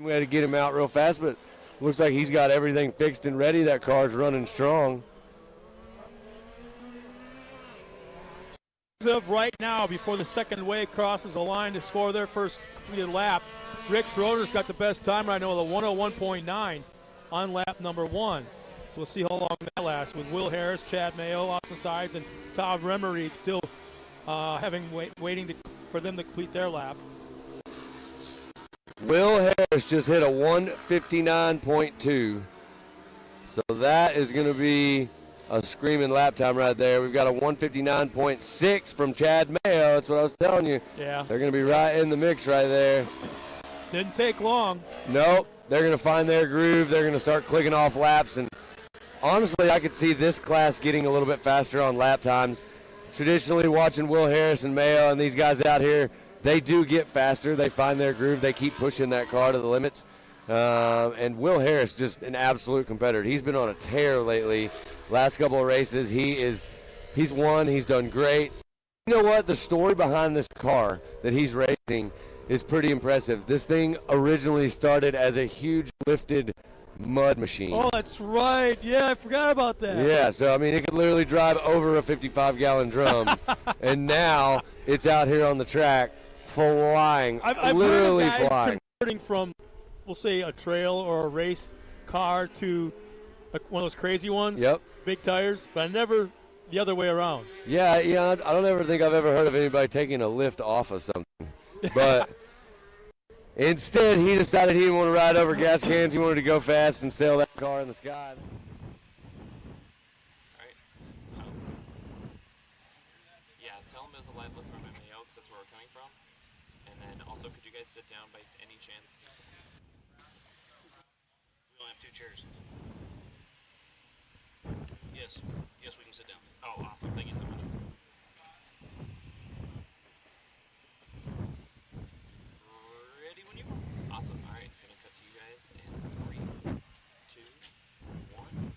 We had to get him out real fast, but looks like he's got everything fixed and ready. That car's running strong. As of right now, before the second wave crosses the line to score their first completed lap, Rick Schroeder's got the best time right now with a 101.9 on lap number 1. So we'll see how long that lasts with Will Harris, Chad Mayo, Austin Sides, and Todd Remery still waiting for them to complete their lap. Will Harris just hit a 159.2. So that is going to be a screaming lap time right there. We've got a 159.6 from Chad Mayo. That's what I was telling you. Yeah. They're going to be right in the mix right there. Didn't take long. Nope. They're going to find their groove. They're going to start clicking off laps. And honestly, I could see this class getting a little bit faster on lap times. Traditionally, watching Will Harris and Mayo and these guys out here, they do get faster. They find their groove. They keep pushing that car to the limits. And Will Harris, just an absolute competitor. He's been on a tear lately. Last couple of races, he's won. He's done great. You know what? The story behind this car that he's racing is pretty impressive. This thing originally started as a huge lifted mud machine. Oh, that's right. Yeah, I forgot about that. Yeah, so I mean, it could literally drive over a 55-gallon drum, and now it's out here on the track flying, I've literally heard of guys flying. converting from, we'll say, a trail or a race car to one of those crazy ones. Yep. Big tires, but never the other way around. Yeah, I don't ever think I've ever heard of anybody taking a lift off of something. But instead, he decided he didn't want to ride over gas cans. He wanted to go fast and sail that car in the sky. Yeah, tell him there's a live lift from MAO because that's where we're coming from. And then also, could you guys sit down by any chance? We only have 2 chairs. Yes, we can sit down. Oh, awesome. Thank you so much. Ready when you are. Awesome. All right, gonna cut to you guys in 3, 2, 1.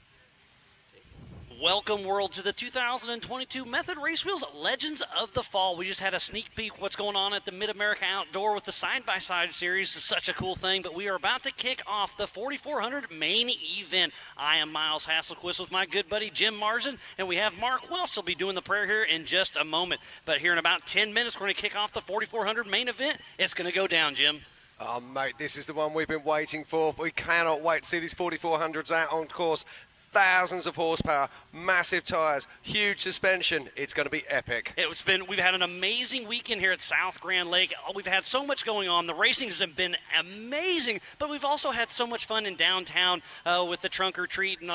Welcome, world, to the 2022 Method Race Wheels Legends of the Fall. We just had a sneak peek what's going on at the Mid-America Outdoor with the side-by-side series. It's such a cool thing, but we are about to kick off the 4400 main event. I am Miles Hasselquist with my good buddy Jim Marsden, and we have Mark Welch. He'll be doing the prayer here in just a moment. But here in about 10 minutes, we're going to kick off the 4400 main event. It's going to go down, Jim. Oh, mate, this is the one we've been waiting for. We cannot wait to see these 4400s out on course. Thousands of horsepower, massive tires, huge suspension. It's going to be epic. We've had an amazing weekend here at South Grand Lake. We've had so much going on. The racing has been amazing, but we've also had so much fun in downtown with the trunk or treat and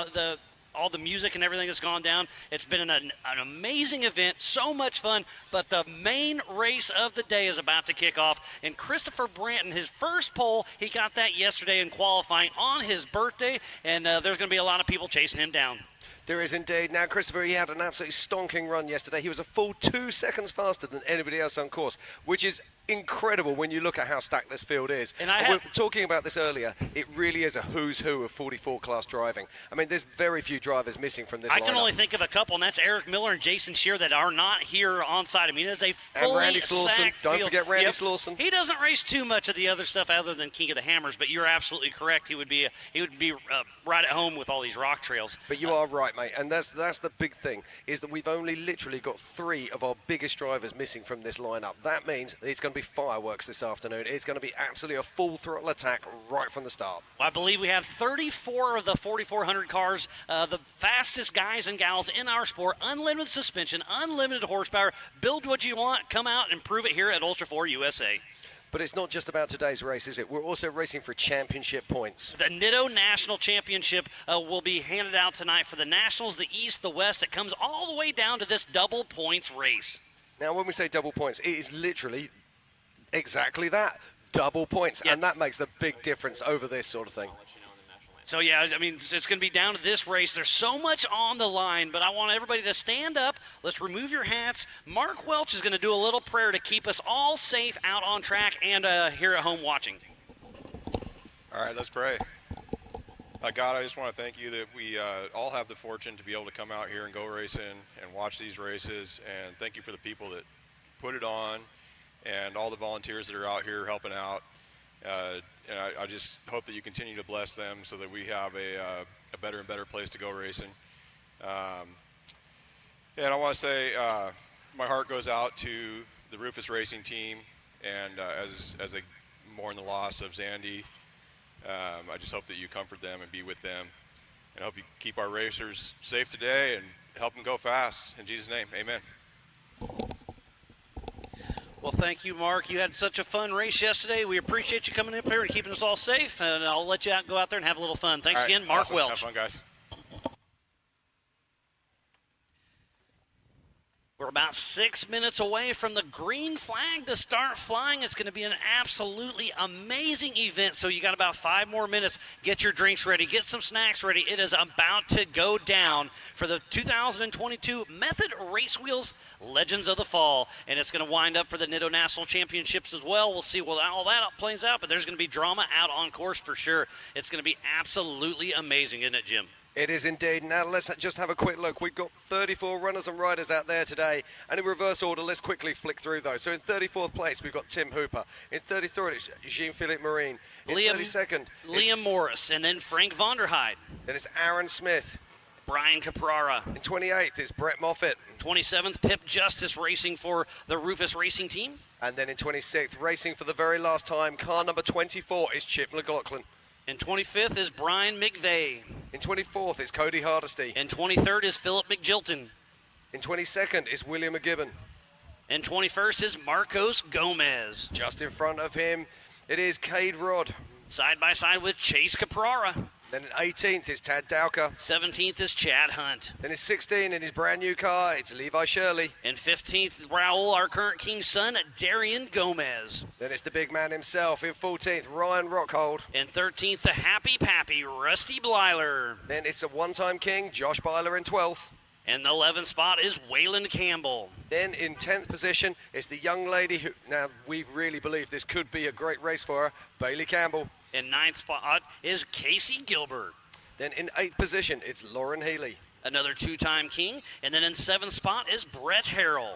all the music and everything that's gone down. It's been an amazing event, so much fun, but the main race of the day is about to kick off. And Christopher Branton, his first pole, he got that yesterday in qualifying on his birthday, and there's going to be a lot of people chasing him down. There is indeed. Now, Christopher, he had an absolutely stonking run yesterday. He was a full 2 seconds faster than anybody else on course, which is incredible when you look at how stacked this field is. And we were talking about this earlier. It really is a who's who of 44 class driving. I mean, there's very few drivers missing from this lineup. I can only think of a couple, and that's Eric Miller and Jason Shear that are not here on site. I mean, it is a fully sacked field. Don't forget Randy Slauson. He doesn't race too much of the other stuff other than King of the Hammers, but you're absolutely correct. He would be right at home with all these rock trails. But you are right, mate, and that's the big thing, is that we've only literally got 3 of our biggest drivers missing from this lineup. That means it's going to be fireworks this afternoon. It's going to be absolutely a full throttle attack right from the start. Well, I believe we have 34 of the 4400 cars, the fastest guys and gals in our sport, unlimited suspension, unlimited horsepower. Build what you want, come out and prove it here at Ultra 4 USA. But it's not just about today's race, is it? We're also racing for championship points. The Nitto National Championship will be handed out tonight for the Nationals, the East, the West. It comes all the way down to this double points race. Now, when we say double points, it is literally exactly that, double points. Yep. And that makes the big difference over this sort of thing. So, yeah, I mean, it's going to be down to this race. There's so much on the line, but I want everybody to stand up. Let's remove your hats. Mark Welch is going to do a little prayer to keep us all safe out on track and here at home watching. All right, let's pray. God, I just want to thank you that we all have the fortune to be able to come out here and go racing and watch these races, and thank you for the people that put it on and all the volunteers that are out here helping out. And I just hope that you continue to bless them so that we have a better and better place to go racing. And I want to say my heart goes out to the Rufus Racing team, and as they mourn the loss of Zandy, I just hope that you comfort them and be with them, and I hope you keep our racers safe today and help them go fast. In Jesus' name, amen. Well, thank you, Mark. You had such a fun race yesterday. We appreciate you coming up here and keeping us all safe, and I'll let you go out there and have a little fun. Thanks again, Mark awesome. Welch. Have fun, guys. We're about 6 minutes away from the green flag to start flying. It's going to be an absolutely amazing event. So you got about 5 more minutes. Get your drinks ready. Get some snacks ready. It is about to go down for the 2022 Method Race Wheels Legends of the Fall. And it's going to wind up for the Nitto National Championships as well. We'll see how all that plays out. But there's going to be drama out on course for sure. It's going to be absolutely amazing, isn't it, Jim? It is indeed. Now let's just have a quick look. We've got 34 runners and riders out there today. And in reverse order, let's quickly flick through those. So in 34th place, we've got Tim Hooper. In 33rd, it's Jean-Philippe Marine. In 32nd, Liam Morris. And then Frank Vonderheide. Then it's Aaron Smith. Brian Caprara. In 28th is Brett Moffitt. 27th, Pip Justice racing for the Rufus Racing team. And then in 26th, racing for the very last time, car number 24 is Chip McLaughlin. In 25th is Brian McVeigh. In 24th is Cody Hardesty. In 23rd is Philip McJilton. In 22nd is William McGibbon. In 21st is Marcos Gomez. Just in front of him, it is Cade Rod. Side by side with Chase Caprara. Then in 18th is Tad Dowker. 17th is Chad Hunt. Then in 16th in his brand new car, it's Levi Shirley. In 15th, Raul, our current king's son, Darian Gomez. Then it's the big man himself. In 14th, Ryan Rockhold. In 13th, the Happy Pappy, Rusty Blyler. Then it's a one-time king, Josh Byler in 12th. And the 11th spot is Waylon Campbell. Then in 10th position is the young lady who, now we really believe this could be a great race for her, Bailey Campbell. In 9th spot is Casey Gilbert. Then in 8th position, it's Lauren Healy. Another two-time king. And then in 7th spot is Brett Harrell.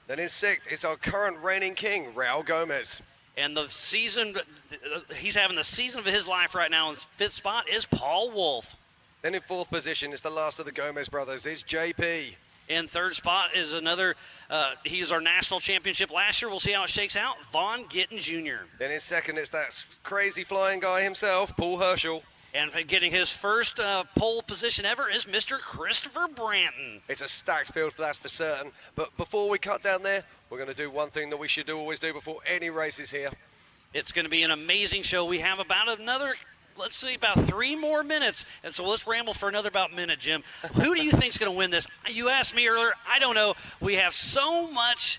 Then in 6th is our current reigning king, Raul Gomez. And the season, he's having the season of his life right now. In 5th spot is Paul Wolf. Then in 4th position is the last of the Gomez brothers, it's JP. In 3rd spot is another, he was our national championship last year. We'll see how it shakes out, Vaughn Gittin Jr. Then in 2nd, it's that crazy flying guy himself, Paul Herschel. And getting his first pole position ever is Mr. Christopher Branton. It's a stacked field, that's for certain. But before we cut down there, we're going to do one thing that we should always do before any races here. It's going to be an amazing show. We have about another, let's see, about 3 more minutes. And so let's ramble for another about minute, Jim. Who do you think's going to win this? You asked me earlier. I don't know. We have so much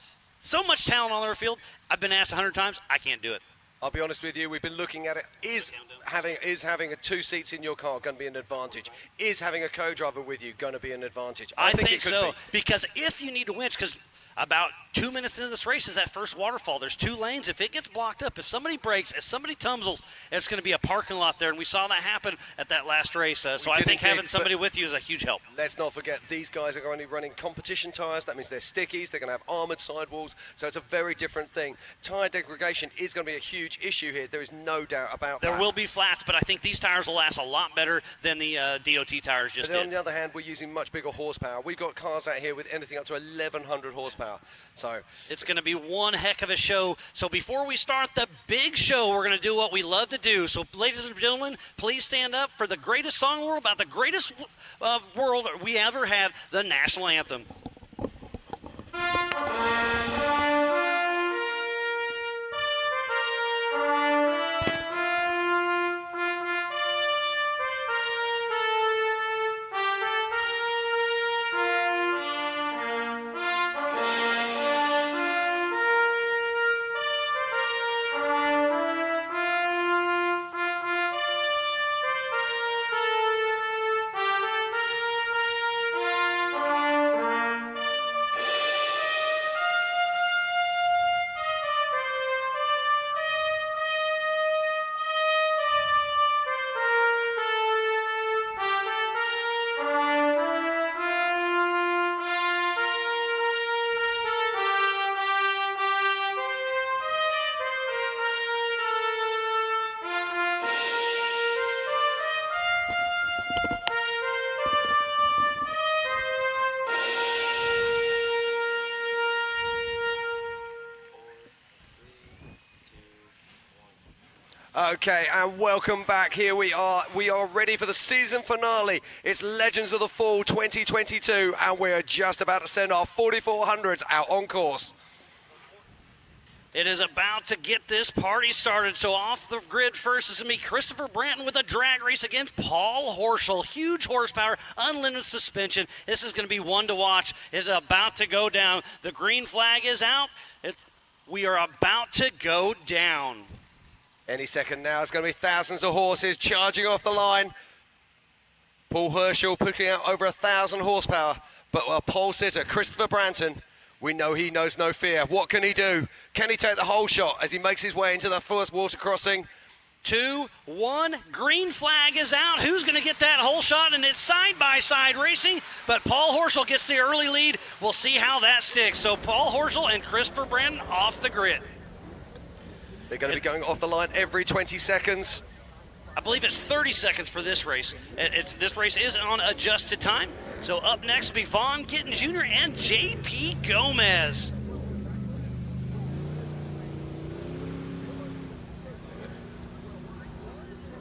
talent on our field. I've been asked 100 times. I can't do it. I'll be honest with you, we've been looking at it. Is having a 2 seats in your car going to be an advantage? Is having a co-driver with you going to be an advantage? I think it could so. be. Because if you need to winch, because about 2 minutes into this race is that first waterfall. There's 2 lanes. If it gets blocked up, if somebody breaks, if somebody tumbles, it's going to be a parking lot there. And we saw that happen at that last race. So I think having somebody with you is a huge help. Let's not forget, these guys are going to be running competition tyres. That means they're stickies. They're going to have armoured sidewalls. So it's a very different thing. Tyre degradation is going to be a huge issue here. There is no doubt about that. There will be flats, but I think these tires will last a lot better than the DOT tires just did. On the other hand, we're using much bigger horsepower. We've got cars out here with anything up to 1,100 horsepower. So it's going to be one heck of a show. So before we start the big show, we're going to do what we love to do. So ladies and gentlemen, please stand up for the greatest song in the world, about the greatest world we ever had, the national anthem. Okay, and welcome back. Here we are. We are ready for the season finale. It's Legends of the Fall 2022, and we're just about to send our 4400s out on course. It is about to get this party started. So off the grid first is going to be Christopher Branton with a drag race against Paul Horschel. Huge horsepower, unlimited suspension. This is going to be one to watch. It's about to go down. The green flag is out. We are about to go down. Any second now, it's going to be thousands of horses charging off the line. Paul Horschel putting out over 1,000 horsepower. But a pole sitter, Christopher Branton, we know he knows no fear. What can he do? Can he take the whole shot as he makes his way into the first water crossing? 2, 1, green flag is out. Who's going to get that whole shot? And it's side-by-side racing, but Paul Horschel gets the early lead. We'll see how that sticks. So Paul Horschel and Christopher Branton off the grid. They're going to be going off the line every 20 seconds. I believe it's 30 seconds for this race. This race is on adjusted time. So up next will be Vaughn Gittin Jr. and JP Gomez.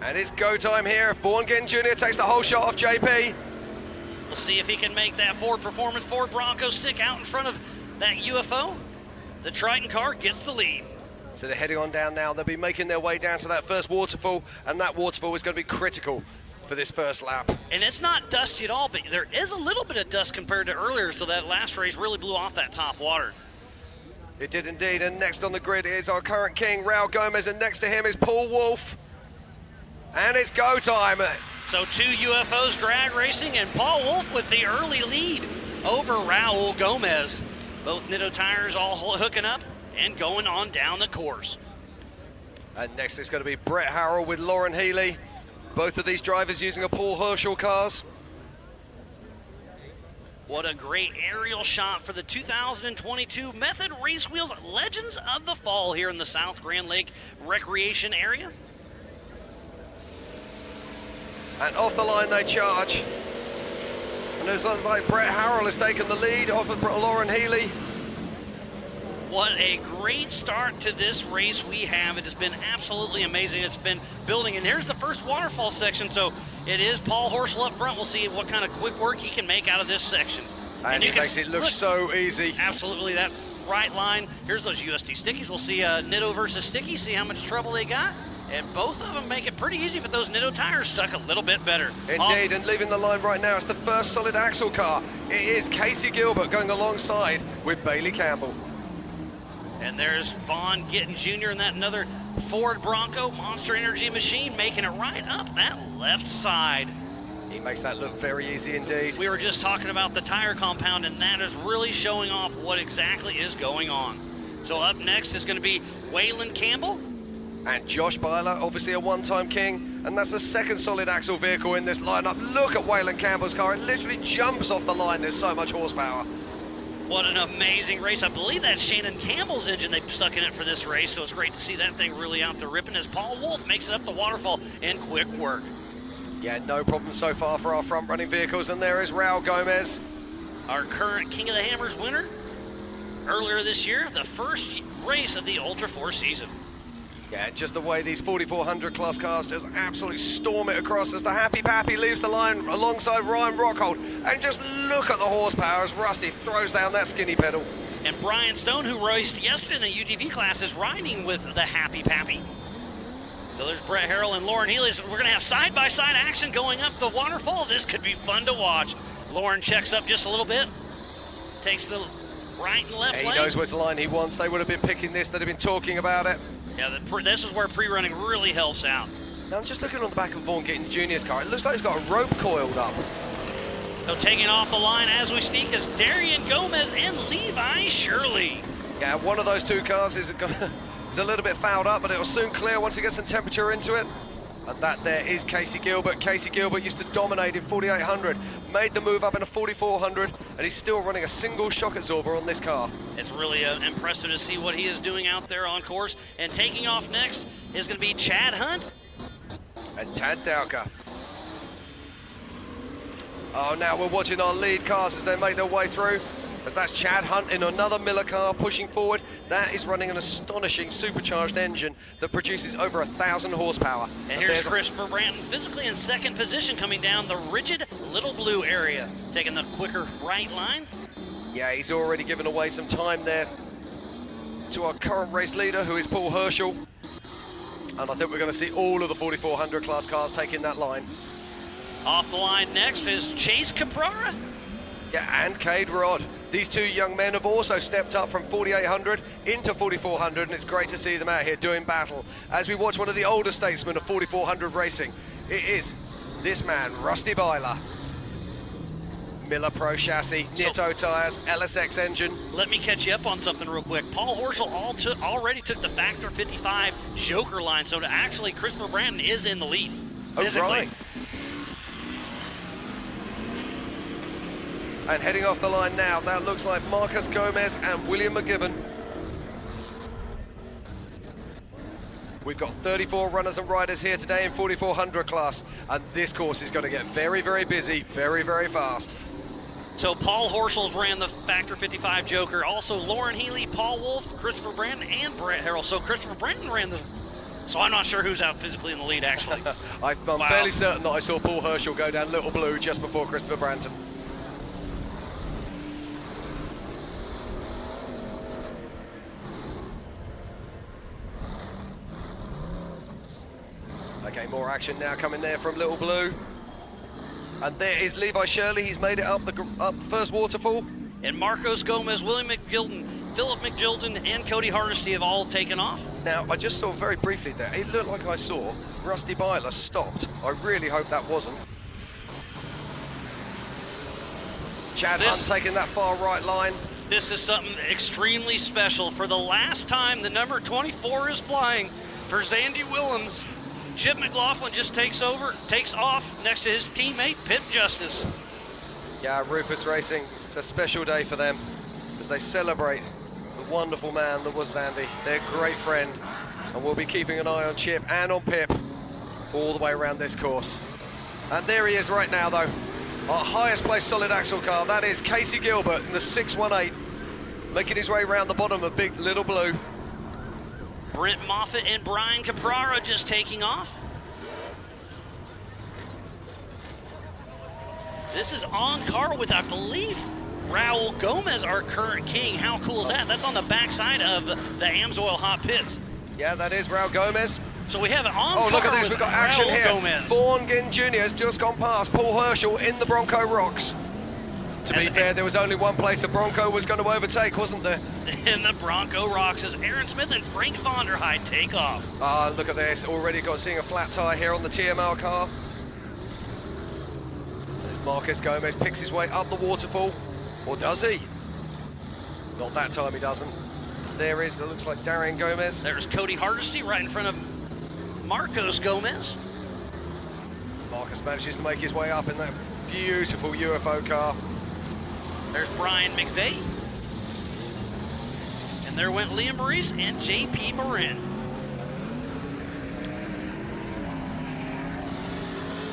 And it's go time here. Vaughn Gittin Jr. takes the whole shot off JP. We'll see if he can make that Ford Performance Ford Bronco stick out in front of that UFO. The Triton car gets the lead. So they're heading on down now. They'll be making their way down to that first waterfall, and that waterfall is going to be critical for this first lap. And it's not dusty at all, but there is a little bit of dust compared to earlier, so that last race really blew off that top water. It did indeed, and next on the grid is our current king, Raul Gomez, and next to him is Paul Wolf. And it's go time. So 2 UFOs drag racing, and Paul Wolf with the early lead over Raul Gomez. Both Nitto tires all hooking up and going on down the course. And next is going to be Brett Harrell with Lauren Healy. Both of these drivers using a Paul Horschel cars. What a great aerial shot for the 2022 Method Race Wheels Legends of the Fall here in the South Grand Lake Recreation Area. And off the line they charge. And it looks like Brett Harrell has taken the lead off of Lauren Healy. What a great start to this race we have. It has been absolutely amazing. It's been building. And here's the first waterfall section. So it is Paul Horschel up front. We'll see what kind of quick work he can make out of this section. And he makes it look so easy. Absolutely. That right line. Here's those USD stickies. We'll see Nitto versus Sticky, see how much trouble they got. And both of them make it pretty easy, but those Nitto tires stuck a little bit better. Indeed, and leaving the line right now, it's the first solid axle car. It is Casey Gilbert going alongside with Bailey Campbell. And there's Vaughn Gittin Jr. and that another Ford Bronco Monster Energy machine making it right up that left side. He makes that look very easy indeed. We were just talking about the tire compound, and that is really showing off what exactly is going on. So up next is going to be Waylon Campbell. And Josh Byler, obviously a one-time king, and that's the second solid axle vehicle in this lineup. Look at Waylon Campbell's car. It literally jumps off the line. There's so much horsepower. What an amazing race. I believe that's Shannon Campbell's engine they stuck in it for this race, so it's great to see that thing really out there ripping as Paul Wolf makes it up the waterfall in quick work. Yeah, no problem so far for our front-running vehicles, and there is Raul Gomez. Our current King of the Hammers winner earlier this year, the first race of the Ultra 4 season. Yeah, just the way these 4400 class cars just absolutely storm it across as the Happy Pappy leaves the line alongside Ryan Rockhold. And just look at the horsepower as Rusty throws down that skinny pedal. And Brian Stone, who raced yesterday in the UTV class, is riding with the Happy Pappy. So there's Brett Harrell and Lauren Healy. We're going to have side-by-side action going up the waterfall. This could be fun to watch. Lauren checks up just a little bit, takes the right and left lane. He knows which line he wants. They would have been picking this. They'd have been talking about it. Yeah, this is where pre-running really helps out. Now I'm just looking on the back of Vaughn Gittin Jr.'s car. It looks like he's got a rope coiled up. So taking off the line as we speak is Darian Gomez and Levi Shirley. Yeah, one of those two cars is a little bit fouled up, but it'll soon clear once he gets some temperature into it. And that there is Casey Gilbert. Casey Gilbert used to dominate in 4800, made the move up in a 4400, and he's still running a single shock absorber on this car. It's really impressive to see what he is doing out there on course. And taking off next is going to be Chad Hunt. And Tad Dowker. Oh, now we're watching our lead cars as they make their way through. as that's Chad Hunt in another Miller car pushing forward. That is running an astonishing supercharged engine that produces over 1,000 horsepower. And here's Christopher Branton physically in second position, coming down the rigid Little Blue area, taking the quicker right line. Yeah, he's already given away some time there to our current race leader, who is Paul Herschel. And I think we're going to see all of the 4400 class cars taking that line. Off the line next is Chase Caprara. Yeah, and Cade Rod. These two young men have also stepped up from 4800 into 4400, and it's great to see them out here doing battle as we watch one of the older statesmen of 4400 racing. It is this man, Rusty Byler. Miller Pro chassis, Nitto tires, LSX engine. Let me catch you up on something real quick. Paul Horschel already took the Factor 55 Joker line, so actually Christopher Branton is in the lead. Physically. Oh, right. And heading off the line now, that looks like Marcus Gomez and William McGibbon. We've got 34 runners and riders here today in 4400 class, and this course is going to get very, very busy, very, very fast. So Paul Horschel ran the Factor 55 Joker. Also Lauren Healy, Paul Wolf, Christopher Branton, and Brett Harrell. So Christopher Branton ran the... So I'm not sure who's out physically in the lead, actually. I'm fairly certain that I saw Paul Herschel go down Little Blue just before Christopher Branton. Okay, more action now coming there from Little Blue. And there is Levi Shirley. He's made it up the first waterfall. And Marcos Gomez, William McGilton, Philip McGilton, and Cody Hardesty have all taken off. Now, I just saw very briefly there, it looked like I saw Rusty Byler stopped. I really hope that wasn't. Chad Hunt taking that far right line. This is something extremely special. For the last time, the number 24 is flying for Zandy Willems. Chip McLaughlin just takes off next to his teammate, Pip Justice. Yeah, Rufus Racing, it's a special day for them as they celebrate the wonderful man that was Zandy, their great friend. And we'll be keeping an eye on Chip and on Pip all the way around this course. And there he is right now, though. Our highest placed solid axle car, that is Casey Gilbert in the 618, making his way around the bottom of Big Little Blue. Brent Moffitt and Brian Caprara just taking off. This is on car with, I believe, Raul Gomez, our current king. How cool is that? That's on the backside of the Amsoil Hot Pits. Yeah, that is Raul Gomez. So we have it on Oh, look at this, we've got action here. Gomez. Vaughn Ginn Jr. has just gone past Paul Herschel in the Bronco Rocks. To be fair, there was only one place a Bronco was going to overtake, wasn't there? In the Bronco Rocks as Aaron Smith and Frank Vonderheide take off. Ah, look at this. Already seeing a flat tire here on the TML car. As Marcus Gomez picks his way up the waterfall. Or does he? Not that time he doesn't. There is, it looks like Darian Gomez. There's Cody Hardesty right in front of Marcos Gomez. Marcus manages to make his way up in that beautiful UFO car. There's Brian McVeigh. And there went Liam Maurice and JP Marin.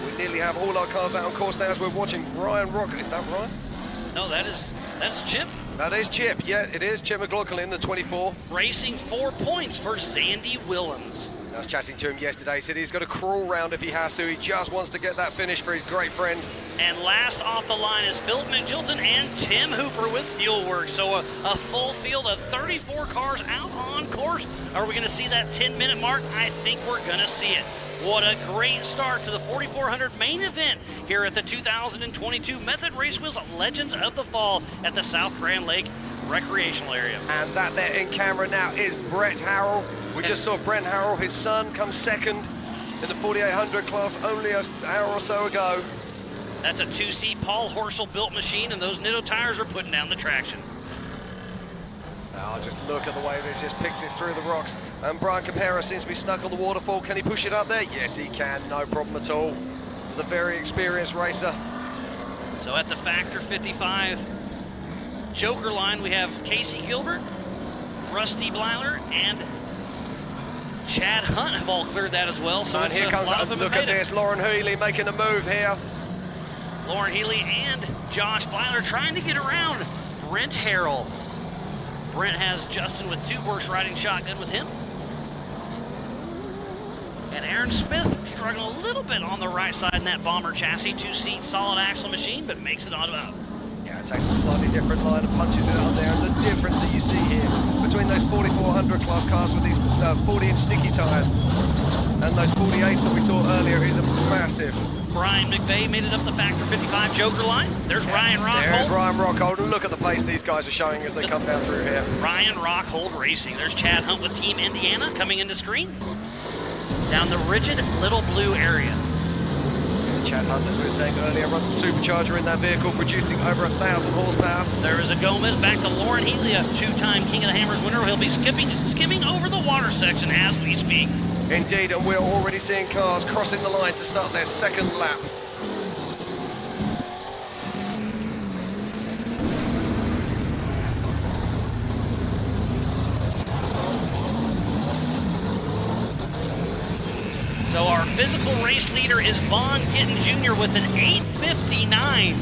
We nearly have all our cars out on course now as we're watching Ryan Rock. Is that Ryan? No, that's Chip. That is Chip. Yeah, it is Chip McLaughlin, the 24. Racing 4 points for Zandy Willems. I was chatting to him yesterday. He said he's got to crawl round if he has to. He just wants to get that finish for his great friend. And last off the line is Philip McGilton and Tim Hooper with Fuelworks. So a full field of 34 cars out on course. Are we going to see that 10-minute mark? I think we're going to see it. What a great start to the 4400 main event here at the 2022 Method Race Wheels Legends of the Fall at the South Grand Lake Recreational Area. And that there in camera now is Brett Harrell. We just saw Brent Harrell, his son, come second in the 4800 class only an hour or so ago. That's a 2-seat Paul Horschel built machine, and those Nitto tires are putting down the traction. Oh, just look at the way this just picks it through the rocks. And Brian Capera seems to be stuck on the waterfall. Can he push it up there? Yes, he can. No problem at all. For the very experienced racer. So at the Factor 55 Joker line, we have Casey Gilbert, Rusty Blyler, and Chad Hunt have all cleared that as well. So and here comes, look at this, Lauren Healy making a move here. Lauren Healy and Josh Blyler trying to get around Brent Harrell. Brent has Justin with 2 works riding shotgun with him. And Aaron Smith struggling a little bit on the right side in that bomber chassis, 2-seat solid axle machine, but makes it on about. Yeah, it takes a slightly different line and punches it up there. And the difference that you see here between those 4400 class cars with these 40-inch sticky tyres and those 48s that we saw earlier is a massive. Brian McVeigh made it up the Factor 55 Joker line. There's Ryan Rockhold. There's Ryan Rockhold, and look at the pace these guys are showing as they come down through here. Ryan Rockhold Racing. There's Chad Hunt with Team Indiana coming into screen. Down the rigid little blue area. Chad Hunt, as we were saying earlier, runs a supercharger in that vehicle, producing over 1,000 horsepower. There is a Gomez back to Lauren Healy, a 2-time King of the Hammers winner. He'll be skimming over the water section as we speak. Indeed, and we're already seeing cars crossing the line to start their second lap. So our physical race leader is Vaughn Gittin Jr. with an 8:59.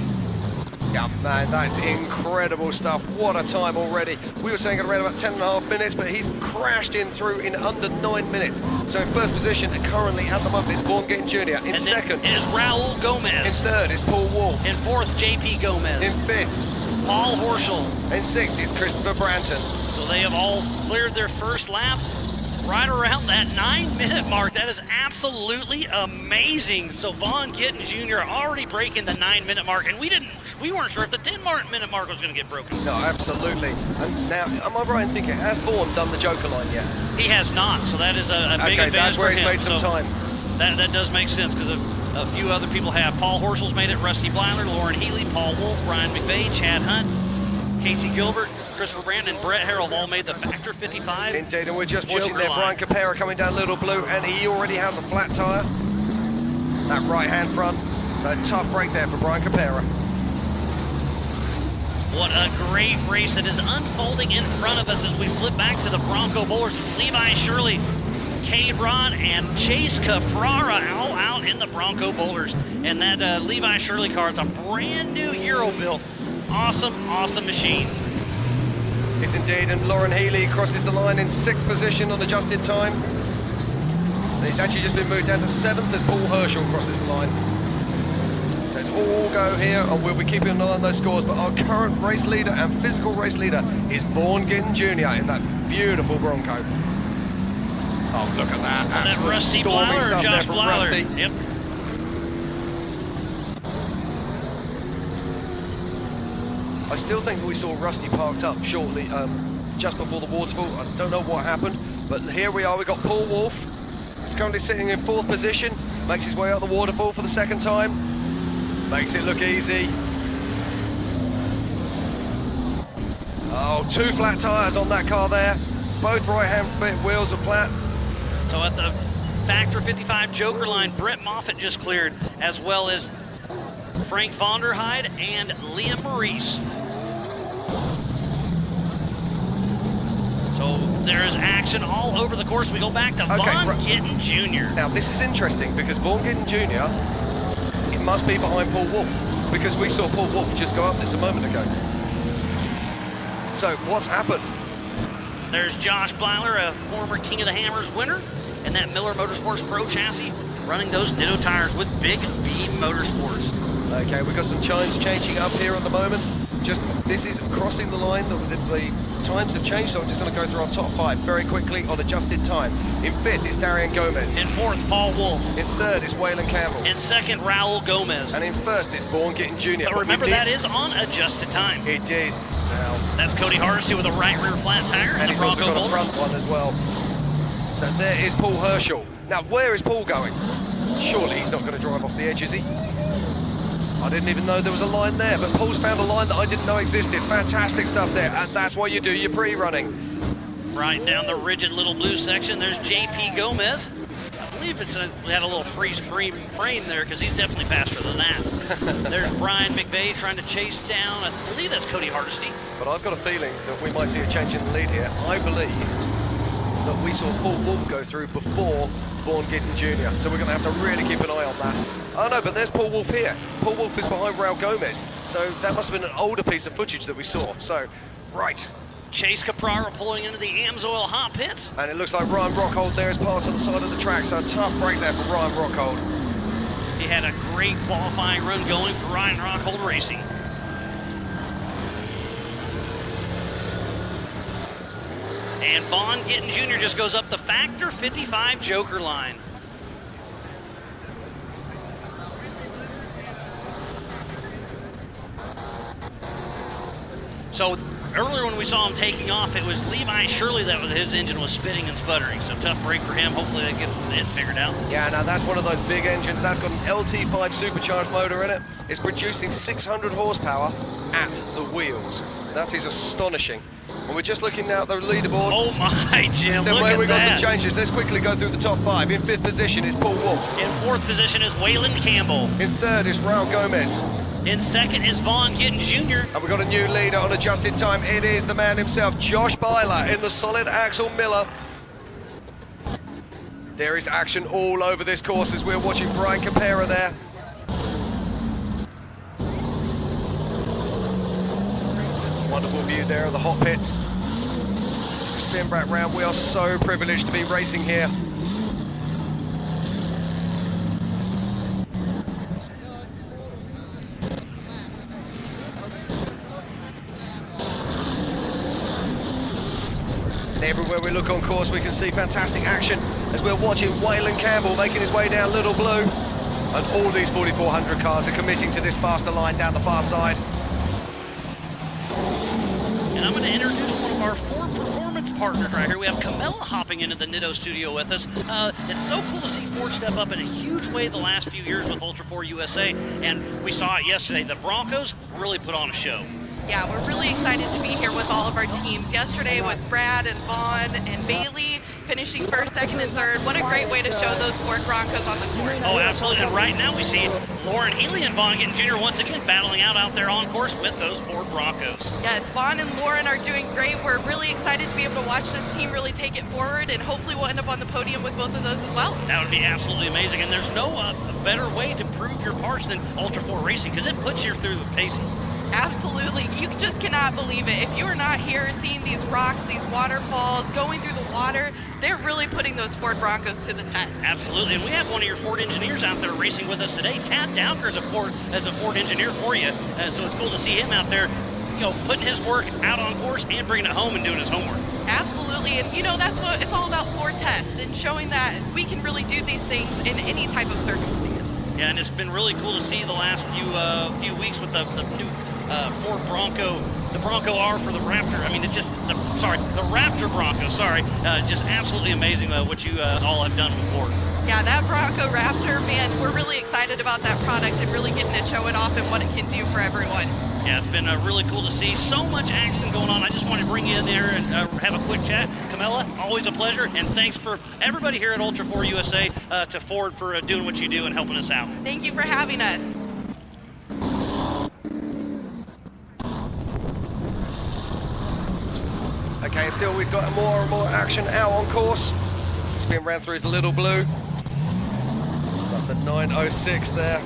Yeah, man, that's incredible stuff. What a time already. We were saying at around about 10.5 minutes, but he's crashed in through in under 9 minutes. So in first position, currently at the moment, is Vaughn Gittin Jr. In second is Raul Gomez. In third is Paul Wolf. In fourth, JP Gomez. In fifth, Paul Horschel. In sixth is Christopher Branton. So they have all cleared their first lap. Right around that 9-minute mark. That is absolutely amazing. So Vaughn Gittin Jr. already breaking the 9-minute mark, and we weren't sure if the 10-minute mark was going to get broken. No, absolutely. And now, am I right in thinking, has Vaughn done the Joker line yet? He has not, so that is a big advantage that's where for he's him. made some time. That does make sense, because a few other people have. Paul Horschel's made it, Rusty Bleiler, Lauren Healy, Paul Wolf, Brian McVeigh, Chad Hunt, Casey Gilbert, Christopher Brandon, Brett Harrell all made the Factor 55. Indeed, and we're just watching Joker there, line. Brian Capera coming down Little Blue, and he already has a flat tyre. That right-hand front, so a tough break there for Brian Capera. What a great race that is unfolding in front of us as we flip back to the Bronco Bowlers with Levi Shirley, K-Rod, and Chase Caprara all out in the Bronco Bowlers. And that Levi Shirley car is a brand new Euro built. Awesome machine. Yes, indeed, and Lauren Healy crosses the line in 6th position on adjusted time. And he's actually just been moved down to 7th as Paul Herschel crosses the line. So it's all go here, and we'll be keeping an eye on those scores, but our current race leader and physical race leader is Vaughn Gittin Jr. in that beautiful Bronco. Oh, look at that. That Rusty storming Bleiler, stuff Josh there from Bleiler. Rusty. Yep. I still think we saw Rusty parked up shortly, just before the waterfall. I don't know what happened, but here we are. We've got Paul Wolf. He's currently sitting in 4th position. Makes his way out the waterfall for the 2nd time. Makes it look easy. Oh, 2 flat tyres on that car there. Both right-hand wheels are flat. So at the Factor 55 Joker line, Brett Moffitt just cleared, as well as Frank Vonderheide and Liam Maurice. So there's action all over the course. We go back to Vaughn Gittin Jr. Now this is interesting because Vaughn Gittin Jr. it must be behind Paul Wolf, because we saw Paul Wolf just go up this a moment ago. So what's happened? There's Josh Bleiler, a former King of the Hammers winner, and that Miller Motorsports Pro chassis running those Ditto tires with Big B Motorsports. Okay, we've got some chimes changing up here at the moment. This is crossing the line. The times have changed, so I'm just going to go through our top 5 very quickly on adjusted time. In 5th is Darian Gomez. In 4th, Paul Wolf. In 3rd is Waylon Campbell. In 2nd, Raul Gomez. And in 1st is Vaughn Gittin Jr. But remember, that is on adjusted time. It is. Now, that's Cody Hardesty with a right rear flat tire. And he's also got a front one as well. So there is Paul Herschel. Now, where is Paul going? Surely he's not going to drive off the edge, is he? I didn't even know there was a line there, but Paul's found a line that I didn't know existed. Fantastic stuff there, and that's why you do your pre-running. Right down the rigid little blue section, there's JP Gomez. I believe we had a little freeze frame there, because he's definitely faster than that. There's Brian McVeigh trying to chase down, I believe that's Cody Hardesty. But I've got a feeling that we might see a change in the lead here. I believe that we saw Paul Wolf go through before Vaughn Gittin Jr. So we're going to have to really keep an eye on that. Oh no, but there's Paul Wolf here. Paul Wolf is behind Raul Gomez. So that must have been an older piece of footage that we saw. So, right. Chase Caprara pulling into the Amsoil hot pits. And it looks like Ryan Rockhold there is part on the side of the track. So a tough break there for Ryan Rockhold. He had a great qualifying run going for Ryan Rockhold Racing. And Vaughn Gittin Jr. just goes up the Factor 55 Joker line. So earlier when we saw him taking off, it was Levi Shirley that his engine was spitting and sputtering. So tough break for him. Hopefully that gets it figured out. Yeah, now that's one of those big engines. That's got an LT5 supercharged motor in it. It's producing 600 horsepower at the wheels. That is astonishing. And we're just looking now at the leaderboard. Oh my, Jim, then look at we got that. some changes. Let's quickly go through the top 5. In 5th position is Paul Wolf. In 4th position is Waylon Campbell. In 3rd is Raul Gomez. In 2nd is Vaughn Gittin Jr. And we've got a new leader on a just-in-time. It is the man himself, Josh Byler, in the solid Axel Miller. There is action all over this course as we're watching Brian Capera there. Wonderful view there of the hot pits. Spin back round. We are so privileged to be racing here. And everywhere we look on course, we can see fantastic action as we're watching Waylon Campbell making his way down Little Blue. And all these 4400 cars are committing to this faster line down the far side. And I'm going to introduce one of our Ford Performance partners right here. We have Camilla hopping into the Nitto studio with us. It's so cool to see Ford step up in a huge way the last few years with Ultra 4 USA, and we saw it yesterday. The Broncos really put on a show. Yeah, we're really excited to be here with all of our teams. Yesterday with Brad and Vaughn and Bailey finishing 1st, 2nd, and 3rd. What a great way to show those Ford Broncos on the course. Oh, absolutely. And right now we see Lauren Healy and Vaughn Gittin Jr. once again battling out there on course with those Ford Broncos. Yes, Vaughn and Lauren are doing great. We're really excited to be able to watch this team really take it forward, and hopefully we'll end up on the podium with both of those as well. That would be absolutely amazing. And there's no better way to prove your parts than Ultra 4 Racing, because it puts you through the paces. Absolutely. You just cannot believe it. If you are not here seeing these rocks, these waterfalls, going through the water, they're really putting those Ford Broncos to the test. Absolutely. And we have one of your Ford engineers out there racing with us today. Tad Dowker is a Ford engineer for you. So it's cool to see him out there, you know, putting his work out on course and bringing it home and doing his homework. Absolutely. And, you know, that's what it's all about, Ford Test, and showing that we can really do these things in any type of circumstance. Yeah, and it's been really cool to see the last few weeks with the new Ford Bronco, the Bronco R for the Raptor. I mean, it's just, the Raptor Bronco, sorry. Just absolutely amazing what you all have done with Ford. Yeah, that Bronco Raptor, man, we're really excited about that product and really getting to show it off and what it can do for everyone. Yeah, it's been really cool to see. So much action going on. I just wanted to bring you in there and have a quick chat. Camilla, always a pleasure, and thanks for everybody here at Ultra 4 USA to Ford for doing what you do and helping us out. Thank you for having us. Okay, still we've got more and more action out on course. It's been ran through the Little Blue. That's the 906 there.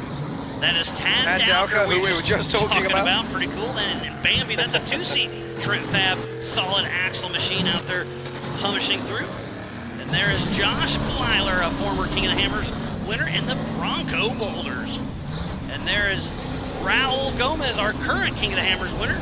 That is Tad Dowker, who we were just talking about. Pretty cool. And Bambi, that's a 2-seat Trent Fab solid axle machine out there humishing through. And there is Josh Blyler, a former King of the Hammers winner in the Bronco Boulders. And there is Raul Gomez, our current King of the Hammers winner.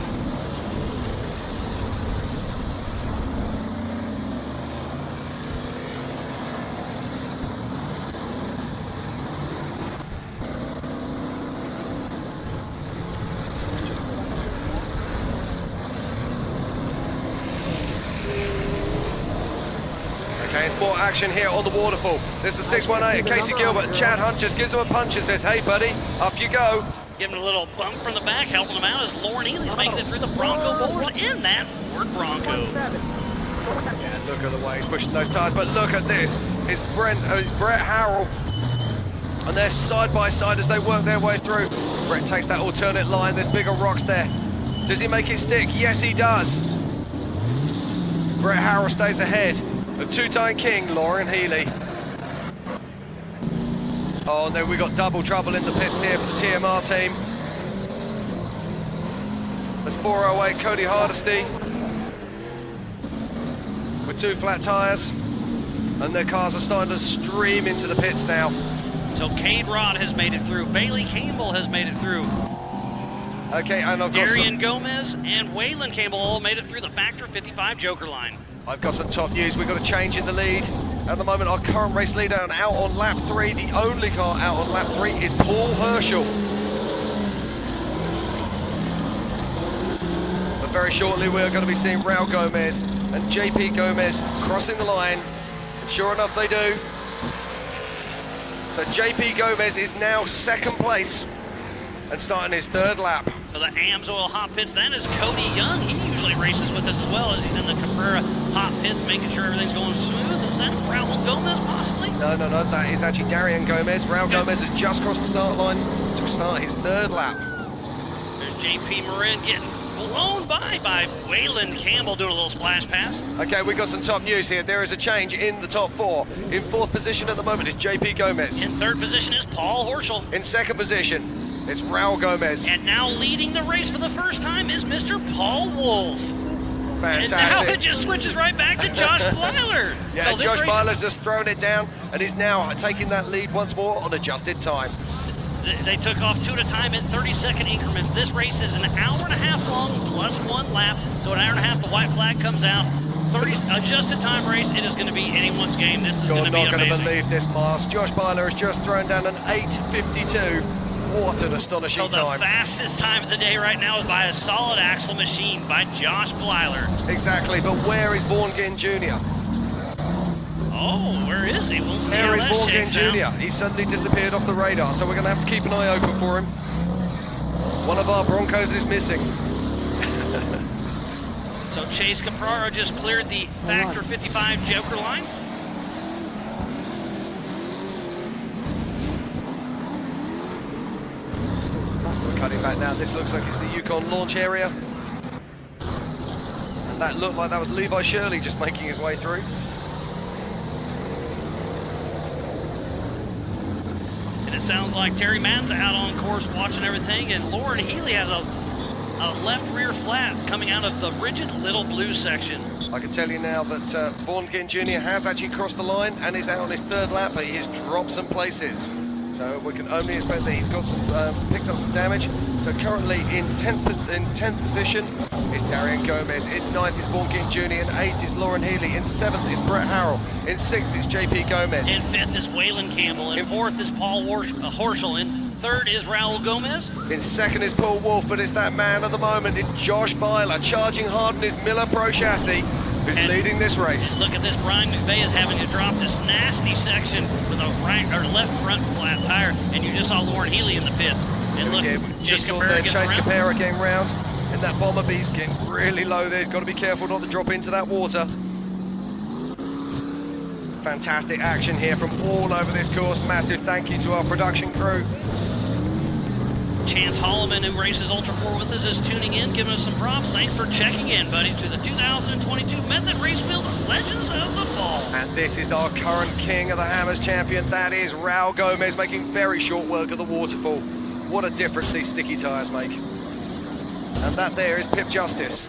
Okay, it's more action here on the waterfall. There's the 618 Casey Gilbert. Chad Hunt just gives him a punch and says, hey, buddy, up you go. Giving a little bump from the back, helping him out as Lauren Ely's making it through the Bronco Boulders in that Ford Bronco. Yeah, look at the way he's pushing those tires, but look at this. It's Brett Harrell, and they're side by side as they work their way through. Brett takes that alternate line. There's bigger rocks there. Does he make it stick? Yes, he does. Brett Harrell stays ahead. The two-time king, Lauren Healy. Oh, no, we got double trouble in the pits here for the TMR team. There's 408 Cody Hardesty with 2 flat tyres, and their cars are starting to stream into the pits now. So Cade Rod has made it through. Bailey Campbell has made it through. Okay, and I've got Darian Gomez and Waylon Campbell all made it through the Factor 55 Joker line. I've got some top news. We've got a change in the lead. At the moment, our current race leader and out on lap 3, the only car out on lap 3 is Paul Herschel. But very shortly, we're going to be seeing Raul Gomez and JP Gomez crossing the line. And sure enough, they do. So JP Gomez is now 2nd place and starting his 3rd lap. So the AMSOIL hot pits, that is Cody Young. He usually races with us as well as he's in the Cabrera hot pits, making sure everything's going smooth. Is that Raul Gomez possibly? No, that is actually Darian Gomez. Raul Gomez has just crossed the start line to start his 3rd lap. There's JP Marin getting blown by Waylon Campbell doing a little splash pass. Okay, we've got some top news here. There is a change in the top 4. In 4th position at the moment is JP Gomez. In 3rd position is Paul Horschel. In 2nd position, it's Raul Gomez. And now leading the race for the first time is Mr. Paul Wolf. Fantastic. And now it just switches right back to Josh Blyler. Yeah, so Josh Blyler's just thrown it down and is now taking that lead once more on adjusted time. They took off 2 at a time in 30-second increments. This race is an hour and a half long plus 1 lap. So an hour and a half, the white flag comes out. 30 adjusted time race. It is going to be anyone's game. This is going to be amazing. You're not going to believe this, Mars. Josh Blyler has just thrown down an 8:52. What an astonishing time. The fastest time of the day right now is by a solid axle machine by Josh Blyler. Exactly, but where is Vaughn Ginn Jr.? Oh, where is he? We'll see. There is Vaughn Ginn Jr. He suddenly disappeared off the radar, so we're going to have to keep an eye open for him. One of our Broncos is missing. So Chase Caprara just cleared the Factor 55 Joker line. Cutting back now, this looks like it's the Yukon launch area. And that looked like that was Levi Shirley just making his way through. And it sounds like Terry Mann's out on course watching everything, and Lauren Healy has a left rear flat coming out of the rigid Little Blue section. I can tell you now that Vaughn Ginn Jr. has actually crossed the line and is out on his 3rd lap, but he has dropped some places. So we can only expect that he's got some picked up some damage. So currently in 10th position is Darian Gomez. In 9th is Vaughn Ginn Jr. In 8th is Lauren Healy. In 7th is Brett Harrell. In 6th is JP Gomez. In 5th is Waylon Campbell. In 4th is Paul Horschel. In 3rd is Raul Gomez. In 2nd is Paul Wolf, but it's that man at the moment in Josh Blyler, charging hard in his Miller Pro chassis, who's leading this race. Look at this, Brian McVeigh is having to drop this nasty section with a right or left front flat tire, and you just saw Lauren Healy in the pits. And look, Chase Caprara came round, and that Bomber B's getting really low there. He's got to be careful not to drop into that water. Fantastic action here from all over this course. Massive thank you to our production crew. Chance Holloman, who races Ultra 4 with us, is tuning in, giving us some props. Thanks for checking in, buddy, to the 2022 Method Race Wheels Legends of the Fall. And this is our current King of the Hammers champion. That is Raul Gomez, making very short work of the waterfall. What a difference these sticky tyres make. And that there is Pip Justice.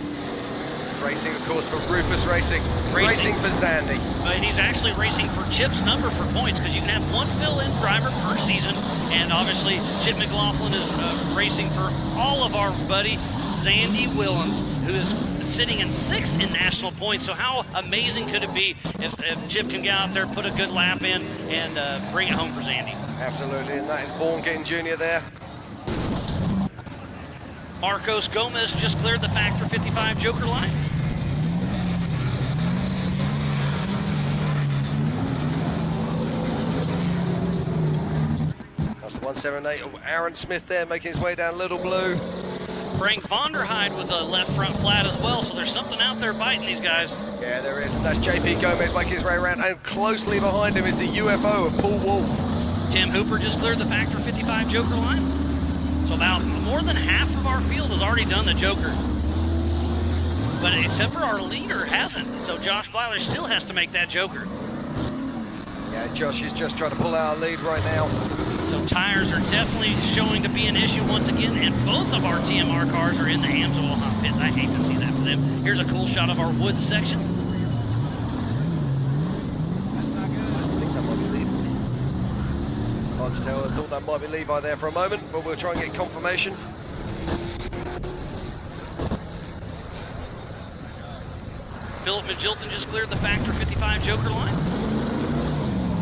Racing, of course, for Rufus Racing. Racing for Zandy. But he's actually racing for Chip's number for points, because you can have 1 fill-in driver per season. And obviously, Chip McLaughlin is racing for all of our buddy Zandy Willems, who is sitting in 6th in national points. So how amazing could it be if Chip can get out there, put a good lap in, and bring it home for Zandy? Absolutely, and that is Vaughn Ginn Jr. there. Marcos Gomez just cleared the Factor 55 Joker line. That's the 178 of Aaron Smith there, making his way down Little Blue. Frank Vonderheide with a left front flat as well, so there's something out there biting these guys. Yeah, there is, and that's JP Gomez making his way around, and closely behind him is the UFO of Paul Wolf. Tim Hooper just cleared the Factor 55 Joker line. So about more than half of our field has already done the Joker. but except for our leader hasn't. So Josh Blyler still has to make that joker. Yeah, Josh is just trying to pull out a lead right now. So tires are definitely showing to be an issue once again, and both of our TMR cars are in the AMSOIL hot pits. I hate to see that for them. Here's a cool shot of our woods section. I think that might be Levi. Hard to tell. I thought that might be Levi there for a moment, but we'll try and get confirmation. Philip Magilton just cleared the Factor 55 joker line.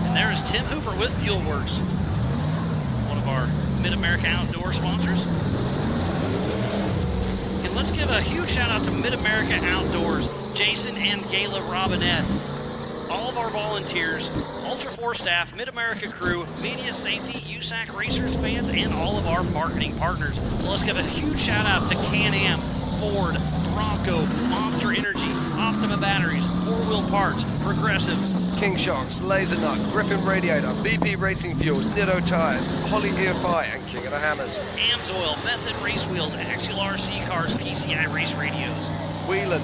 And there is Tim Hooper with FuelWorks, one of our Mid-America Outdoor sponsors. And let's give a huge shout out to Mid-America Outdoors, Jason and Gayla Robinette, all of our volunteers, Ultra 4 staff, Mid-America crew, media safety, USAC racers, fans, and all of our marketing partners. So let's give a huge shout out to Can-Am, Ford, Bronco, Monster Energy, Optima Batteries, 4-Wheel Parts, Progressive, King Shocks, Laser Nut, Griffin Radiator, BP Racing Fuels, Nitto Tires, Holly EFI, and King of the Hammers. AMSOIL, Method Race Wheels, Axial RC Cars, PCI Race Radios. Wheelan,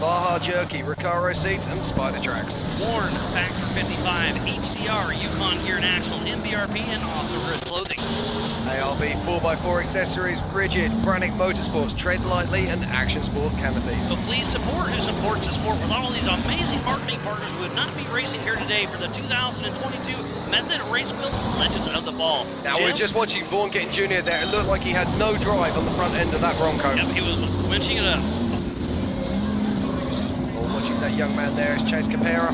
Baja Jerky, Recaro Seats, and Spider Tracks. Warren, Factor 55, HCR, Yukon Gear and Axle, MBRP, and Off the Grid Clothing. ARB 4x4 accessories, Rigid, Brannick Motorsports, Tread Lightly, and Action Sport canopies. So please support who supports the sport. With all these amazing marketing partners, we would not be racing here today for the 2022 Method Race Wheels Legends of the Ball. Now Jim? we're just watching Vaughn getting junior there. It looked like he had no drive on the front end of that Bronco. Yep, he was winching it up. Watching that young man there is Chase Capera.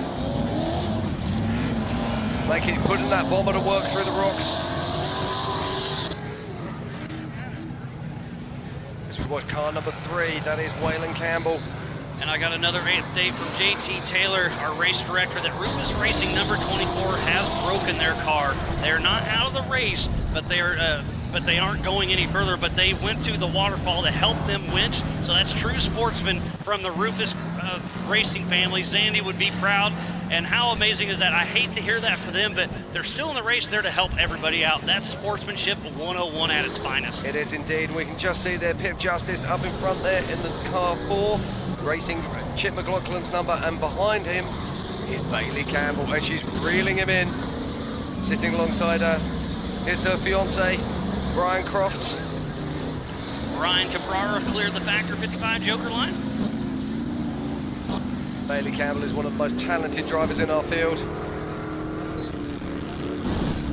Putting that bomber to work through the rocks. As we watch car number 3, that is Waylon Campbell. And I got another update from JT Taylor, our race director, that Rufus Racing number 24 has broken their car. They're not out of the race, but they aren't going any further, but they went to the waterfall to help them winch. So that's true sportsman from the Rufus Racing family. Zandy would be proud. And how amazing is that? I hate to hear that for them, but they're still in the race there to help everybody out. That's sportsmanship 101 at its finest. It is indeed. We can just see there Pip Justice up in front there in the car 4, racing Chip McLaughlin's number, and behind him is Bailey Campbell, and she's reeling him in. Sitting alongside her is her fiance, Brian Crofts. Ryan Cabrera cleared the Factor 55 joker line. Bailey Campbell is one of the most talented drivers in our field.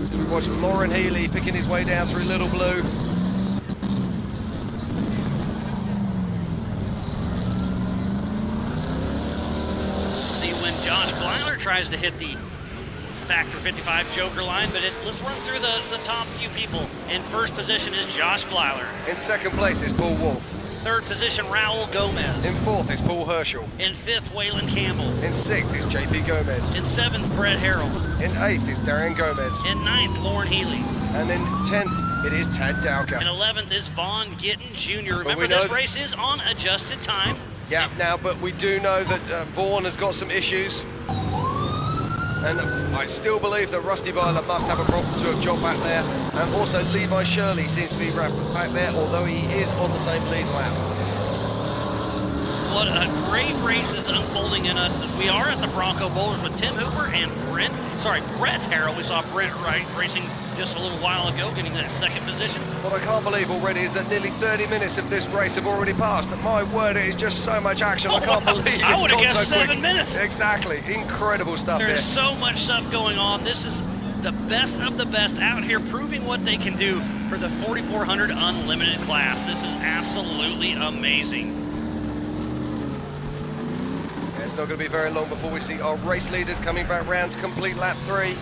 As we watch Lauren Healy picking his way down through Little Blue. See when Josh Blyler tries to hit the Factor 55 joker line, but let's run through the top few people. In first position is Josh Blyler. In second place is Paul Wolf. Third position, Raul Gomez. In fourth is Paul Herschel. In fifth, Waylon Campbell. In sixth is JP Gomez. In seventh, Brett Harrell. In eighth is Darian Gomez. In ninth, Lauren Healy. And in 10th, it is Tad Dowker. In 11th is Vaughn Gittin Jr. Remember, this race is on adjusted time. Yeah, now, but we do know that Vaughn has got some issues. And I still believe that Rusty Byler must have a problem to have dropped back there. And also Levi Shirley seems to be back there, although he is on the same lead lap. What a great race is unfolding in us. We are at the Bronco Bowlers with Tim Hooper and Brett Harrell. We saw Brent racing just a little while ago, getting that second position. What I can't believe already is that nearly 30 minutes of this race have already passed. My word, it is just so much action. I can't believe it's I would have gone guessed so quick. 7 minutes. Exactly. Incredible stuff There's here. so much stuff going on. This is the best of the best out here proving what they can do for the 4400 Unlimited class. This is absolutely amazing. It's not going to be very long before we see our race leaders coming back round to complete lap 3.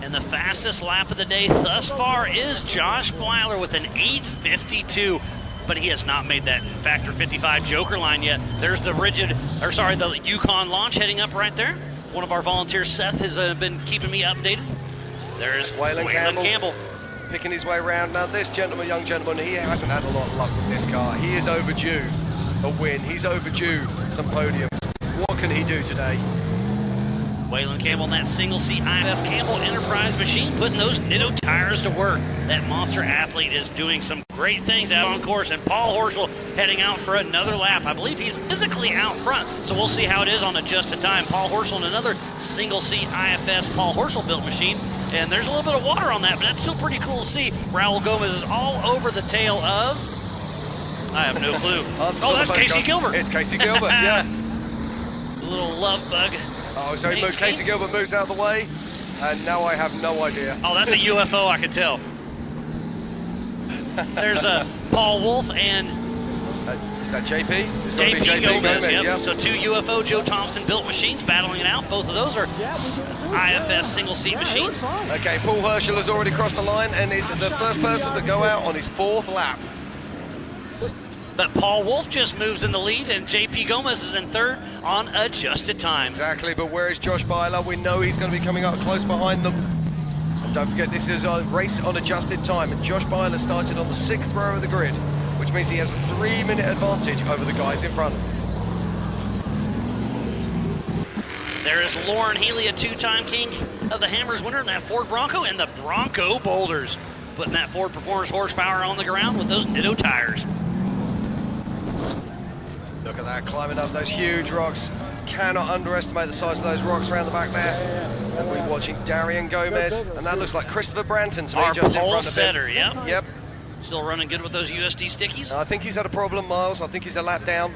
And the fastest lap of the day thus far is Josh Blyler with an 8:52. But he has not made that Factor 55 joker line yet. There's the the Yukon launch heading up right there. One of our volunteers, Seth, has been keeping me updated. There's Waylon Campbell picking his way around. Now this young gentleman, he hasn't had a lot of luck with this car. He is overdue a win. He's overdue some podiums. What can he do today? Waylon Campbell in that single seat IFS Campbell Enterprise machine, putting those Nitto tires to work. That monster athlete is doing some great things out on course, and Paul Horschel heading out for another lap. I believe he's physically out front, so we'll see how it is on adjusted time. Paul Horschel in another single seat IFS Paul Horschel built machine, and there's a little bit of water on that, but that's still pretty cool to see. Raul Gomez is all over the tail of, I have no clue. Oh, that's Casey Gilbert. It's Casey Gilbert, yeah. A little love bug. Oh, so Casey Gilbert moves out of the way, and now I have no idea. Oh, that's a UFO, I can tell. There's Paul Wolf and... is that JP? It's JP Gomez, yep. Yeah. So 2 UFO Joe Thompson built machines battling it out. Both of those are IFS single seat machines. Okay, Paul Horschel has already crossed the line and is the first person to go out on his 4th lap. But Paul Wolf just moves in the lead, and JP Gomez is in 3rd on adjusted time. Exactly, but where is Josh Byler? We know he's going to be coming up close behind them. And don't forget, this is a race on adjusted time, and Josh Byler started on the 6th row of the grid, which means he has a 3-minute advantage over the guys in front. There is Lauren Healy, a 2-time king of the Hammers winner in that Ford Bronco, and the Bronco Boulders, putting that Ford Performance horsepower on the ground with those Nitto tires. Look at that, climbing up those huge rocks. Cannot underestimate the size of those rocks around the back there. And we're watching Darian Gomez, and that looks like Christopher Branton to me, our just in pole front of setter, him. yep. Yep. Still running good with those USD stickies. I think he's had a problem, Miles. I think he's a lap down.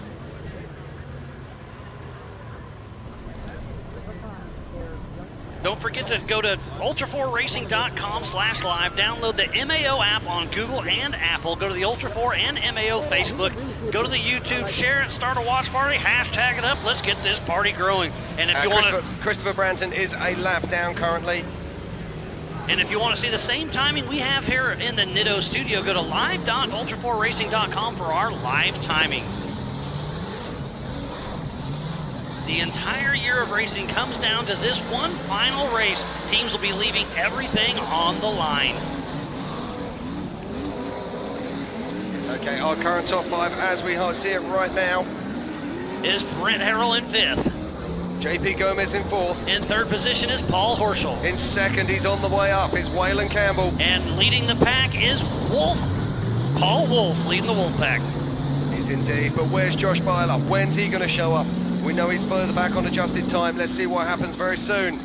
Don't forget to go to ultra4racing.com/live. Download the MAO app on Google and Apple. Go to the Ultra4 and MAO Facebook. Go to the YouTube, share it, start a watch party, hashtag it up. Let's get this party growing. And if you want to, Christopher Branton is a lap down currently. And if you want to see the same timing we have here in the Nitto studio, go to live.ultra4racing.com for our live timing. The entire year of racing comes down to this one final race. Teams will be leaving everything on the line. Okay, our current top 5, as we see it right now, is Brent Harrell in 5th. JP Gomez in 4th. In 3rd position is Paul Horschel. In 2nd, he's on the way up, is Waylon Campbell. And leading the pack is Wolf. Paul Wolf leading the Wolf pack. He's indeed, but where's Josh Byler? When's he going to show up? We know he's further back on adjusted time. Let's see what happens very soon.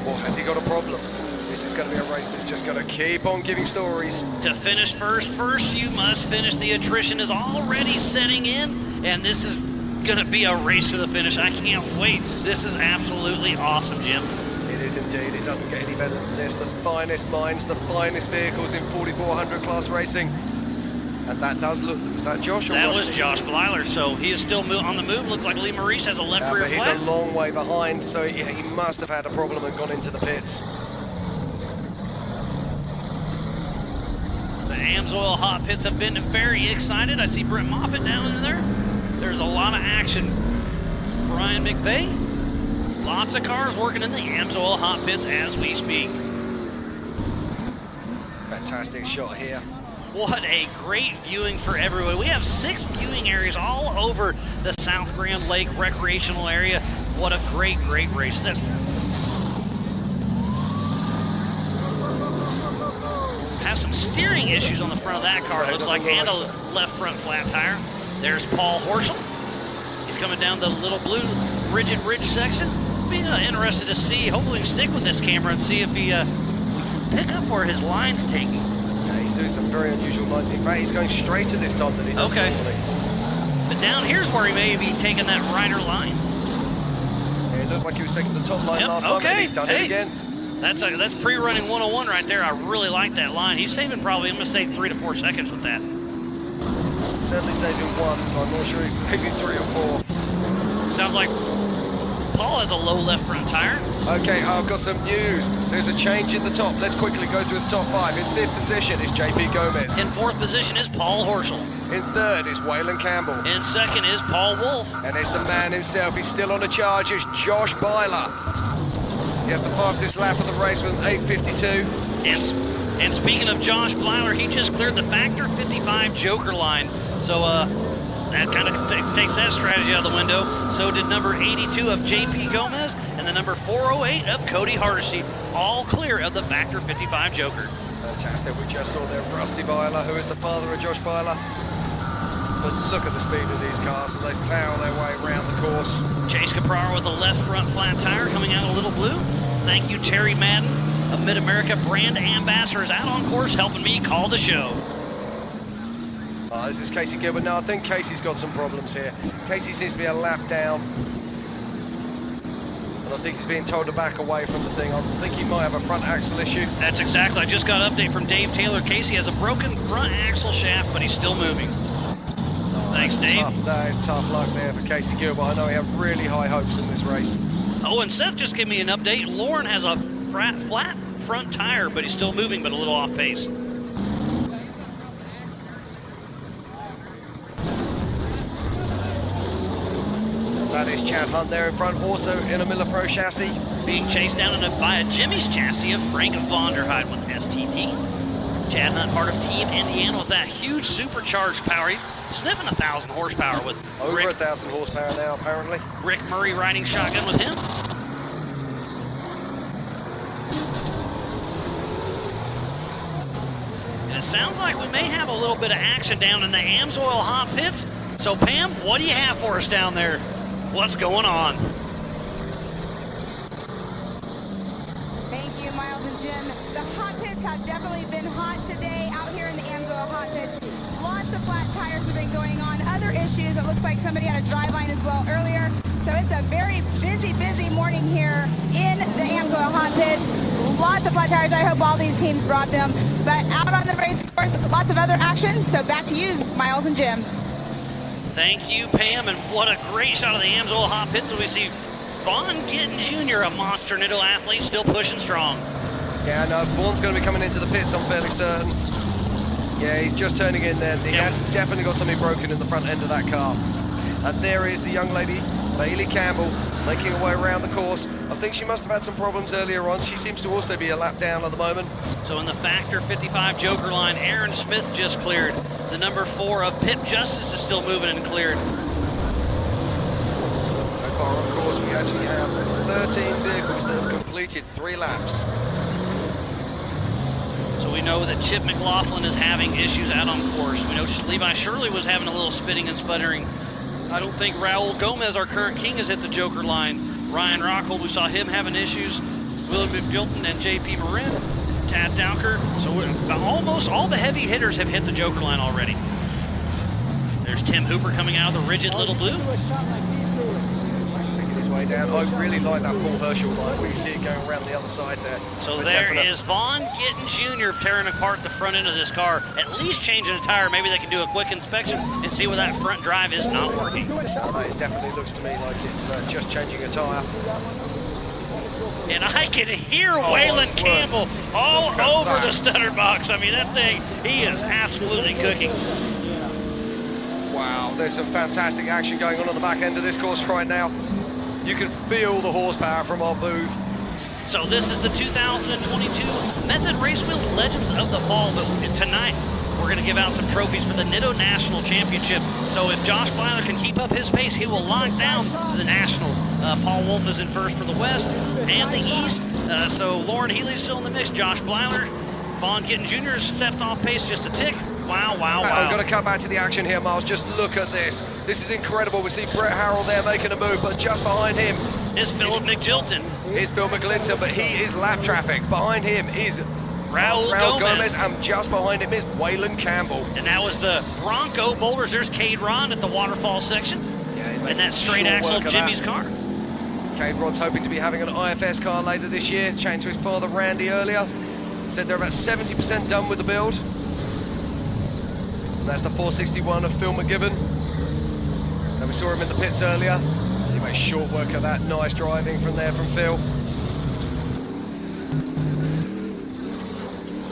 Or has he got a problem? This is going to be a race that's just going to keep on giving stories. To finish first you must finish. The attrition is already setting in, and this is going to be a race to the finish. I can't wait. This is absolutely awesome, Jim. It is indeed. It doesn't get any better than this. The finest minds, the finest vehicles in 4400 class racing. And that does look, was that Josh or that Rusty? was Josh Blyler, so he is still on the move. Looks like Lee Maurice has a left rear he's flat. a long way behind, so yeah, he must have had a problem and gone into the pits. The Amsoil hot pits have been very excited. I see Brent Moffitt down in there. There's a lot of action. Brian McVeigh. Lots of cars working in the Amsoil hot pits as we speak. Fantastic shot here. What a great viewing for everyone. We have 6 viewing areas all over the South Grand Lake recreational area. What a great, great race. Have some steering issues on the front of that car, it looks like, and a left front flat tire. There's Paul Horschel. He's coming down the little blue rigid ridge section. Be interested to see. Hopefully we can stick with this camera and see if he pick up where his line's taking. He's doing some very unusual lines. In fact, he's going straighter this time than he does normally. But down here's where he may be taking that rider line. Yeah, it looked like he was taking the top line last time, and he's done it again. That's pre-running 101 right there. I really like that line. He's saving probably, I'm going to say 3 to 4 seconds with that. Certainly saving 1. I'm not sure he's saving 3 or 4. Sounds like Paul has a low left front tire. Okay, I've got some news. There's a change in the top. Let's quickly go through the top 5. In 5th position is JP Gomez. In 4th position is Paul Horschel. In 3rd is Waylon Campbell. In 2nd is Paul Wolf. And it's the man himself. He's still on a charge. It's Josh Byler. He has the fastest lap of the race with an 8:52. And speaking of Josh Blyler, he just cleared the Factor 55 Joker line. So that kind of takes that strategy out of the window. So did number 82 of JP Gomez. And and the number 408 of Cody Hardesty, all clear of the Factor 55 Joker. Fantastic. We just saw there Rusty Byler, who is the father of Josh Byler. But look at the speed of these cars as they plow their way around the course. Chase Caprara with a left front flat tire coming out a little blue. Thank you, Terry Madden, a Mid-America brand ambassador, is out on course helping me call the show. This is Casey Gilbert. Now, I think Casey's got some problems here. Casey seems to be a lap down. And I think he's being told to back away from the thing. I think he might have a front axle issue. That's exactly. I just got an update from Dave Taylor. Casey has a broken front axle shaft, but he's still moving. Thanks, Dave. That is tough luck there for Casey Gilbert. I know he had really high hopes in this race. Oh, and Seth just gave me an update. Lauren has a flat front tire, but he's still moving, but a little off pace. That is Chad Hunt there in front, also in a Miller Pro chassis. Being chased down by a Jimmy's chassis of Frank Vonderheide with STT. Chad Hunt, part of Team Indiana with that huge supercharged power. He's sniffing 1,000 horsepower with over 1,000 horsepower now, apparently. Rick Murray riding shotgun with him. And it sounds like we may have a little bit of action down in the Amsoil hot pits. So Pam, what do you have for us down there? What's going on? Thank you, Miles and Jim. The hot pits have definitely been hot today out here in the Amsoil hot pits. Lots of flat tires have been going on. Other issues, it looks like somebody had a drive line as well earlier. So it's a very busy morning here in the Amsoil hot pits. Lots of flat tires. I hope all these teams brought them. But out on the race course, lots of other action. So back to you, Miles and Jim. Thank you, Pam, and what a great shot of the Amsoil hot pits. So we see Vaughn Gittin Jr., a monster Nitto athlete, still pushing strong. Yeah, no, Vaughn's going to be coming into the pits, I'm fairly certain. Yeah, he's just turning in there. He has definitely got something broken in the front end of that car. And there is the young lady, Bailey Campbell, making her way around the course. I think she must have had some problems earlier on. She seems to also be a lap down at the moment. So in the Factor 55 Joker line, Aaron Smith just cleared. The number 4 of Pip Justice is still moving and cleared. So far on course, we actually have 13 vehicles that have completed 3 laps. So we know that Chip McLaughlin is having issues out on course. We know Levi Shirley was having a little spitting and sputtering. I don't think Raul Gomez, our current king, has hit the Joker line. Ryan Rockhold, we saw him having issues. William Gilton and JP Marin. Tad Dowker. So almost all the heavy hitters have hit the Joker line already. There's Tim Hooper coming out of the rigid little blue. Making his way down. I really like that Paul Herschel line where you see it going around the other side there. So there is Vaughn Gittin Jr. tearing apart the front end of this car, at least changing a tire. Maybe they can do a quick inspection and see where that front drive is not working. It definitely looks to me like it's just changing a tire. And I can hear Waylon Campbell all over the stutter box. I mean, that thing, he is absolutely cooking. Wow, there's some fantastic action going on the back end of this course right now. You can feel the horsepower from our booth. So this is the 2022 Method Race Wheels Legends of the Fall. But tonight, we're going to give out some trophies for the Nitto National Championship. So if Josh Byler can keep up his pace, he will lock down the Nationals. Paul Wolf is in first for the West and the East. So Lauren Healy's still in the mix. Josh Byler, Vaughn Gittin Jr. stepped off pace just a tick. Wow. I've got to come back to the action here, Miles. Just look at this. This is incredible. We see Brett Harrell there making a move, but just behind him is Philip McGilton. Is Phil McGlinton, but he is lap traffic. Behind him is Raul Gomez, and just behind him is Waylon Campbell. And that was the Bronco Boulders. There's Cade Ron at the waterfall section. Yeah, and that straight axle of Jimmy's car. Cade Ron's hoping to be having an IFS car later this year. Chatting to his father, Randy, earlier. Said they're about 70% done with the build. And that's the 461 of Phil McGibbon. And we saw him in the pits earlier. He made short work of that. Nice driving from there from Phil.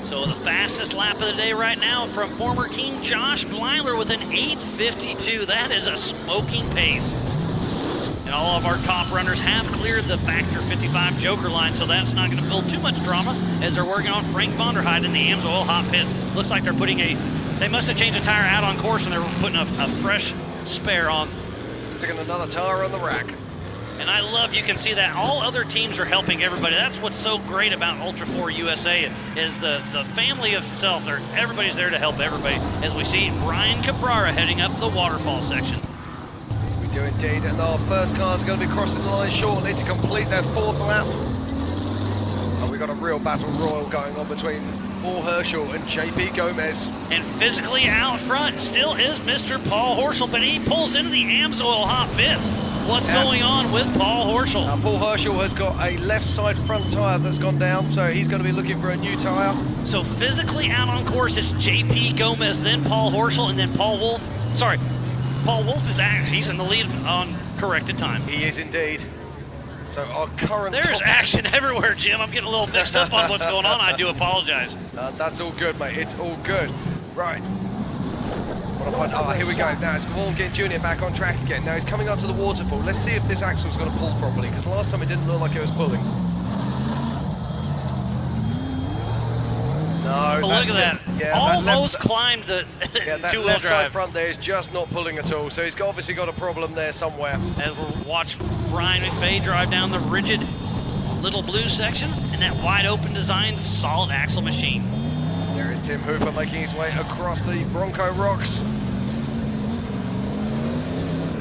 So the fastest lap of the day right now from former King Josh Byler with an 8:52. That is a smoking pace. And all of our top runners have cleared the Factor 55 Joker line, so that's not going to build too much drama as they're working on Frank Vonderheide in the Amsoil hot pits. Looks like they're putting they must have changed a tire out on course and they're putting a fresh spare on. Sticking another tire on the rack. And I love, you can see that all other teams are helping everybody. That's what's so great about Ultra 4 USA is the family of self. Everybody's there to help everybody. As we see Ryan Cabrera heading up the waterfall section. We do indeed, and our first cars are going to be crossing the line shortly to complete their 4th lap. And we've got a real battle royal going on between Paul Herschel and JP Gomez. And physically out front still is Mr. Paul Horschel, but he pulls into the AMSOIL hot pits. What's going on with Paul Horschel? Now, Paul Herschel has got a left side front tyre that's gone down, so he's going to be looking for a new tyre. So physically out on course is JP Gomez, then Paul Horschel, and then Paul Wolf. Sorry, Paul Wolf he's in the lead on corrected time. He is indeed. So our current There's action everywhere, Jim. I'm getting a little mixed up on what's going on. I do apologize. That's all good, mate. It's all good. Right. Here we go. Now it's Morgan Jr. back on track again. Now he's coming out to the waterfall. Let's see if this axle's going to pull properly, because last time it didn't look like it was pulling. No. Oh, look at that. Yeah, almost climbed the that two-wheel left side drive. front there is just not pulling at all. So he's obviously got a problem there somewhere. As we'll watch Brian McVeigh drive down the rigid little blue section and that wide open design solid axle machine. There is Tim Hooper making his way across the Bronco Rocks.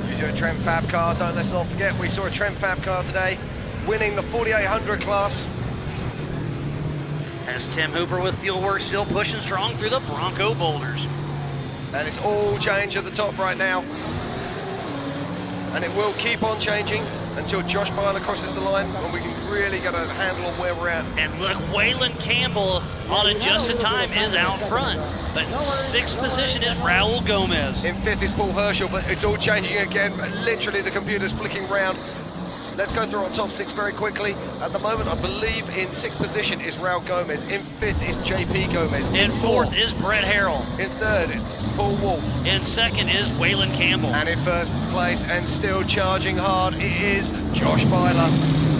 Using a Trent Fab car. Let's not forget, we saw a Trent Fab car today winning the 4800 class. As Tim Hooper with Fuelworks still pushing strong through the Bronco boulders. And it's all change at the top right now. And it will keep on changing until Josh Byler crosses the line, when we can really get a handle on where we're at. And look, Waylon Campbell on adjusted time is out front. But in 6th position is Raul Gomez. In 5th is Paul Herschel, but it's all changing again. Literally the computer's flicking round. Let's go through our top 6 very quickly. At the moment, I believe in 6th position is Raul Gomez. In 5th is JP Gomez. In 4th is Brett Harrell. In 3rd is Paul Wolf. In 2nd is Waylon Campbell. And in 1st place, and still charging hard, it is Josh Byler.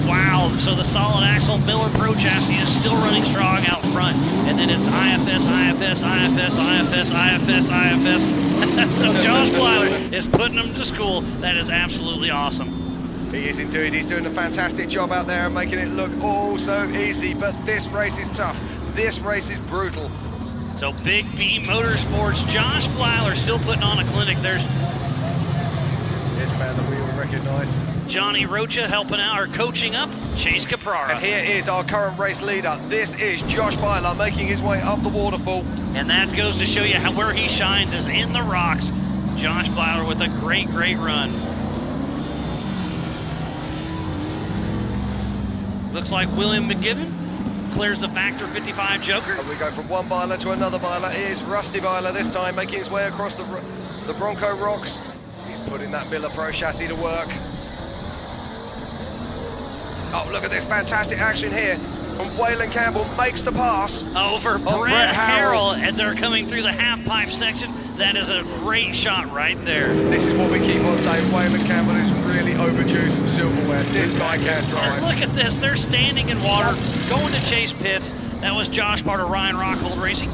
Wow, so the solid axle Miller Pro chassis is still running strong out front. And then it's IFS, IFS, IFS, IFS, IFS, IFS. So Josh Byler is putting them to school. That is absolutely awesome. He is indeed. He's doing a fantastic job out there and making it look all so easy. But this race is tough. This race is brutal. So Big B Motorsports, Josh Byler still putting on a clinic. There's a man that we all recognize. Johnny Rocha helping out or coaching up Chase Caprara. And here is our current race leader. This is Josh Byler making his way up the waterfall. And that goes to show you where he shines is in the rocks. Josh Byler with a great, great run. Looks like William McGibbon clears the Factor 55 Joker. And we go from one Byler to another Byler. Here's Rusty Byler this time, making his way across the Bronco Rocks. He's putting that Miller Pro chassis to work. Oh, look at this fantastic action here. And Waylon Campbell makes the pass. Over Brett Harrell, and they're coming through the half-pipe section. That is a great shot right there. This is what we keep on saying. Waylon Campbell is really overdue some silverware. This guy can't drive. And look at this. They're standing in water, going to chase pits. That was Josh part of Ryan Rockhold Racing.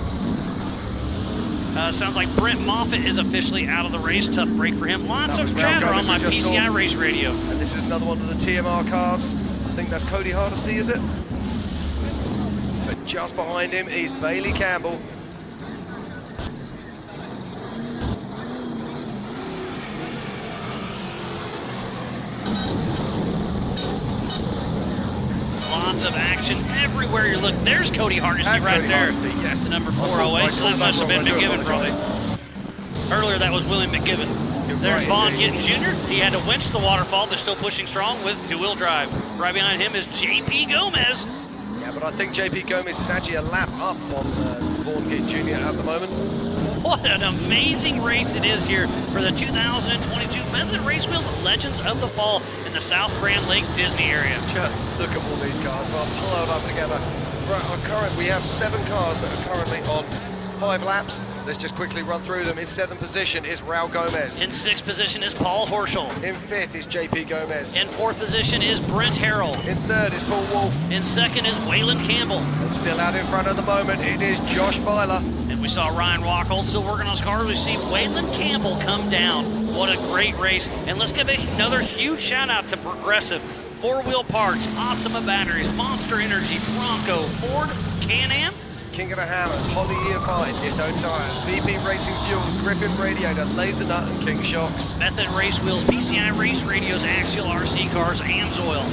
Sounds like Brent Moffitt is officially out of the race. Tough break for him. Lots of chatter on my PCI race radio. And this is another one of the TMR cars. I think that's Cody Hardesty, is it? But just behind him is Bailey Campbell. Lots of action everywhere you look. There's Cody Hardesty right Cody there. Hardesty, yes. Number 408, so that must have been McGibbon probably. Earlier that was William McGibbon. There's Vaughn Gittin Jr. He had to winch the waterfall, but still pushing strong with two-wheel drive. Right behind him is JP Gomez. Yeah, but I think JP Gomez is actually a lap up on Vaughn Gittin Jr. at the moment. What an amazing race it is here for the 2022 Method Race Wheels Legends of the Fall in the South Grand Lake Disney area. Just look at all these cars, well, piled up together. Right, we have 7 cars that are currently on 5 laps. Let's just quickly run through them. In 7th position is Raul Gomez. In 6th position is Paul Horschel. In 5th is JP Gomez. In 4th position is Brent Harrell. In 3rd is Paul Wolf. In 2nd is Waylon Campbell. And still out in front at the moment, it is Josh Byler. And we saw Ryan Wachold still working on his car. We see Waylon Campbell come down. What a great race. And let's give another huge shout out to Progressive, 4-Wheel Parts, Optima Batteries, Monster Energy, Bronco, Ford, Can-Am, King of the Hammers, Holly EFI, Ditto Tires, VP Racing Fuels, Griffin Radiator, Laser Nut and King Shocks. Method Race Wheels, PCI Race Radios, Axial RC Cars, Amsoil.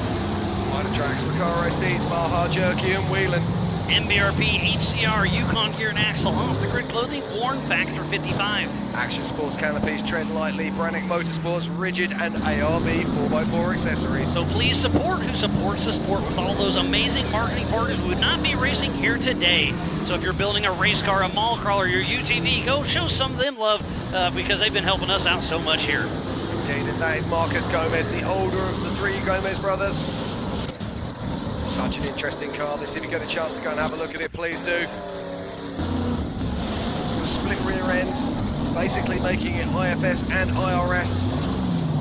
Spider Tracks, Recaro Seats, Baja Jerky and Wheeling. MBRP, HCR, Yukon Gear and Axle, Off the Grid Clothing, Warn Factor 55. Action Sports Canopies, Tread Lightly, Brannick Motorsports, Rigid and ARB 4x4 accessories. So please support who supports the sport with all those amazing marketing partners. We would not be racing here today. So if you're building a race car, a mall crawler, your UTV, go show some of them love because they've been helping us out so much here. Indeed, and that is Marcus Gomez, the older of the 3 Gomez brothers. Such an interesting car. This, if you get a chance to go and have a look at it, please do. It's a split rear end, basically making it IFS and IRS.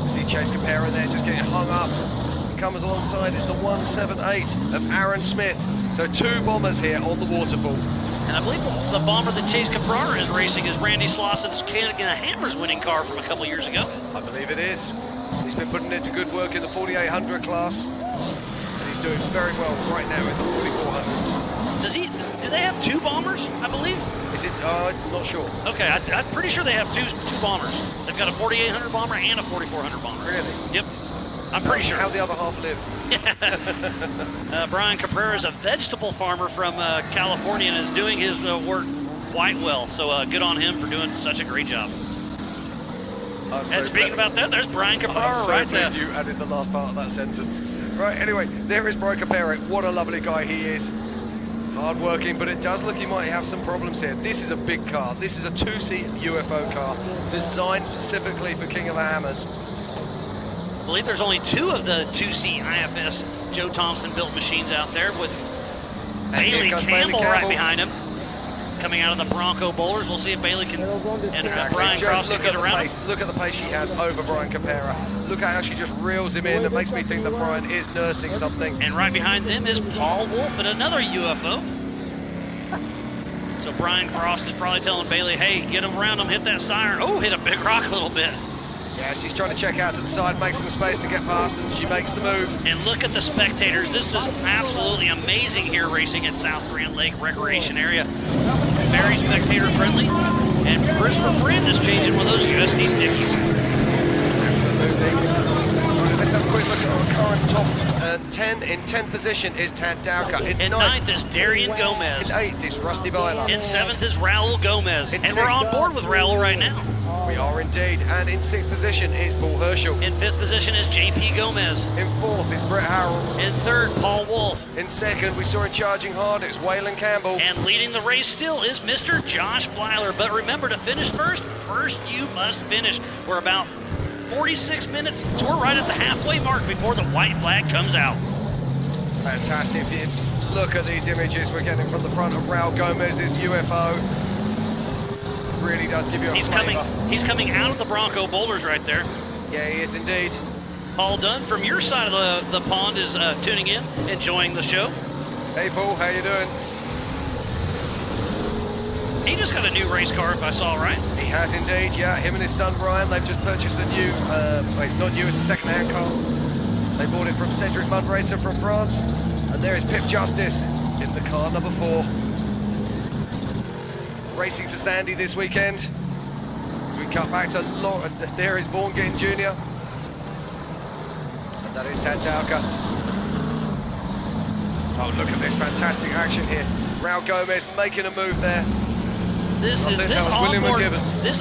You see Chase Capera there just getting hung up. And comes alongside is the 178 of Aaron Smith. So 2 bombers here on the waterfall. And I believe the bomber that Chase Caprara is racing is Randy Slosson's Canadian Hammers winning car from a couple years ago. I believe it is. He's been putting into good work in the 4800 class. He's doing very well right now in the 4400s. Do they have 2 bombers, I believe? Is it? I'm not sure. Okay, I'm pretty sure they have two bombers. They've got a 4800 bomber and a 4400 bomber. Really? Yep. I'm pretty sure. How the other half live? Brian Caprara is a vegetable farmer from California and is doing his work quite well. So good on him for doing such a great job. And speaking about that, there's Brian Caprara right there. You added the last part of that sentence. Right, anyway, there is Brian Caprara. What a lovely guy he is. Hard working, but it does look he might have some problems here. This is a big car. This is a 2-seat UFO car designed specifically for King of the Hammers. I believe there's only 2 of the 2-seat IFS Joe Thompson built machines out there with Bailey Campbell right behind him. Coming out of the Bronco Bowlers, we'll see if Bailey can and Brian Cross can get around. Look at the pace she has over Brian Caprara. Look at how she just reels him in. It makes me think that Brian is nursing something. And right behind them is Paul Wolf and another UFO. So Brian Cross is probably telling Bailey, hey, get him around him, hit that siren. Oh, hit a big rock a little bit. Yeah, she's trying to check out to the side, make some space to get past, and she makes the move. And look at the spectators. This was absolutely amazing here racing at South Grand Lake Recreation Area. Very spectator friendly. And Christopher Brand is changing one of those USD stickies. Absolutely. Right, let's have a quick look at our current top 10. In 10th position is Tad Dowka. In 9th is Darian Gomez. In 8th is Rusty Byler. In 7th is Raul Gomez. And we're on board with Raul right now. We are indeed. And in 6th position is Paul Herschel. In 5th position is JP Gomez. In 4th is Brett Harrell. In 3rd, Paul Wolf. In 2nd, we saw him charging hard. It's Waylon Campbell. And leading the race still is Mr. Josh Blyler. But remember, to finish first you must finish. We're about 46 minutes, so we're right at the halfway mark before the white flag comes out. Fantastic. If you look at these images we're getting from the front of Raul Gomez's UFO, really does give you a flavor. He's coming out of the Bronco Boulders right there. Yeah, he is indeed. Paul Dunn from your side of the pond is tuning in, enjoying the show. Hey Paul, how you doing? He just got a new race car, if I saw right. He has indeed, yeah. Him and his son Brian, they've just purchased a new, well, it's not new, it's a second-hand car. They bought it from Cedric Mud Racer from France. And there is Pip Justice in the car number 4. Racing for Sandy this weekend. As we cut back to there is Vaughan Gittin Jr. And that is Tad Dowka. Oh, look at this fantastic action here. Raul Gomez making a move there. This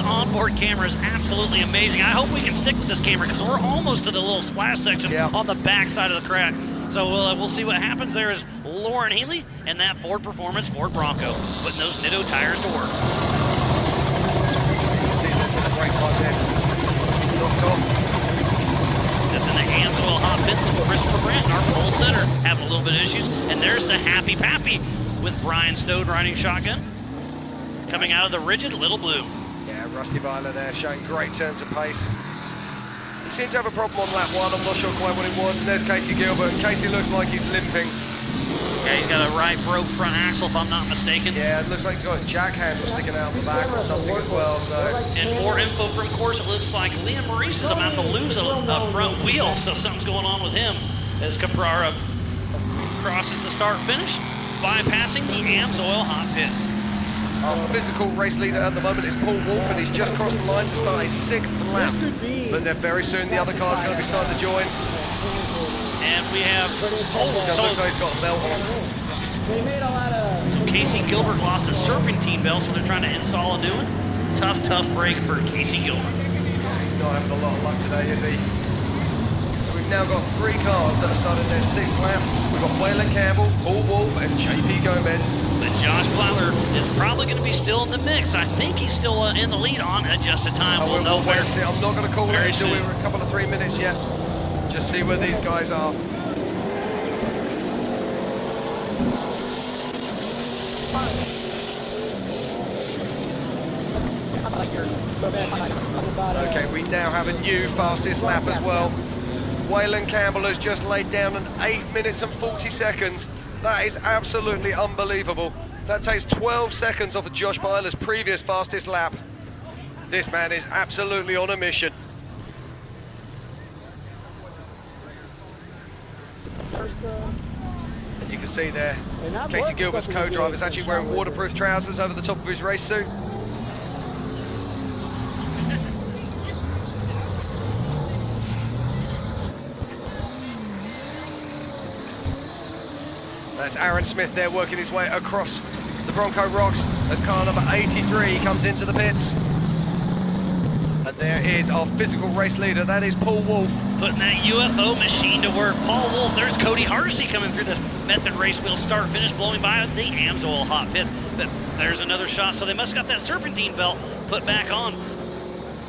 onboard camera is absolutely amazing. I hope we can stick with this camera because we're almost to the little splash section on the back side of the track. So we'll see what happens. There is Lauren Healy and that Ford Performance Ford Bronco putting those Nitto tires to work. See the brake pipe there. Locked off. That's in the Amsoil hot pits with Christopher Brandt, our pole center, having a little bit of issues. And there's the Happy Pappy with Brian Stone riding shotgun. coming out of the rigid Little Blue. Yeah, Rusty Byler there showing great turns of pace. He seemed to have a problem on lap 1. I'm not sure quite what it was. And there's Casey Gilbert. And Casey looks like he's limping. Yeah, he's got a right broke front axle, if I'm not mistaken. Yeah, it looks like he's got a jack handle sticking out the back or something as well. So. And more info from course, it looks like Liam Maurice is about to lose a front wheel, so something's going on with him as Caprara crosses the start-finish, bypassing the AMSOIL hot pits. Our physical race leader at the moment is Paul Wolf, and he's just crossed the line to start his 6th lap. But then very soon the other car's going to be starting to join. And we have... So looks like he's got a belt off. So Casey Gilbert lost a serpentine belt, so they're trying to install a new one. Tough break for Casey Gilbert. Yeah, he's not having a lot of luck today, is he? So we've now got 3 cars that have started their 6th lap. We've got Waylon Campbell, Paul Wolf, and JP Gomez. But Josh Blyler is probably going to be still in the mix. I think he's still in the lead on adjusted time. We'll know where it's at. I'm not going to call it until soon. we're a couple of 3 minutes yet. Just see where these guys are. Okay, we now have a new fastest lap as well. Waylon Campbell has just laid down an 8 minutes and 40 seconds. That is absolutely unbelievable. That takes 12 seconds off of Josh Byler's previous fastest lap. This man is absolutely on a mission. And you can see there, Casey Gilbert's co-driver is actually wearing waterproof trousers over the top of his race suit. That's Aaron Smith there working his way across the Bronco Rocks as car number 83 comes into the pits. And there is our physical race leader, that is Paul Wolf. Putting that UFO machine to work. Paul Wolf, there's Cody Hardesty coming through the Method Race Wheel start finish, blowing by the AMSOIL hot pits. But there's another shot, so they must have got that serpentine belt put back on.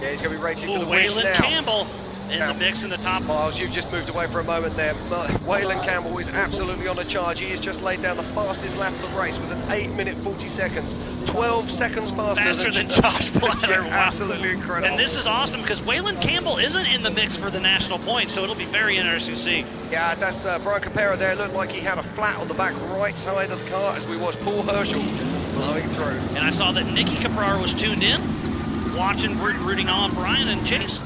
Yeah, he's going to be racing for the win now. Waylon Campbell in the mix in the top. Miles, you've just moved away for a moment there. Waylon Campbell is absolutely on a charge. He has just laid down the fastest lap of the race with an 8 minute 40 seconds. 12 seconds faster than Josh Blyler. Yeah, absolutely incredible. And this is awesome because Waylon Campbell isn't in the mix for the national points, so it'll be very interesting to see. Yeah, that's Brian Capera there. It looked like he had a flat on the back right side of the car as we watched Paul Herschel blowing through. And I saw that Nicky Caprara was tuned in, watching, rooting on Brian and Chase.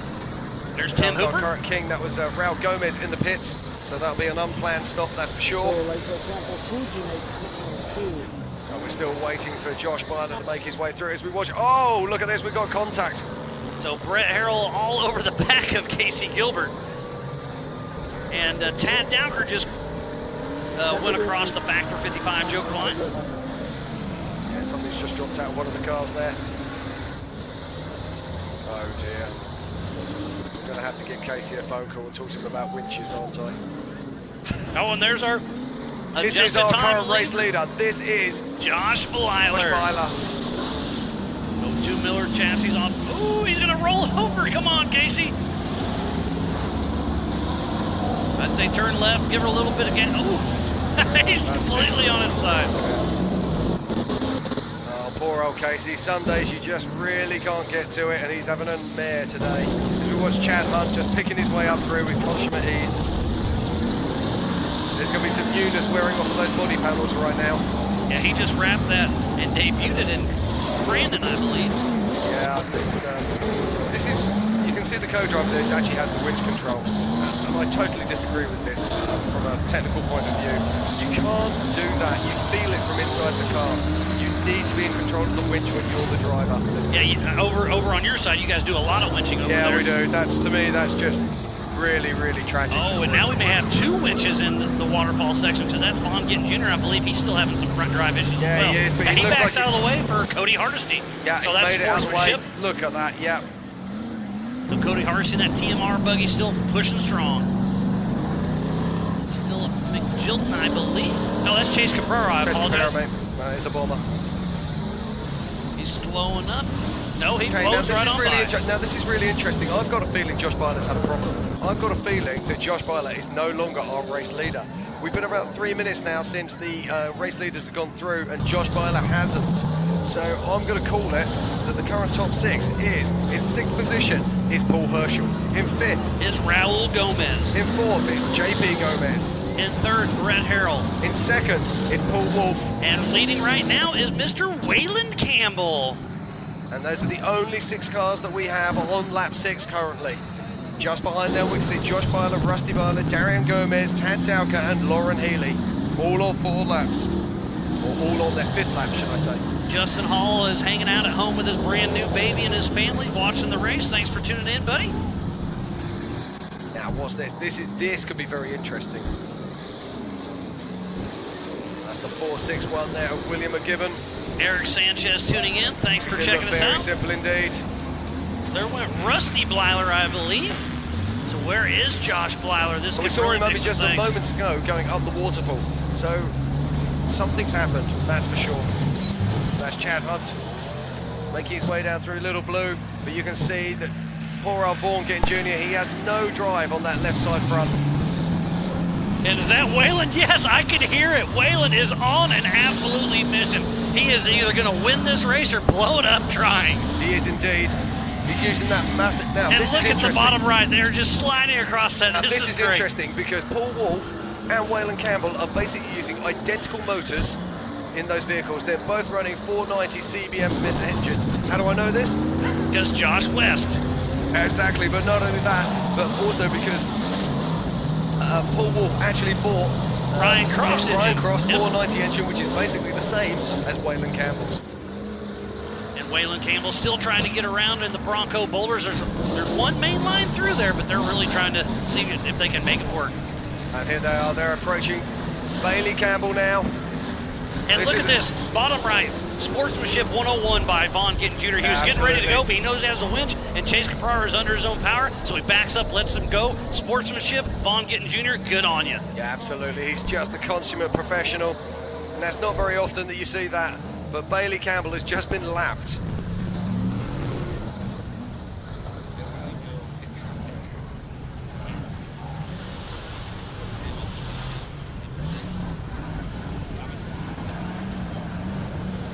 There's Tim Hooper. Our current king, that was Raul Gomez in the pits, so that'll be an unplanned stop, that's for sure. And we're still waiting for Josh Byler to make his way through as we watch. Oh, look at this, we've got contact. So Brett Harrell all over the back of Casey Gilbert. And Tad Dowker just went across the Factor 55 joker line. Yeah, something's just dropped out of one of the cars there. Oh dear. I'm going to have to give Casey a phone call and talk to him about winches, aren't I? Oh, and there's our this is our current race leader. This is Josh Blyler. Josh Blyler. 02 Miller chassis on. Ooh, he's going to roll over. Come on, Casey. I'd say turn left, give her a little bit again. Ooh, he's completely on his side. Oh, poor old Casey. Some days you just really can't get to it, and he's having a mare today. As we watch Chad Hunt just picking his way up through with caution at ease. There's going to be some newness wearing off of those body panels right now. Yeah, he just wrapped that and debuted it in Brandon, I believe. Yeah, this is, you can see the co-driver this actually has the winch control. And I totally disagree with this from a technical point of view. You can't do that. You feel it from inside the car. You need to be in control of the winch when you're the driver. Yeah, over on your side, you guys do a lot of winching over there. Yeah, we do. That's, to me, that's just really, really tragic. Oh, and now we may have 2 winches in the waterfall section, because that's Vaughn Gittin Jr. I believe he's still having some front drive issues as well. Yeah, he is, but and he backs like out of the way for Cody Hardesty. Yeah, so he's that's made it out of the way. sportsmanship. Look at that, yeah. So Cody Hardesty, that TMR buggy still pushing strong. Still a McJilton, I believe. No, that's Chase Caprara, I apologize. Caprara, mate. No, he's a bomber. He's slowing up. No, he okay, blows right on by. Now, this is really interesting. I've got a feeling Josh Byler's had a problem. I've got a feeling that Josh Byler is no longer our race leader. We've been about 3 minutes now since the race leaders have gone through, and Josh Byler hasn't. So I'm going to call it that the current top 6 is, in 6th position is Paul Herschel. In 5th is Raul Gomez. In 4th is JP Gomez. In 3rd, Brett Harrell. In 2nd, it's Paul Wolf. And leading right now is Mr. Waylon Campbell. And those are the only 6 cars that we have on lap 6 currently. Just behind them we can see Josh Byler, Rusty Byler, Darian Gomez, Tad Dowker and Lauren Healy. All on 4 laps. Or all on their 5th lap, should I say. Justin Hall is hanging out at home with his brand new baby and his family, watching the race. Thanks for tuning in, buddy. Now, what's this? This could be very interesting. That's the 4-6-1 there of William McGibbon. Eric Sanchez tuning in. Thanks for checking us out. Very simple indeed. There went Rusty Blyler, I believe. So where is Josh Blyler? We saw him only just a moment ago going up the waterfall. So something's happened, that's for sure. That's Chad Hunt making his way down through Little Blue, but you can see that poor old Vaughan getting junior, he has no drive on that left side front. And is that Waylon? Yes, I can hear it. Waylon is on an absolutely mission. He is either going to win this race or blow it up trying. He is indeed. He's using that massive... Now, and this look is at the bottom right there, just sliding across that. Now, this is great. interesting because Paul Wolf and Waylon Campbell are basically using identical motors in those vehicles. They're both running 490 CBM engines. How do I know this? Because Josh West. Exactly, but not only that, but also because Paul Wolf actually bought Ryan Croft's Ryan Croft's 490 engine, which is basically the same as Waylon Campbell's. Waylon Campbell still trying to get around in the Bronco boulders. There's one main line through there, but they're really trying to see if they can make it work. And here they are, they're approaching Bailey Campbell now. And look at this, bottom right, sportsmanship 101 by Vaughn Gittin Jr. He was getting ready to go, but he knows he has a winch, and Chase Caprara is under his own power, so he backs up, lets him go. Sportsmanship, Vaughn Gittin Jr., good on you. Yeah, absolutely. He's just a consummate professional, and that's not very often that you see that. But Bailey Campbell has just been lapped.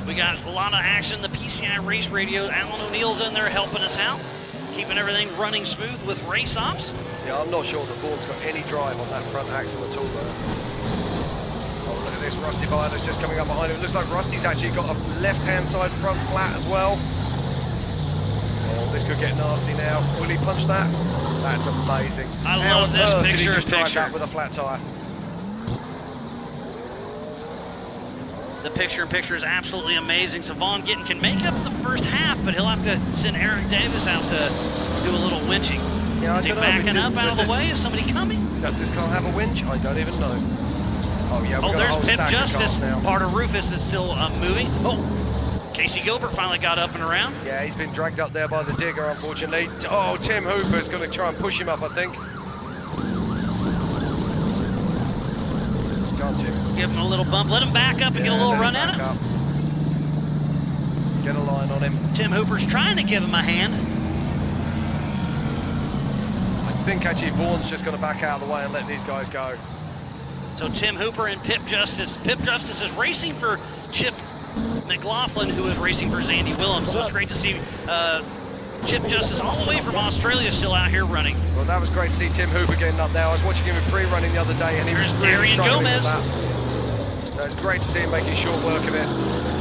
We got a lot of action. The PCI Race Radio, Alan O'Neill's in there helping us out, keeping everything running smooth with race ops. See, I'm not sure that Vaughan's got any drive on that front axle at all, though. Oh, look at this, Rusty Byler's just coming up behind him. It looks like Rusty's actually got a left-hand side front flat as well. Oh, this could get nasty now. Will he punch that? That's amazing. I love this picture. Did he just drive that with a flat tyre? The picture-in-picture is absolutely amazing. So Vaughn Gittin can make up the first half, but he'll have to send Eric Davis out to do a little winching. Yeah, is he backing up out of the way? Is somebody coming? Does this car have a winch? I don't even know. Oh, yeah, we've got there's a whole Pip stack Justice, of cars now. part of Rufus is still moving. Oh, Casey Gilbert finally got up and around. Yeah, he's been dragged up there by the digger, unfortunately. Oh, Tim Hooper's going to try and push him up, I think. Go on, Tim. Give him a little bump. Let him back up and get a little run at it. Get a line on him. Tim Hooper's trying to give him a hand. I think actually Vaughan's just going to back out of the way and let these guys go. So Tim Hooper and Pip Justice. Pip Justice is racing for Chip McLaughlin, who is racing for Zandy Willems. So it's great to see Chip Justice all the way from Australia still out here running. Well, that was great to see Tim Hooper getting up there. I was watching him in pre-running the other day, and he was really struggling with that. So it's great to see him making short work of it.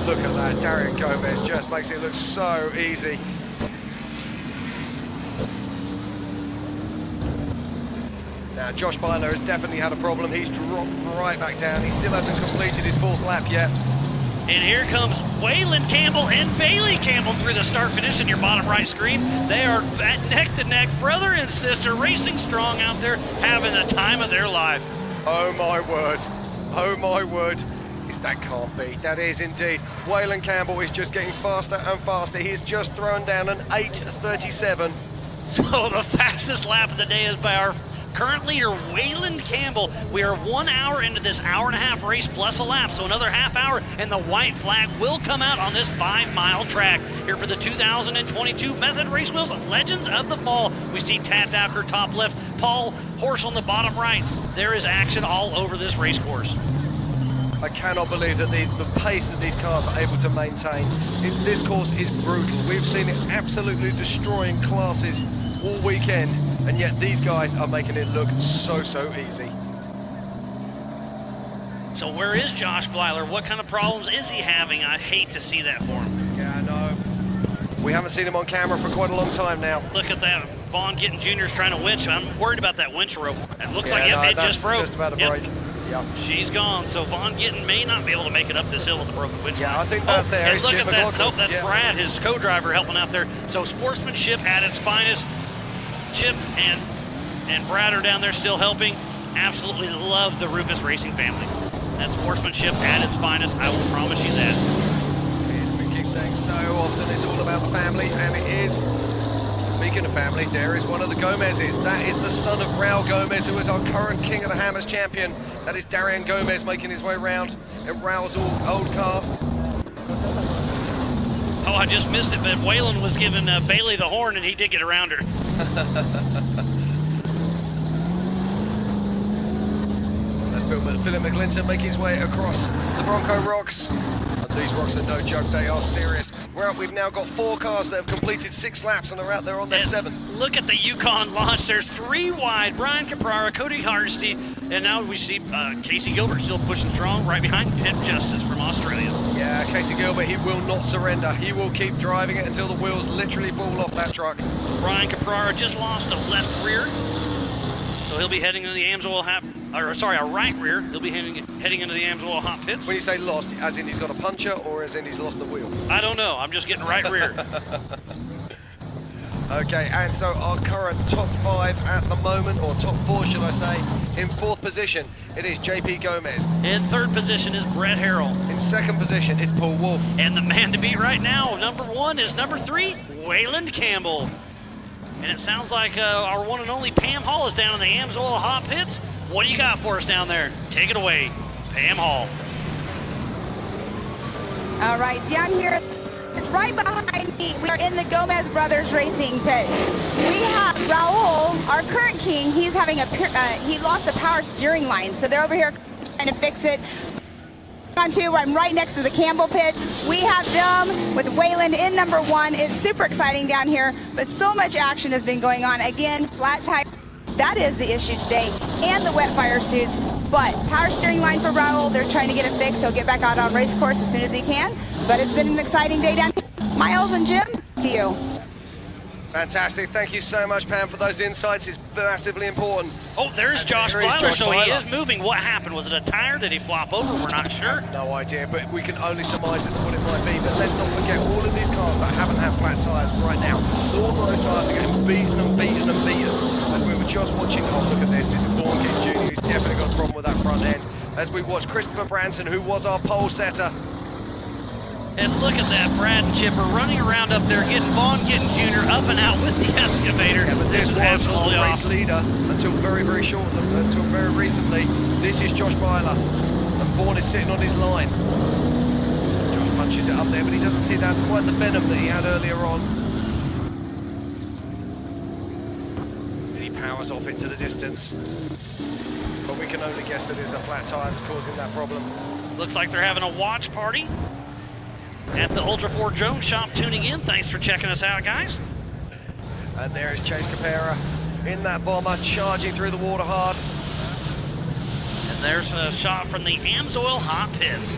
Look at that, Darian Gomez just makes it look so easy. Now, Josh Byler has definitely had a problem. He's dropped right back down. He still hasn't completed his 4th lap yet. And here comes Waylon Campbell and Bailey Campbell through the start-finish in your bottom right screen. They are neck-to-neck, brother and sister, racing strong out there, having the time of their life. Oh, my word. Oh, my word. That can't be. That is indeed. Waylon Campbell is just getting faster and faster. He's just thrown down an 8:37. So the fastest lap of the day is by our current leader, Waylon Campbell. We are 1 hour into this hour-and-a-half race plus a lap, so another half hour, and the white flag will come out on this 5-mile track. Here for the 2022 Method Race Wheels Legends of the Fall. We see Tad Dowker top left, Paul Horse on the bottom right. There is action all over this race course. I cannot believe that the pace that these cars are able to maintain in this course is brutal. We've seen it absolutely destroying classes all weekend, and yet these guys are making it look so easy. So where is Josh Blyler? What kind of problems is he having? I hate to see that for him. Yeah, I know. We haven't seen him on camera for quite a long time now. Look at that. Vaughn Gittin Jr. is trying to winch. I'm worried about that winch rope. It looks like it just broke. Just about to break. Yep. She's gone, so Vaughn Gittin may not be able to make it up this hill with the broken winch. Yeah, I think that there is look Jim at that. McLaughlin. Nope, that's Brad, his co-driver, helping out there. So sportsmanship at its finest. Chip and Brad are down there still helping. Absolutely love the Rufus Racing family. That's sportsmanship at its finest. I will promise you that. Yes, we keep saying so often it's all about the family, and it is. Speaking of family, there is one of the Gomez's. That is the son of Raul Gomez, who is our current King of the Hammers champion. That is Darian Gomez making his way around in Raul's old car. Oh, I just missed it, but Waylon was giving Bailey the horn, and he did get around her. That's Philip McGlinton making his way across the Bronco rocks. And these rocks are no joke, they are serious. We've now got 4 cars that have completed 6 laps and are out there on their 7th. Look at the Yukon launch. There's 3 wide. Brian Caprara, Cody Hardesty, and now we see Casey Gilbert still pushing strong right behind Pip Justice from Australia. Yeah, Casey Gilbert, he will not surrender. He will keep driving it until the wheels literally fall off that truck. Brian Caprara just lost a left rear, so he'll be heading into the Amsoil a right rear. He'll be heading into the Amsoil hot pits. When you say lost, as in he's got a puncher, or as in he's lost the wheel? I don't know. I'm just getting right rear. Okay, and so our current top 5 at the moment, or top 4 should I say, in 4th position, it is JP Gomez. In 3rd position is Brett Harrell. In 2nd position, it's Paul Wolf. And the man to beat right now, number 1, is number 3, Waylon Campbell. And it sounds like our one and only Pam Hall is down in the Amsoil hot pits. What do you got for us down there? Take it away, Pam Hall. All right, down here, it's right behind me. We are in the Gomez Brothers Racing pit. We have Raul, our current king. He's having he lost a power steering line, so they're over here trying to fix it. I'm right next to the Campbell pit. We have them with Waylon in number 1. It's super exciting down here, but so much action has been going on. Again, flat tire, that is the issue today, and the wet fire suits. But power steering line for Raul, they're trying to get it fixed. He'll get back out on race course as soon as he can. But it's been an exciting day down here. Miles and Jim, to you. Fantastic. Thank you so much, Pam, for those insights. It's massively important. Oh, there's Josh Blyler, so he is moving. What happened? Was it a tire? Did he flop over? We're not sure. No idea, but we can only surmise as to what it might be. But let's not forget, all of these cars that haven't had flat tyres right now, all of those tyres are getting beaten and beaten and beaten. And we were just watching, oh, look at this. This is Vaughn Gittin Jr., who's definitely got a problem with that front end. As we watch Christopher Branson, who was our pole setter. And look at that, Brad and Chipper running around up there, getting Vaughn Gittin Jr. up and out with the excavator. Yeah, but this is absolutely our awesome. race leader until very recently. This is Josh Blyler, and Vaughn is sitting on his line. Josh punches it up there, but he doesn't seem to have quite the venom that he had earlier on. And he powers off into the distance. But we can only guess that it's a flat tyre that's causing that problem. Looks like they're having a watch party at the Ultra 4 Drone Shop tuning in. Thanks for checking us out, guys. And there is Chase Capera in that bomber, charging through the water hard. And there's a shot from the Amsoil hot pits.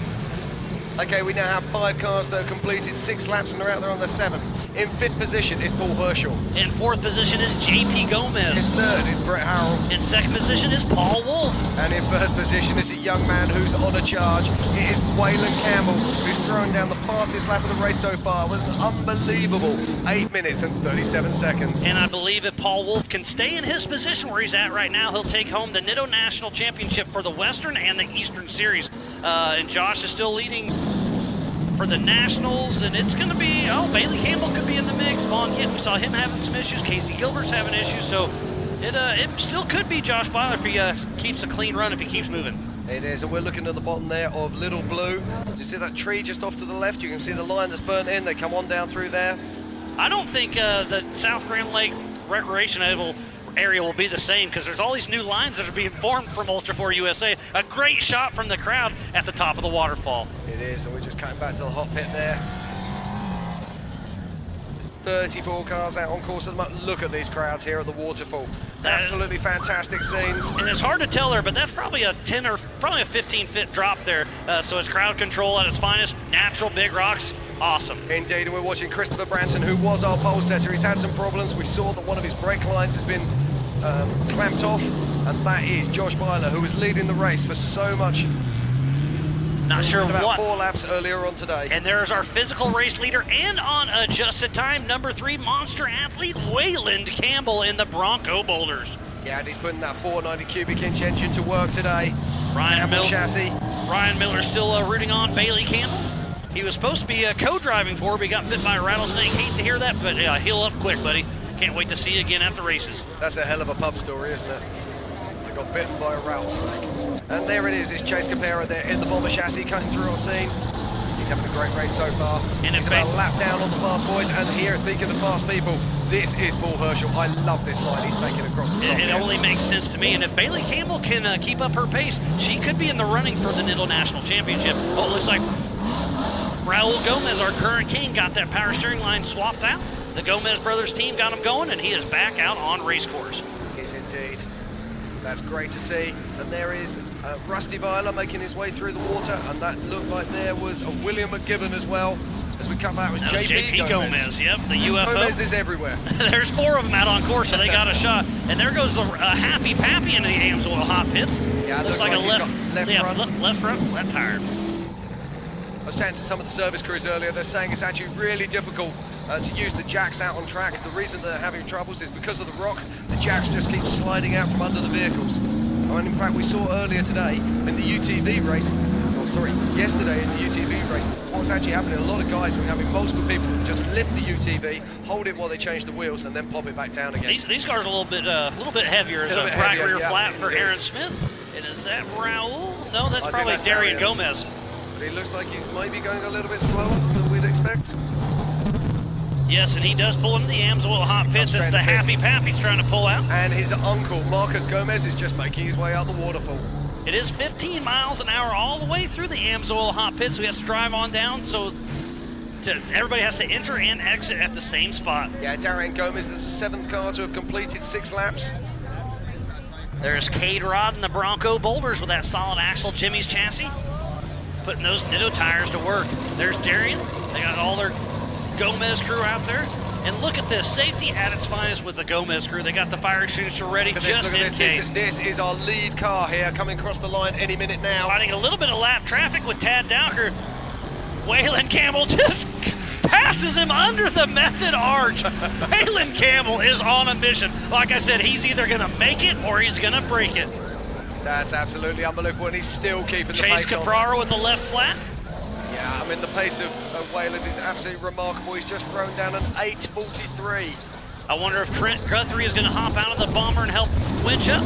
Okay, we now have 5 cars that have completed 6 laps and are out there on the 7th. In 5th position is Paul Herschel. In 4th position is JP Gomez. In 3rd is Brett Harrell. In 2nd position is Paul Wolf. And in 1st position is a young man who's on a charge. It is Waylon Campbell, who's throwing down the fastest lap of the race so far with an unbelievable 8 minutes and 37 seconds. And I believe if Paul Wolf can stay in his position where he's at right now, he'll take home the Nitto National Championship for the Western and the Eastern Series. And Josh is still leading for the Nationals, and it's going to be, Bailey Campbell could be in the mix. Vaughn Gittin, we saw him having some issues. Casey Gilbert's having issues, so It still could be Josh Byler if he keeps a clean run, if he keeps moving. It is, and we're looking at the bottom there of Little Blue. Do you see that tree just off to the left? You can see the line that's burnt in. They come on down through there. I don't think the South Grand Lake Recreation area will be the same because there's all these new lines that are being formed from Ultra 4 USA. A great shot from the crowd at the top of the waterfall. It is, and we're just cutting back to the hot pit there. 34 cars out on course at the moment. Look at these crowds here at the waterfall. Absolutely fantastic scenes. And it's hard to tell there, but that's probably a 10 or probably a 15-foot drop there. So it's crowd control at its finest. Natural big rocks. Awesome. Indeed, and we're watching Christopher Branson, who was our pole setter. He's had some problems. We saw that one of his brake lines has been clamped off, and that is Josh Byler, who was leading the race for so much. Not sure about what. 4 laps earlier on today. And there's our physical race leader and on adjusted time, number 3 monster athlete, Wayland Campbell in the Bronco Boulders. Yeah, and he's putting that 490 cubic inch engine to work today. Ryan Miller still rooting on Bailey Campbell. He was supposed to be co-driving for her, but he got bit by a rattlesnake. Hate to hear that, but heal up quick, buddy. Can't wait to see you again at the races. That's a hell of a pub story, isn't it? They got bitten by a rattlesnake. And there it is Chase Capera there in the bomber chassis cutting through our scene. He's having a great race so far. And he's about a lap down on the fast boys. And here, thinking of fast people, this is Paul Herschel. I love this line he's taking across the top. It only makes sense to me. And if Bailey Campbell can keep up her pace, she could be in the running for the Niddle National Championship. Oh, it looks like Raul Gomez, our current king, got that power steering line swapped out. The Gomez brothers team got him going, and he is back out on race course. He is indeed. That's great to see. And there is Rusty Byler making his way through the water, and that looked like there was a William McGibbon as well. As we come that was JP Gomez. Yep, the UFO. Gomez is everywhere. There's 4 of them out on course, so they got a shot. And there goes the Happy Pappy into the Amsoil hot pits. Yeah, it looks like a left front flat tire. I was chatting to some of the service crews earlier. They're saying it's actually really difficult to use the jacks out on track. The reason they're having troubles is because of the rock. The jacks just keep sliding out from under the vehicles. And in fact, we saw earlier today in the UTV race, yesterday in the UTV race, what was actually happening, a lot of guys were having multiple people just lift the UTV, hold it while they change the wheels, and then pop it back down again. These cars are a little bit heavier. There's a bright rear flat for Aaron Smith. And is that Raul? No, that's probably Darian Gomez. But he looks like he's maybe going a little bit slower than we'd expect. Yes, and he does pull into the Amsoil hot pits. It's the Happy Pappy's trying to pull out. And his uncle, Marcus Gomez, is just making his way out the waterfall. It is 15 miles an hour all the way through the Amsoil hot pits. We have to drive on down, so everybody has to enter and exit at the same spot. Yeah, Darian Gomez is the 7th car to have completed 6 laps. There's Cade Rod in the Bronco Boulders with that solid axle Jimmy's chassis, putting those Nitto tires to work. There's Darian. They got all their Gomez crew out there. And look at this, safety at its finest with the Gomez crew. They got the fire extinguisher ready just in case. This is our lead car here, coming across the line any minute now. Fighting a little bit of lap traffic with Tad Dowker. Wayland Campbell just passes him under the method arch. Wayland Campbell is on a mission. Like I said, he's either going to make it or he's going to break it. That's absolutely unbelievable, and he's still keeping the pace on. Chase Caprara with the left flat. Yeah, I mean, the pace of Wayland is absolutely remarkable. He's just thrown down an 8:43. I wonder if Trent Guthrie is going to hop out of the bomber and help winch up,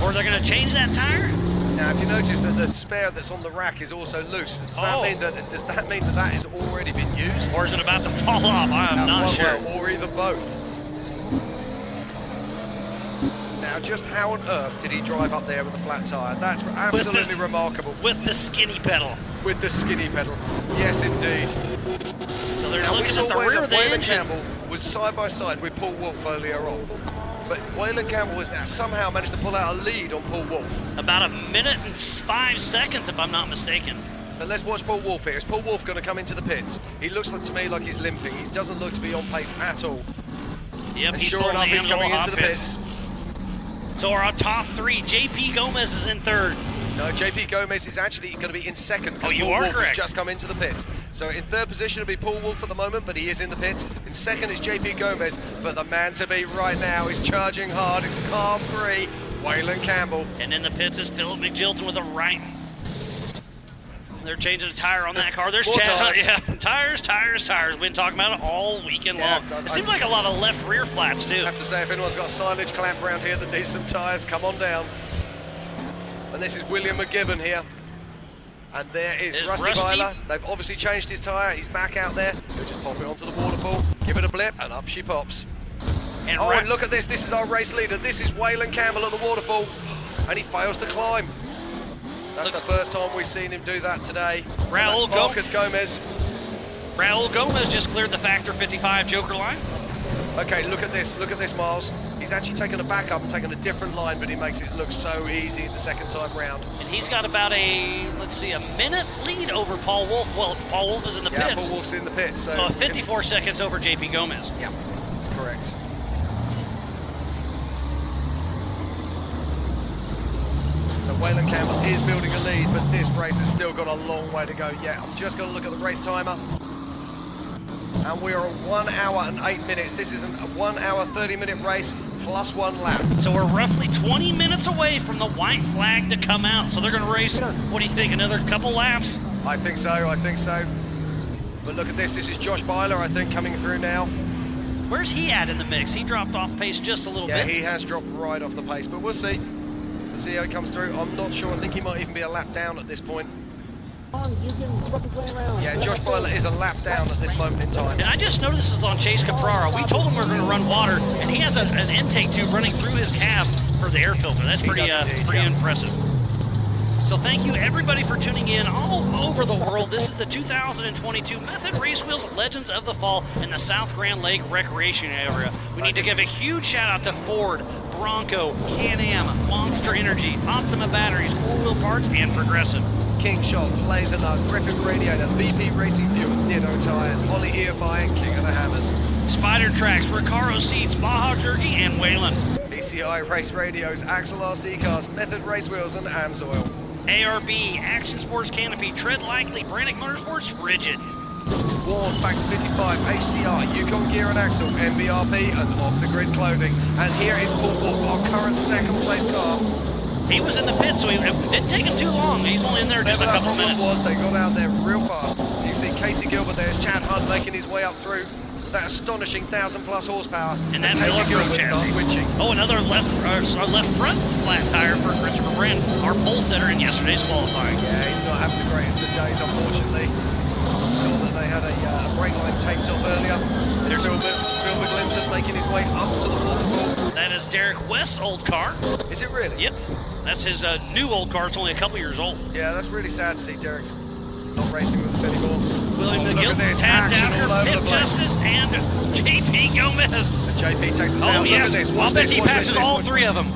or they're going to change that tire. Now, if you notice that the spare that's on the rack is also loose, does that mean that has already been used? Or is it about to fall off? I'm not sure. Or either both. Now, just how on earth did he drive up there with a flat tire? That's absolutely remarkable. With the skinny pedal. With the skinny pedal. Yes, indeed. So they're looking at the rear of the Wayland engine. Campbell was side by side with Paul Wolf earlier on. But Wayland Campbell has now somehow managed to pull out a lead on Paul Wolf. About 1 minute and 5 seconds, if I'm not mistaken. So let's watch Paul Wolf here. Is Paul Wolf going to come into the pits? He looks to me like he's limping. He doesn't look to be on pace at all. Yep, and sure enough, he's coming into the pits. So our top 3, JP Gomez is in 3rd. No, JP Gomez is actually going to be in 2nd. Oh, you Paul are Wolf correct. has just come into the pits. So in 3rd position will be Paul Wolf at the moment, but he is in the pits. In 2nd is JP Gomez, but the man to beat right now is charging hard. It's car 3, Wayland Campbell. And in the pits is Philip McGilton with a right. They're changing a tire on that car. There's More Chad. tires. Yeah, tires. We've been talking about it all weekend long. It seems like a lot of left rear flats, too. I have to say, if anyone's got a silage clamp around here that needs some tyres, come on down. And this is William McGibbon here. And there is Rusty Byler. They've obviously changed his tyre. He's back out there. He'll just pop it onto the waterfall, give it a blip, and up she pops. And and look at this. This is our race leader. This is Waylon Campbell at the waterfall. And he fails to climb. That's the first time we've seen him do that today. Marcus Gomez. Raul Gomez just cleared the Factor 55 Joker line. Okay, look at this, Miles. He's actually taken a back up and taken a different line, but he makes it look so easy the second time round. And he's got about a minute lead over Paul Wolf. Well, Paul Wolf is in the pits. Yeah, Paul Wolf's in the pits. So 54 seconds over JP Gomez. Yeah, correct. So Waylon Campbell is building a lead, but this race has still got a long way to go yet. I'm just going to look at the race timer. And we are at 1 hour and 8 minutes. This is a 1 hour, 30-minute race plus 1 lap. So we're roughly 20 minutes away from the white flag to come out. So they're going to race, what do you think, another couple laps? I think so. But look at this. This is Josh Byler, I think, coming through now. Where's he at in the mix? He dropped off pace just a little bit. Yeah, he has dropped right off the pace, but we'll see. Let's see how he comes through. I'm not sure. I think he might even be a lap down at this point. Yeah, Josh Byler is a lap down at this moment in time. And I just noticed this is on Chase Caprara. We told him we were going to run water, and he has an intake tube running through his cab for the air filter. That's pretty impressive. So thank you, everybody, for tuning in all over the world. This is the 2022 Method Race Wheels Legends of the Fall in the South Grand Lake Recreation Area. We need to give a huge shout-out to Ford, Bronco, Can-Am, Monster Energy, Optima Batteries, 4-Wheel Parts, and Progressive. King Shots, Laser Nut, Griffin Radiator, VP Racing Fuels, Nitto Tires, Ollie EFI, and King of the Hammers. Spider Tracks, Recaro Seats, Baja Jerky, and Wayland. BCI Race Radios, Axel RC Cars, Method Race Wheels, and AMSOIL. ARB, Action Sports Canopy, Tread Lightly, Brannick Motorsports, Rigid. Warn, Factor 55, HCR, Yukon Gear and Axle, MVRP, and Off the Grid Clothing. And here is Paul Wolf, our current second place car. He was in the pit, so it didn't take him too long. He's only in there just a couple minutes. They got out there real fast. You see Casey Gilbert there, Chad Hunt making his way up through that astonishing 1,000+ horsepower. And that Casey Gilbert starts switching. Oh, another left front flat tire for Christopher Brand, our pole setter in yesterday's qualifying. Yeah, he's not having the greatest of days, unfortunately. Saw that they had a brake line taped off earlier. There's Phil McGlinton making his way up to the waterfall. That is Derek West's old car. Is it really? Yep. That's his new old car. It's only a couple years old. Yeah, that's really sad to see Derek's not racing with us anymore. William McGill tapped out Pip Justice and JP Gomez. And JP takes him down. Oh, yes. Look at this. I'll bet he passes all three of them.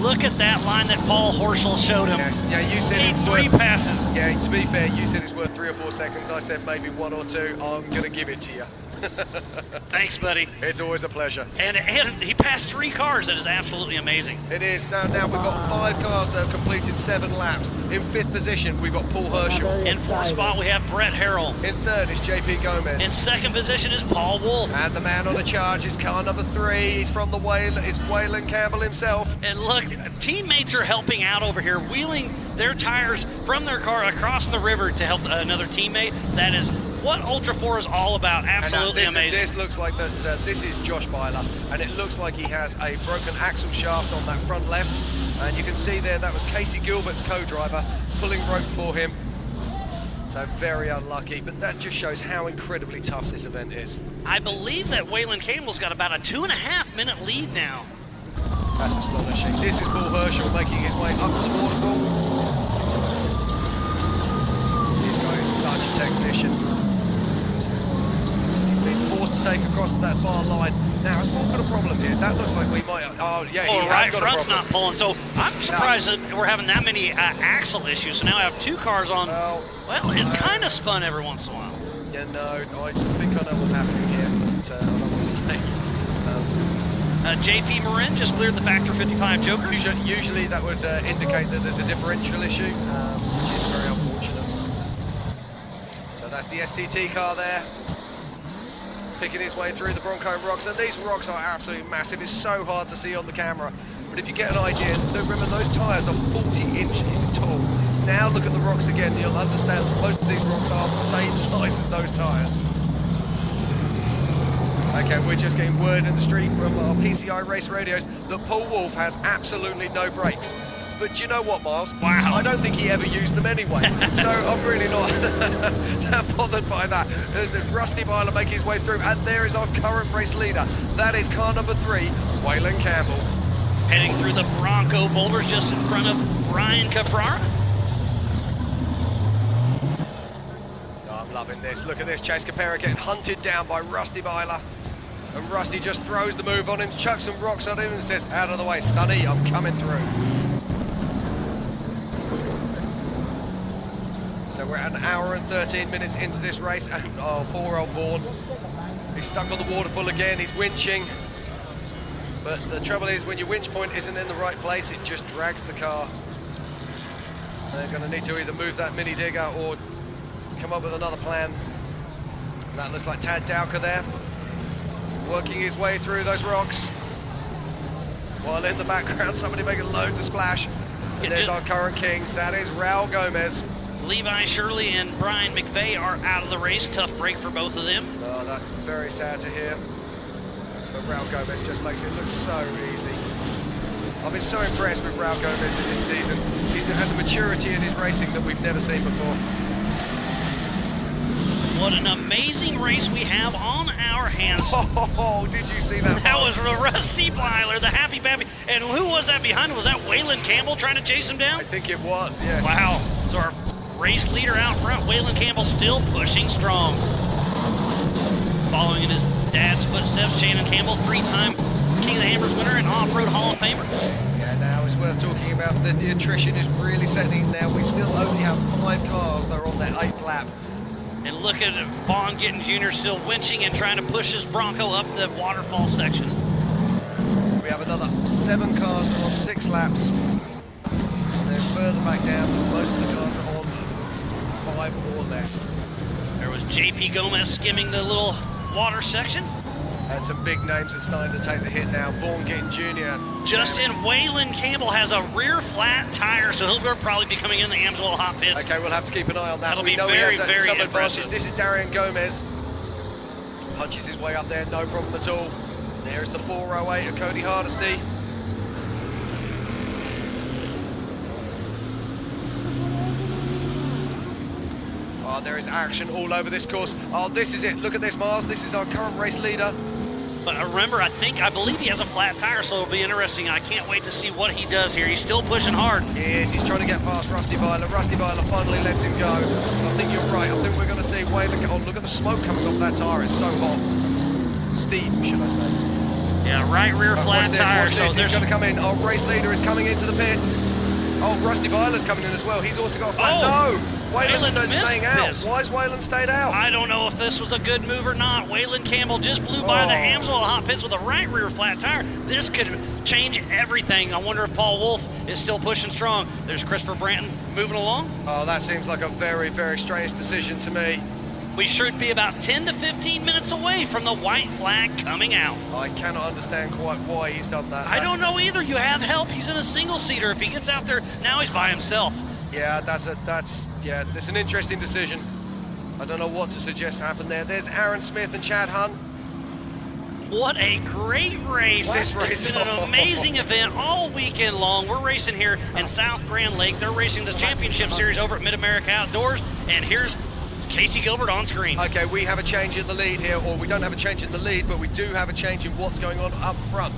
Look at that line that Paul Horschel showed him. Yes. Yeah, you said it's worth 3 passes. Yeah, to be fair, you said it's worth 3 or 4 seconds. I said maybe 1 or 2. I'm going to give it to you. Thanks, buddy. It's always a pleasure. And he passed 3 cars. That is absolutely amazing. It is. Now we've got 5 cars that have completed 7 laps. In 5th position, we've got Paul Herschel. In 4th spot, we have Brett Harrell. In 3rd is JP Gomez. In 2nd position is Paul Wolf. And the man on the charge is car number 3. He's from the Waylon. It's Waylon Campbell himself. And look, teammates are helping out over here, wheeling their tires from their car across the river to help another teammate. That is what Ultra 4 is all about. Absolutely amazing. This looks like that. This is Josh Byler, and it looks like he has a broken axle shaft on that front left. And you can see there that was Casey Gilbert's co-driver pulling rope for him. So very unlucky, but that just shows how incredibly tough this event is. I believe that Waylon Campbell's got about a 2.5-minute lead now. That's astonishing. This is Paul Herschel making his way up to the waterfall. This guy is such a technician. He's been forced to take across to that far line. Now, has Paul got a problem here? That looks like we might... Oh, yeah, he has got a problem. Front's not pulling, so I'm surprised that we're having that many axle issues. So now I have 2 cars on... Well, it's kind of spun every once in a while. Yeah, no, I think I know what's happening here, but I don't want to say. JP Marin just cleared the Factor 55 Joker. Usually that would indicate that there's a differential issue, which is very unfortunate. So that's the STT car there, picking his way through the Bronco rocks, and these rocks are absolutely massive. It's so hard to see on the camera, but if you get an idea, remember those tyres are 40 inches tall. now look at the rocks again, you'll understand that most of these rocks are the same size as those tyres. Okay, we're just getting word in the street from our PCI race radios that Paul Wolf has absolutely no brakes. But do you know what, Miles? Wow. I don't think he ever used them anyway, so I'm really not that bothered by that. There's Rusty Byler making his way through, and there is our current race leader. That is car number 3, Waylon Campbell. Heading through the Bronco boulders just in front of Brian Caprara. Oh, I'm loving this. Look at this. Chase Capera getting hunted down by Rusty Byler. And Rusty just throws the move on him, chucks some rocks on him and says, out of the way, Sonny, I'm coming through. So we're at an hour and 13 minutes into this race, and oh, poor old Vaughan. He's stuck on the waterfall again, he's winching. But the trouble is, when your winch point isn't in the right place, it just drags the car. They're going to need to either move that mini digger or come up with another plan. That looks like Tad Dowker there, working his way through those rocks. While in the background, somebody making loads of splash. And there's our current king, that is Raul Gomez. Levi Shirley and Brian McVeigh are out of the race. Tough break for both of them. Oh, that's very sad to hear. But Raul Gomez just makes it look so easy. I've been so impressed with Raul Gomez in this season. He has a maturity in his racing that we've never seen before. What an amazing race we have on our hands. Oh, did you see that? That was Rusty Byler, the happy baby. And who was that behind him? Was that Waylon Campbell trying to chase him down? I think it was, yes. Wow. So our race leader out front, Waylon Campbell, still pushing strong. Following in his dad's footsteps, Shannon Campbell, 3-time King of the Hammers winner and Off-Road Hall of Famer. Yeah, now it's worth talking about that the attrition is really setting in now. We still only have 5 cars that are on their 8th lap. And look at Vaughn Gittin Jr. still winching and trying to push his Bronco up the waterfall section. We have another 7 cars on 6 laps. And then further back down, most of the cars are on 5 or less. There was JP Gomez skimming the little water section. And some big names are starting to take the hit now. Vaughn Gittin Jr. Justin Waylon Campbell has a rear flat tire, so he'll probably be coming in the Amsoil hot pits. Okay, we'll have to keep an eye on that. That'll we be know very, he has very some impressive. advantage. This is Darian Gomez. Punches his way up there, no problem at all. There's the 408 of Cody Hardesty. Oh, there is action all over this course. Oh, this is it. Look at this, Mars. This is our current race leader. But remember, I believe he has a flat tire, so it'll be interesting. I can't wait to see what he does here. He's still pushing hard. He is. He's trying to get past Rusty Byler. Rusty Byler finally lets him go. I think you're right. I think we're going to see Waylon. Oh, look at the smoke coming off that tire. It's so hot. Steam, should I say. Yeah, right rear flat tire. Watch this. So He's going to come in. Our race leader is coming into the pits. Oh, Rusty Byler's coming in as well. He's also got a flat. Oh, no! Waylon's staying out. this. Why is Waylon stayed out? I don't know if this was a good move or not. Waylon Campbell just blew by the Amsoil hot pits with a right rear flat tire. This could change everything. I wonder if Paul Wolf is still pushing strong. There's Christopher Branton moving along. Oh, that seems like a very, very strange decision to me. We should be about 10 to 15 minutes away from the white flag coming out. I cannot understand quite why he's done that. I don't know either. You have help. He's in a single-seater. If he gets out there, now he's by himself. Yeah, that's an interesting decision. I don't know what to suggest happened there. There's Aaron Smith and Chad Hunt. What a great race. This race. It's been an amazing event all weekend long. We're racing here in South Grand Lake. They're racing the championship series over at Mid-America Outdoors, and here's Casey Gilbert on screen. Okay, we have a change in the lead here, or we don't have a change in the lead, but we do have a change in what's going on up front.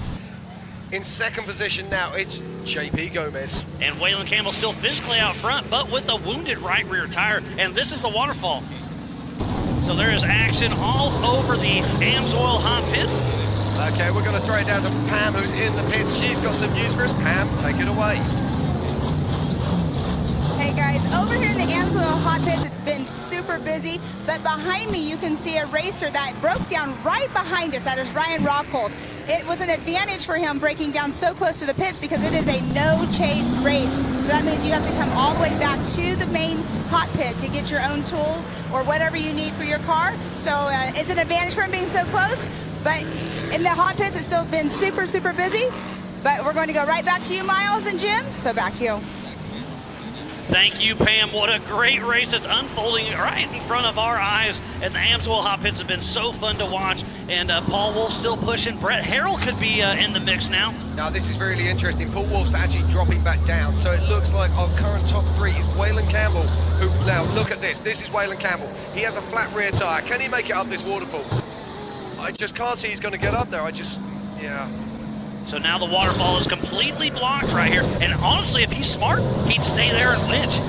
In second position now, it's JP Gomez. And Waylon Campbell still physically out front, but with a wounded right rear tire, and this is the waterfall. So there is action all over the Amsoil hot pits. Okay, we're going to throw it down to Pam, who's in the pits. She's got some news for us. Pam, take it away. Hey guys, over here in the Amsoil hot pits, it's been super busy, but behind me you can see a racer that broke down right behind us. That is Ryan Rockhold. It was an advantage for him breaking down so close to the pits because it is a no-chase race. So that means you have to come all the way back to the main hot pit to get your own tools or whatever you need for your car. So it's an advantage for him being so close, but in the hot pits it's still been super, super busy. But we're going to go right back to you, Miles and Jim. So back to you. Thank you, Pam. What a great race that's unfolding right in front of our eyes. And the Amsoil Hot Pits have been so fun to watch. And Paul Wolf still pushing. Brett Harrell could be in the mix now. Now, this is really interesting. Paul Wolf's actually dropping back down. So it looks like our current top 3 is Waylon Campbell, who, now look at this. This is Waylon Campbell. He has a flat rear tyre. Can he make it up this waterfall? I just can't see he's going to get up there. Yeah. So now the waterfall is completely blocked right here. And honestly, if he's smart, he'd stay there and winch.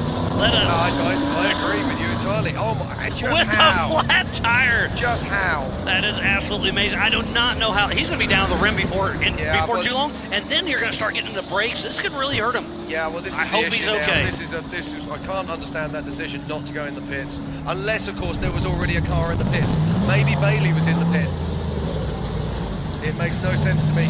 I agree with you entirely. Oh my, just with how? a flat tire. Just how? That is absolutely amazing. I do not know how. He's going to be down the rim before too long. And then you're going to start getting into brakes. This could really hurt him. Yeah, well, this is I hope he's okay. This is I can't understand that decision not to go in the pits. Unless, of course, there was already a car in the pits. Maybe Bailey was in the pit. It makes no sense to me.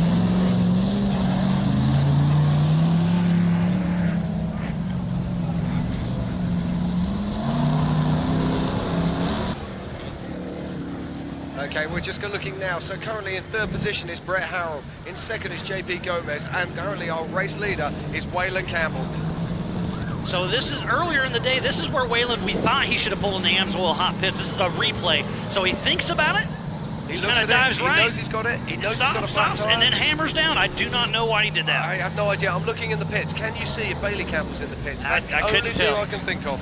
Okay, we're just looking now. So currently in 3rd position is Brett Harrell. In 2nd is JP Gomez. And currently our race leader is Waylon Campbell. So this is earlier in the day. This is where Waylon, we thought he should have pulled in the Amsoil Hot Pits. This is a replay. So he thinks about it. He looks at dives it. right. He knows he's got it. He knows he's got a flat tire. And then hammers down. I do not know why he did that. I have no idea. I'm looking in the pits. Can you see if Bailey Campbell's in the pits? That's the only thing I can think of.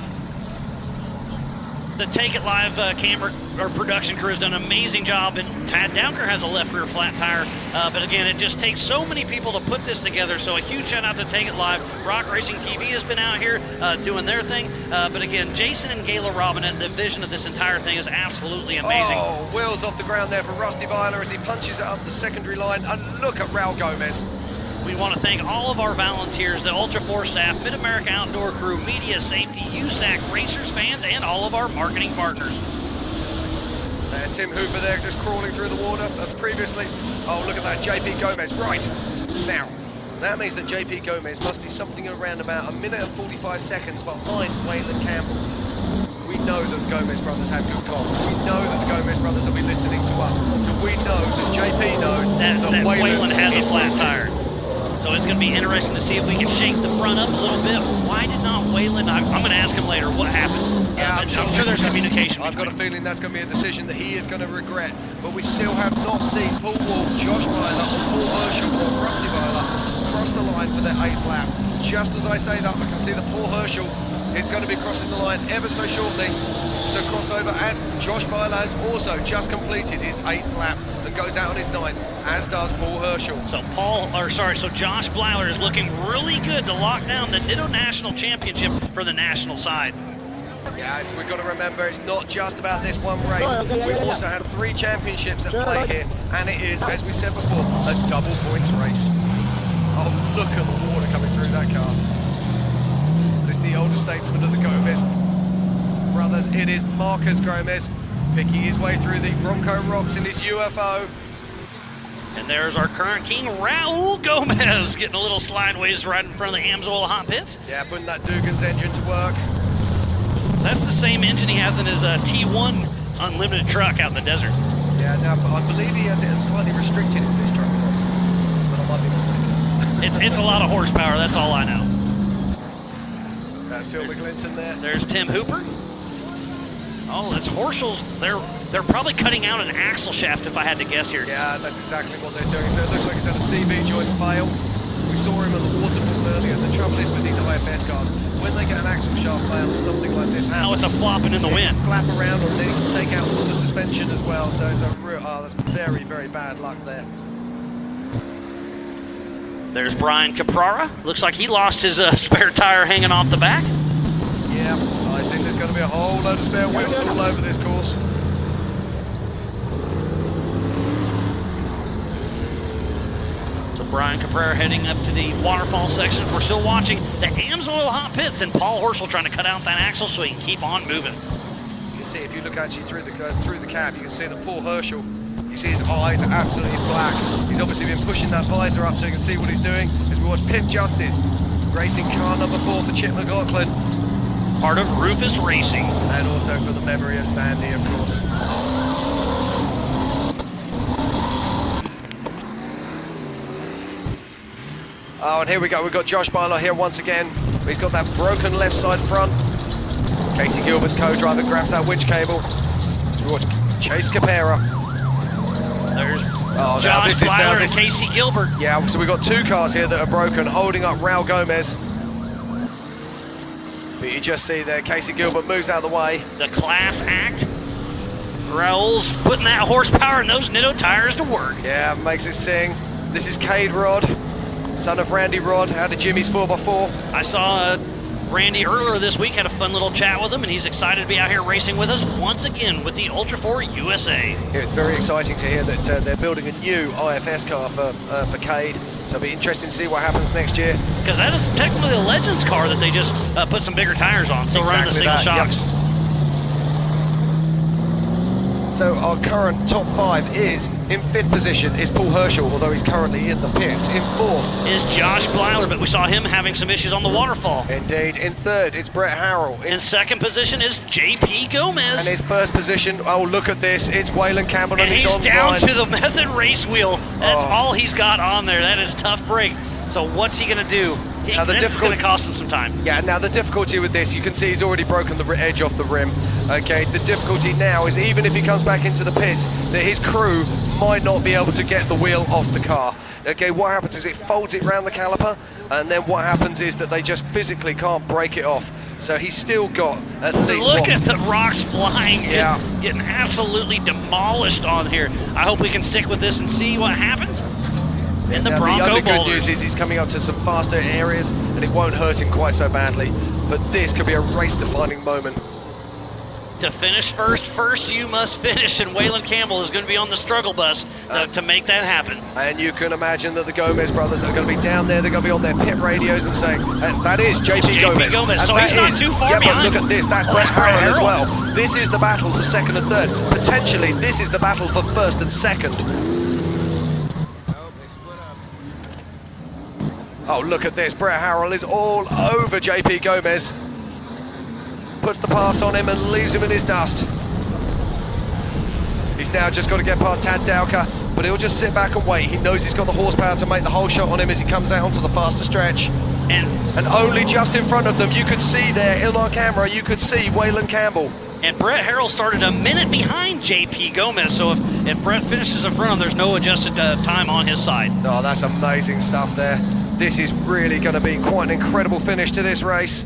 The Take It Live camera or production crew has done an amazing job, and Tad Downker has a left rear flat tire. But again, it just takes so many people to put this together. So a huge shout out to Take It Live. Rock Racing TV has been out here doing their thing. But again, Jason and Gayla Robinette, the vision of this entire thing is absolutely amazing. Oh, wheels off the ground there for Rusty Byler as he punches it up the secondary line. And look at Raul Gomez. We want to thank all of our volunteers, the Ultra 4 staff, Mid-America Outdoor Crew, Media Safety, USAC, Racers, fans, and all of our marketing partners. And Tim Hooper there just crawling through the water previously. Oh, look at that, JP Gomez. Right, now, that means that JP Gomez must be something around about 1 minute and 45 seconds behind Waylon Campbell. We know that the Gomez brothers have good comms. We know that the Gomez brothers will be listening to us. So we know that JP knows that Waylon has a flat tire. So it's going to be interesting to see if we can shake the front up a little bit. Why did not Waylon? I'm going to ask him later what happened. Yeah, I'm sure there's communication. I've got a feeling that's going to be a decision that he is going to regret. But we still have not seen Paul Wolf, Josh Byler, or Paul Herschel, or Rusty Byler cross the line for their 8th lap. Just as I say that, I can see that Paul Herschel is going to be crossing the line ever so shortly to cross over, and Josh Byler has also just completed his 8th lap and goes out on his 9th, as does Paul Herschel. So Josh Byler is looking really good to lock down the Nitto National Championship for the national side. Yeah, we've got to remember it's not just about this one race. We also have 3 championships at play here, and it is, as we said before, a double points race. Oh, look at the water coming through that car. It's the older statesman of the Gomez brothers. It is Marcus Gomez picking his way through the Bronco rocks in his UFO. And there's our current king, Raul Gomez, getting a little slideways right in front of the Amsoil Hot Pits. Yeah, putting that Dugan's engine to work. That's the same engine he has in his T1 unlimited truck out in the desert. Yeah, now I believe he has it slightly restricted in this truck, but I might be mistaken. It's a lot of horsepower, that's all I know. That's Phil McGlinton there. There's Tim Hooper. Oh, that's Horschel's. They're probably cutting out an axle shaft, if I had to guess here. Yeah, that's exactly what they're doing. So it looks like it's had a CV joint fail. We saw him on the waterfall earlier. The trouble is with these IFS cars, when they get an axle shaft fail or something like this happens, oh, it's a flopping in the wind. Flap around, or they can take out all the suspension as well. So it's a real, that's very, very bad luck there. There's Brian Caprara. Looks like he lost his spare tire hanging off the back. Yeah, I think there's going to be a whole load of spare wheels all over this course. So Brian Caprara heading up to the waterfall section. We're still watching the Amsoil Hot Pits, and Paul Horschel trying to cut out that axle so he can keep on moving. You can see, if you look actually through the cab, you can see that Paul Herschel, you see his eyes are absolutely black. He's obviously been pushing that visor up so you can see what he's doing. As we watch Pimp Justice racing car number 4 for Chip McLaughlin. Part of Rufus Racing. And also for the memory of Sandy, of course. Oh, and here we go. We've got Josh Byler here once again. but he's got that broken left side front. Casey Gilbert's co-driver grabs that winch cable. So we watch Chase Capera. There's Josh Seiler and Casey Gilbert. Yeah, so we've got 2 cars here that are broken, holding up Raul Gomez. But you just see there, Casey Gilbert moves out of the way. The class act. Raul's putting that horsepower in those Nitto tires to work. Yeah, makes it sing. This is Cade Rod, son of Randy Rod, out of Jimmy's 4x4. I saw Randy earlier this week, had a fun little chat with him, and he's excited to be out here racing with us once again with the Ultra 4 USA. Yeah, it's very exciting to hear that they're building a new IFS car for Cade. So it'll be interesting to see what happens next year. Because that is technically a Legends car that they just put some bigger tires on, still running the single shocks. Yep. So our current top 5 is, in 5th position is Paul Herschel, although he's currently in the pits. In 4th is Josh Blyler, but we saw him having some issues on the waterfall. Indeed. In 3rd, it's Brett Harrell. In 2nd position is JP Gomez. And his 1st position, oh, look at this, it's Waylon Campbell, and he's on down to the method race wheel. That's all he's got on there. That is tough break. So what's he going to do? This is going to cost him some time. Yeah, now the difficulty with this, you can see he's already broken the edge off the rim. Okay, the difficulty now is even if he comes back into the pits, that his crew might not be able to get the wheel off the car. Okay, what happens is it folds it around the caliper, and then what happens is that they just physically can't break it off. So he's still got at least Look at the rocks flying. Yeah. Getting absolutely demolished on here. I hope we can stick with this and see what happens. And the only good news is he's coming up to some faster areas and it won't hurt him quite so badly. But this could be a race-defining moment. To finish first you must finish, and Waylon Campbell is going to be on the struggle bus to make that happen. And you can imagine that the Gomez brothers are going to be down there. They're going to be on their pit radios and saying, that is JP Gomez. So he's not too far behind. But look at this, that's Brett Harrell as well. This is the battle for 2nd and 3rd. Potentially, this is the battle for 1st and 2nd. Oh, look at this. Brett Harrell is all over JP Gomez. Puts the pass on him and leaves him in his dust. He's now just got to get past Tad Dowker, but he'll just sit back and wait. He knows he's got the horsepower to make the whole shot on him as he comes out onto the faster stretch. And only just in front of them, you could see there in our camera, you could see Waylon Campbell. And Brett Harrell started a minute behind JP Gomez, so if Brett finishes in front of him, there's no adjusted time on his side. Oh, that's amazing stuff there. This is really going to be quite an incredible finish to this race.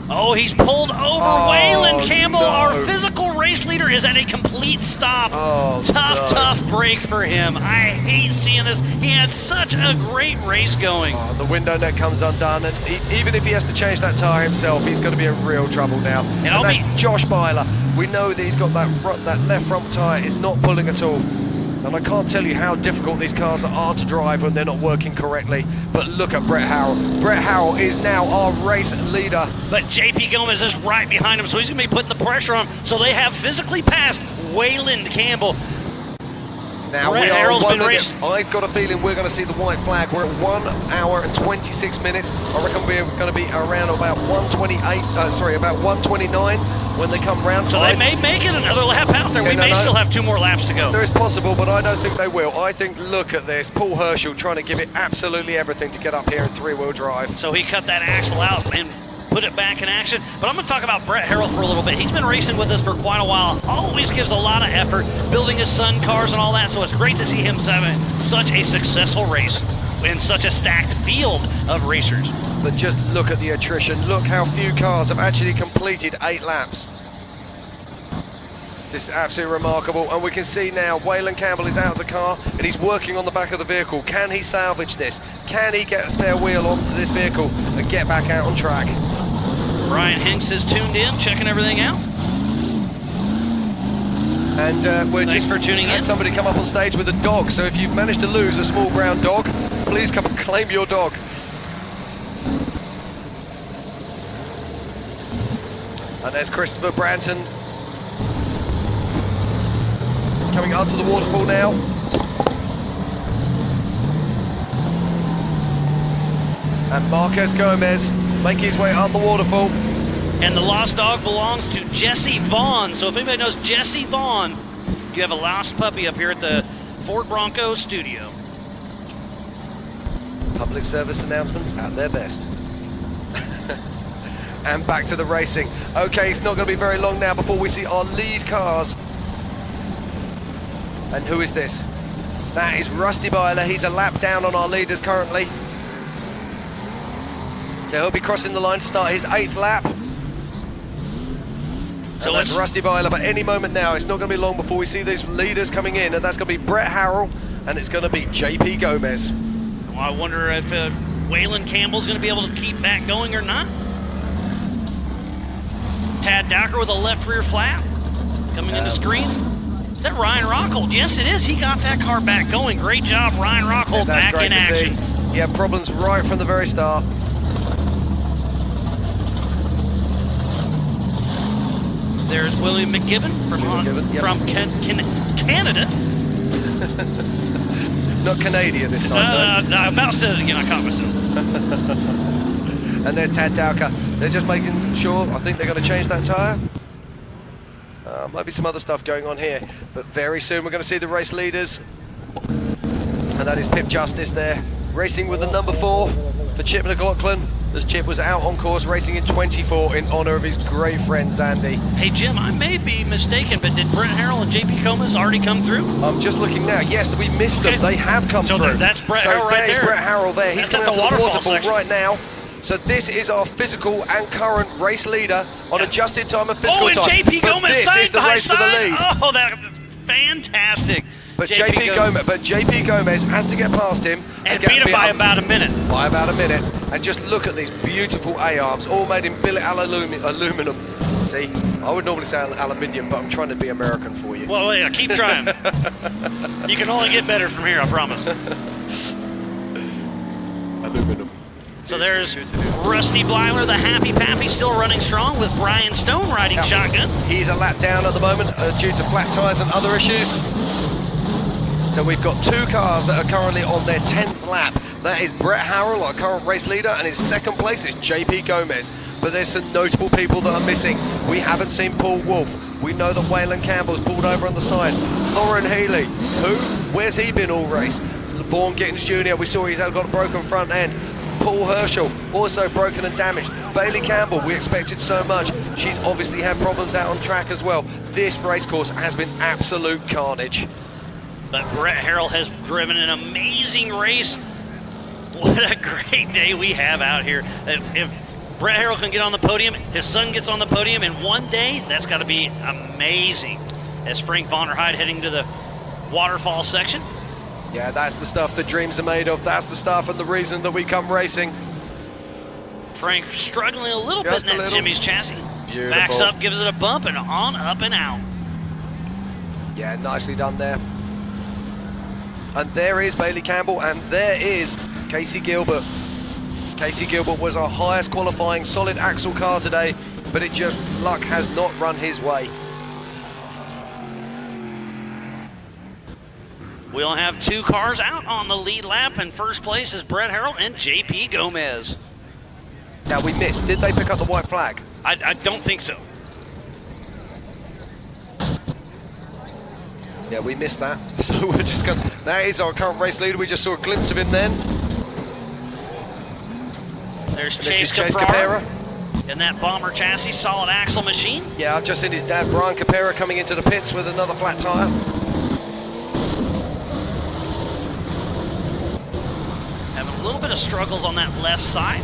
Oh, he's pulled over Waylon Campbell. No. Our physical race leader is at a complete stop. Tough break for him. I hate seeing this. He had such a great race going. The window net comes undone, and even if he has to change that tire himself, he's going to be in real trouble now. And that's Josh Byler. We know that he's got that left front tire is not pulling at all. And I can't tell you how difficult these cars are to drive when they're not working correctly. But look at Brett Harrell. Brett Harrell is now our race leader. But JP Gomez is right behind him, so he's going to be putting the pressure on. So they have physically passed Waylon Campbell. Now Brett Harrell's been racing. I've got a feeling we're going to see the white flag. We're at 1 hour and 26 minutes. I reckon we're going to be around about 129 when they come round. So they may make it another lap out there. We may still have 2 more laps to go. There is possible, but I don't think they will. I think, look at this. Paul Herschel trying to give it absolutely everything to get up here in 3-wheel drive. So he cut that axle out and put it back in action. But I'm going to talk about Brett Harrell for a little bit. He's been racing with us for quite a while. Always gives a lot of effort, building his son cars and all that. So it's great to see him having such a successful race in such a stacked field of racers. But just look at the attrition. Look how few cars have actually completed 8 laps. This is absolutely remarkable. And we can see now Waylon Campbell is out of the car and he's working on the back of the vehicle. Can he salvage this? Can he get a spare wheel onto this vehicle and get back out on track? Brian Hinks is tuned in, checking everything out. And we're Thanks for tuning in. Somebody come up on stage with a dog. So if you've managed to lose a small brown dog, please come and claim your dog. And there's Christopher Branton coming up to the waterfall now. And Marquez Gomez making his way up the waterfall. And the lost dog belongs to Jesse Vaughn. So if anybody knows Jesse Vaughn, you have a lost puppy up here at the Ford Bronco studio. Public service announcements at their best. and back to the racing. Okay, it's not going to be very long now before we see our lead cars. And who is this? That is Rusty Byler. He's a lap down on our leaders currently. So he'll be crossing the line to start his 8th lap. So that's Rusty Byler, but any moment now, it's not going to be long before we see these leaders coming in, and that's going to be Brett Harrell, and it's going to be JP Gomez. Well, I wonder if Waylon Campbell's going to be able to keep that going or not. Tad Dowker with a left rear flap coming into screen. Is that Ryan Rockhold? Yes, it is. He got that car back going. Great job, Ryan Rockhold, back in action. He had problems right from the very start. There's William McGibbon from Canada. Not Canadian this time, no. I about said it again. I caught myself. And there's Tad Dowker. They're just making sure. I think they're going to change that tyre. Might be some other stuff going on here. But very soon we're going to see the race leaders. And that is Pip Justice there, racing with the number 4 for Chip McLaughlin, as Chip was out on course racing in 24 in honour of his great friend Zandy. Hey Jim, I may be mistaken, but did Brett Harrell and JP Gomez already come through? I'm just looking now. Yes, we missed them. They have come through. So that's Brett Harrell right there. So there's Brett Harrell there. He's coming out to the waterfall right now. So this is our physical and current race leader on adjusted time and physical time. Oh, and JP Gomez this is the race for the lead. Oh, that's fantastic. But JP Gomez has to get past him and beat him by about a minute. By about a minute. And just look at these beautiful A-arms, all made in billet aluminum. See, I would normally say aluminium, but I'm trying to be American for you. Well, yeah, keep trying. You can only get better from here, I promise. Aluminum. So there's Rusty Byler, the Happy Pappy, still running strong with Brian Stone riding shotgun. He's a lap down at the moment due to flat tyres and other issues. So we've got 2 cars that are currently on their 10th lap. That is Brett Harrell, our current race leader, and in 2nd place is JP Gomez. But there's some notable people that are missing. We haven't seen Paul Wolfe. We know that Waylon Campbell's pulled over on the side. Lauren Healy, who? Where's he been all race? Vaughn Gittins Jr., we saw he's got a broken front end. Paul Herschel, also broken and damaged. Bailey Campbell, we expected so much. She's obviously had problems out on track as well. This race course has been absolute carnage. But Brett Harrell has driven an amazing race. What a great day we have out here. If Brett Harrell can get on the podium, his son gets on the podium in one day, that's got to be amazing. As Frank Vonderheide heading to the waterfall section. Yeah, that's the stuff that dreams are made of. That's the stuff and the reason that we come racing. Frank struggling a little bit in that Jimmy's chassis. Beautiful. Backs up, gives it a bump, and on, up, and out. Yeah, nicely done there. And there is Bailey Campbell, and there is Casey Gilbert. Casey Gilbert was our highest qualifying solid axle car today, but it just, luck has not run his way. We'll have 2 cars out on the lead lap, and first place is Brett Harrell and JP Gomez. Now we missed. Did they pick up the white flag? I don't think so. Yeah, we missed that. So we're just going to... That is our current race leader. We just saw a glimpse of him then. There's Chase Caprara. In that bomber chassis, solid axle machine. Yeah, I've just seen his dad, Brian Capera, coming into the pits with another flat tyre. Having a little bit of struggles on that left side.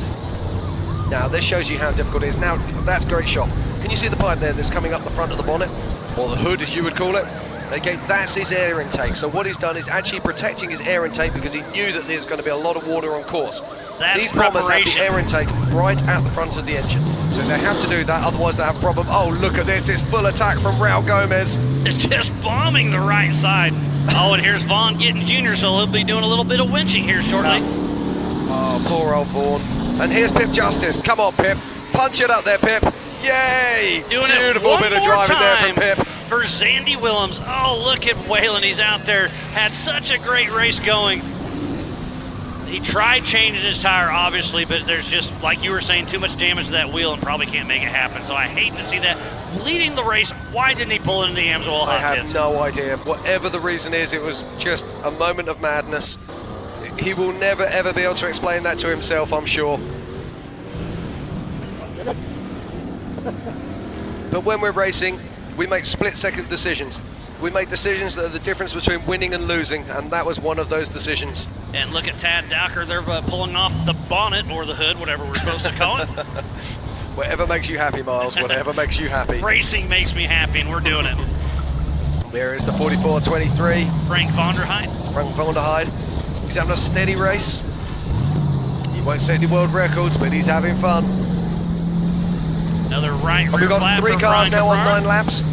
Now, this shows you how difficult it is. Now, that's a great shot. Can you see the pipe there that's coming up the front of the bonnet? Or the hood, as you would call it? Okay, that's his air intake. So what he's done is actually protecting his air intake because he knew that there's going to be a lot of water on course. These bombers have the air intake right at the front of the engine. So they have to do that, otherwise they have a problem. Oh, look at this. It's full attack from Raul Gomez. It's just bombing the right side. Oh, and here's Vaughn Gittins Jr., so he'll be doing a little bit of winching here shortly. Oh, poor old Vaughn. And here's Pip Justice. Come on, Pip. Punch it up there, Pip. Yay! Doing beautiful bit of driving there from Pip. For Zandy Willems. Oh, look at Waylon. He's out there. Had such a great race going. He tried changing his tire, obviously, but there's just, like you were saying, too much damage to that wheel and probably can't make it happen. So I hate to see that. Leading the race, why didn't he pull into the Amsoil hot I pits? have no idea. Whatever the reason is, it was just a moment of madness. He will never, ever be able to explain that to himself, I'm sure. But when we're racing, we make split-second decisions. We make decisions that are the difference between winning and losing, and that was one of those decisions. And look at Tad Dowker. They're pulling off the bonnet or the hood, whatever we're supposed to call it. Whatever makes you happy, Miles, whatever makes you happy. Racing makes me happy, and we're doing it. There is the 44.23. Frank von der Heide. Frank von der Heide. He's having a steady race. He won't set any world records, but he's having fun. Another right rear we've got flat 3 for cars Brian now on Cabrera. 9 laps.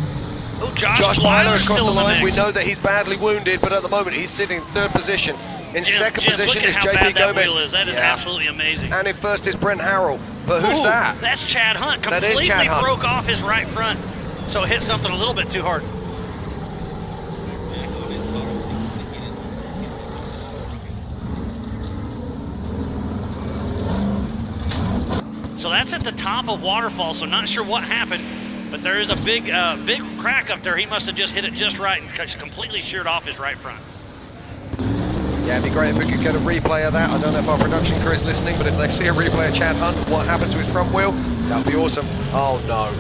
Oh, Josh Byler Byler's has crossed still the in line. We mix. know that he's badly wounded, but at the moment he's sitting in 3rd position. In second position look is at how JP bad Gomez. That wheel is. That is absolutely amazing. And in first is Brent Harrell. But who's that? That's Chad Hunt. That is Completely Chad Hunt. broke off his right front. So hit something a little bit too hard. So that's at the top of Waterfall, so not sure what happened, but there is a big crack up there. He must have just hit it just right and completely sheared off his right front. Yeah, it'd be great if we could get a replay of that. I don't know if our production crew is listening, but if they see a replay of Chad Hunt, what happened to his front wheel, that would be awesome. Oh no,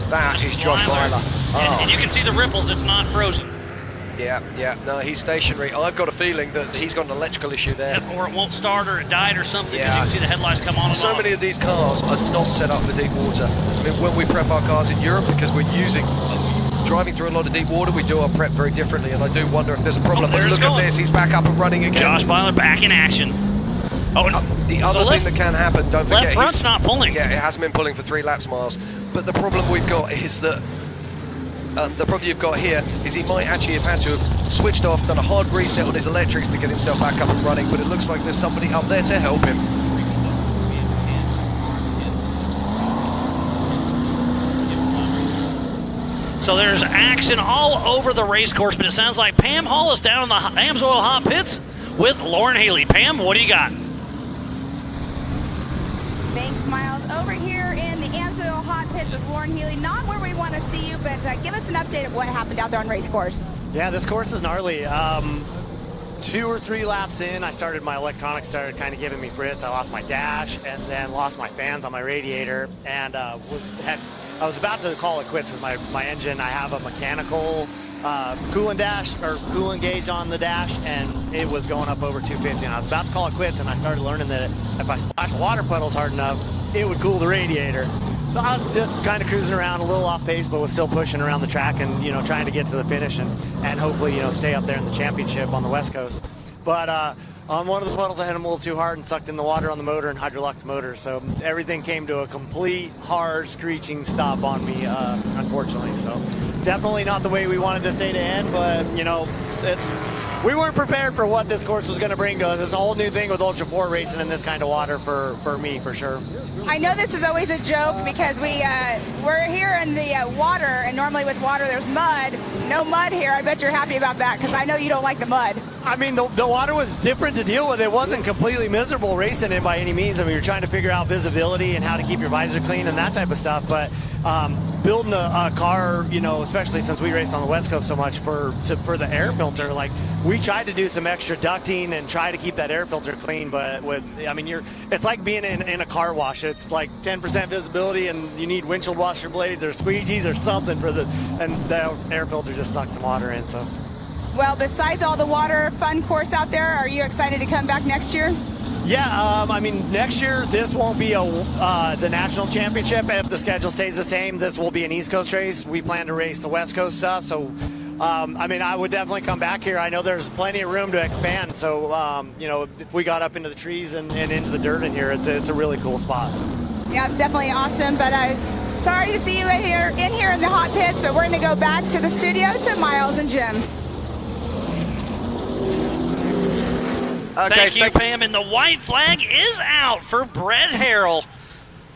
that is Josh Byler. Oh. And you can see the ripples, it's not frozen. Yeah, no, he's stationary. I've got a feeling that he's got an electrical issue there. Or it won't start, or it died, or something, because Yeah. you can see the headlights come on and So off. many of these cars are not set up for deep water. I mean, when we prep our cars in Europe, because we're driving through a lot of deep water, we do our prep very differently, and I do wonder if there's a problem. But look at this, he's back up and running again. Josh Byler back in action. Oh, no. The other thing that can happen, don't forget, left front's not pulling. Yeah, it hasn't been pulling for 3 laps, Miles. But the problem we've got is that the problem you've got here is he might actually have had to have switched off, done a hard reset on his electrics to get himself back up and running, but it looks like there's somebody up there to help him. So there's action all over the race course, but it sounds like Pam Hall is down in the Amsoil Hot Pits with Lauren Haley. Pam, what do you got? Thanks, Miles. Over here in the Amsoil Hot Pits with Lauren Healy. Not where we want to see you, but give us an update of what happened out there on race course. Yeah, this course is gnarly. 2 or 3 laps in, my electronics started kind of giving me fits. I lost my dash and then lost my fans on my radiator, and I was about to call it quits because my engine, I have a mechanical coolant dash or coolant gauge on the dash, and it was going up over 250, and I was about to call it quits, and I started learning that if I splashed water puddles hard enough, it would cool the radiator. So I was just kind of cruising around a little off pace, but was still pushing around the track and, trying to get to the finish and hopefully, stay up there in the championship on the West Coast. But on one of the puddles, I hit him a little too hard and sucked in the water on the motor and hydrolocked the motor. So everything came to a complete, hard, screeching stop on me, unfortunately. So definitely not the way we wanted this day to end, but, we weren't prepared for what this course was going to bring to us. It's a whole new thing with Ultra 4 racing in this kind of water for me, for sure. I know this is always a joke because we're here in the water, and normally with water there's mud. No mud here. I bet you're happy about that because I know you don't like the mud. I mean, the water was different to deal with. It wasn't completely miserable racing it by any means. I mean, you're trying to figure out visibility and how to keep your visor clean and that type of stuff. But building a car, especially since we raced on the West Coast so much for the air filter, like we tried to do some extra ducting and try to keep that air filter clean. But it's like being in a car wash. It's like 10% visibility, and you need windshield washer blades or squeegees or something and the air filter just sucks some water in. So. Well, besides all the water fun course out there, are you excited to come back next year? Yeah, next year this won't be the national championship. If the schedule stays the same, this will be an East Coast race. We plan to race the West Coast stuff, so I would definitely come back here. I know there's plenty of room to expand, so if we got up into the trees and into the dirt in here, it's a really cool spot. So. Yeah, it's definitely awesome, but sorry to see you in here in the hot pits, but we're going to go back to the studio to Miles and Jim. Okay, thank you, Pam. And the white flag is out for Brett Harrell.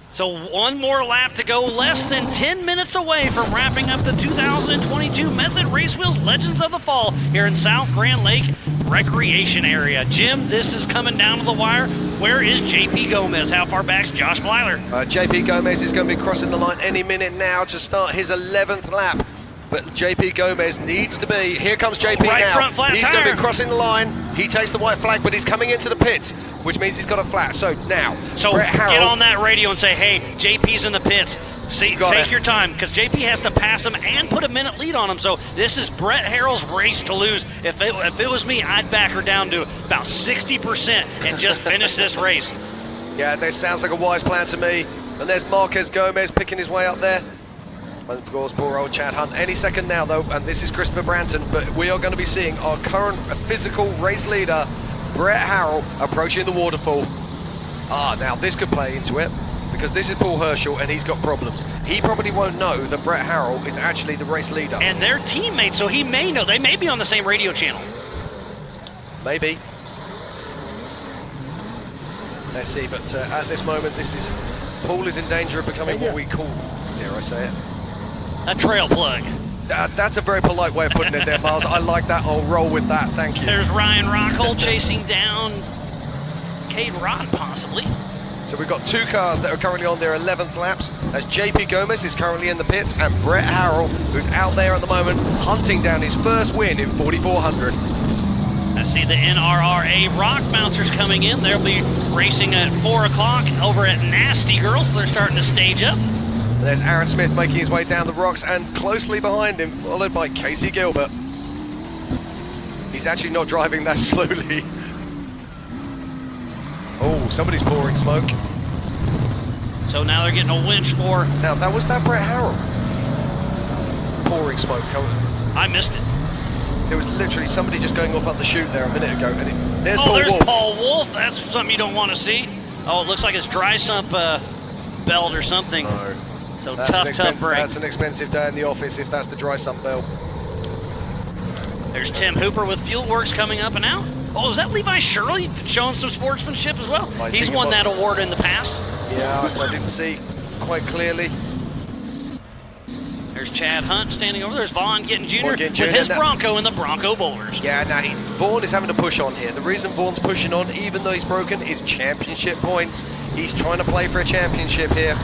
So one more lap to go, less than 10 minutes away from wrapping up the 2022 Method Race Wheels Legends of the Fall here in South Grand Lake Recreation Area. Jim, this is coming down to the wire. Where is JP Gomez? How far back's Josh Byler? JP Gomez is going to be crossing the line any minute now to start his 11th lap. But JP Gomez needs to be. Here comes JP now. Front flat he's going to be crossing the line. He takes the white flag, but he's coming into the pits, which means he's got a flat. So now, Brett Harrell, get on that radio and say, hey, JP's in the pits. Take your time, because JP has to pass him and put a minute lead on him. So this is Brett Harrell's race to lose. If it was me, I'd back her down to about 60% and just finish this race. Yeah, this sounds like a wise plan to me. And there's Marquez Gomez picking his way up there. And of course, poor old Chad Hunt. Any second now, though, and this is Christopher Branson, but we are going to be seeing our current physical race leader, Brett Harrell, approaching the waterfall. Now this could play into it, because this is Paul Herschel, and he's got problems. He probably won't know that Brett Harrell is actually the race leader. And they're teammates, so he may know. They may be on the same radio channel. Maybe. Let's see, but at this moment, Paul is in danger of becoming what we call, dare I say it, a trail plug. That's a very polite way of putting it there, Miles. I like that. I'll roll with that. Thank you. There's Ryan Rockhold chasing down Cade Rod, possibly. So we've got two cars that are currently on their 11th laps, as JP Gomez is currently in the pits, and Brett Harrell, who's out there at the moment, hunting down his first win in 4,400. I see the NRRA Rock Bouncers coming in. They'll be racing at 4 o'clock over at Nasty Girls, so they're starting to stage up. And there's Aaron Smith making his way down the rocks, and closely behind him, followed by Casey Gilbert. He's actually not driving that slowly. Oh, somebody's pouring smoke. So now they're getting a winch for... Now, was that Brett Harrell? Pouring smoke. I missed it. There was literally somebody just going off up the chute there a minute ago. And there's Paul Wolf. Paul Wolf. That's something you don't want to see. Oh, it looks like it's dry sump belt or something. No. So tough break. That's an expensive day in the office if that's the dry sump belt. There's Tim Hooper with Fuel Works coming up and out. Oh, is that Levi Shirley showing some sportsmanship as well? He's won that award in the past. Yeah, I didn't see quite clearly. There's Chad Hunt standing over. There's Vaughn Gittin Jr. with his Bronco and the Bronco Bowlers. Yeah, now Vaughn is having to push on here. The reason Vaughn's pushing on, even though he's broken, is championship points. He's trying to play for a championship here.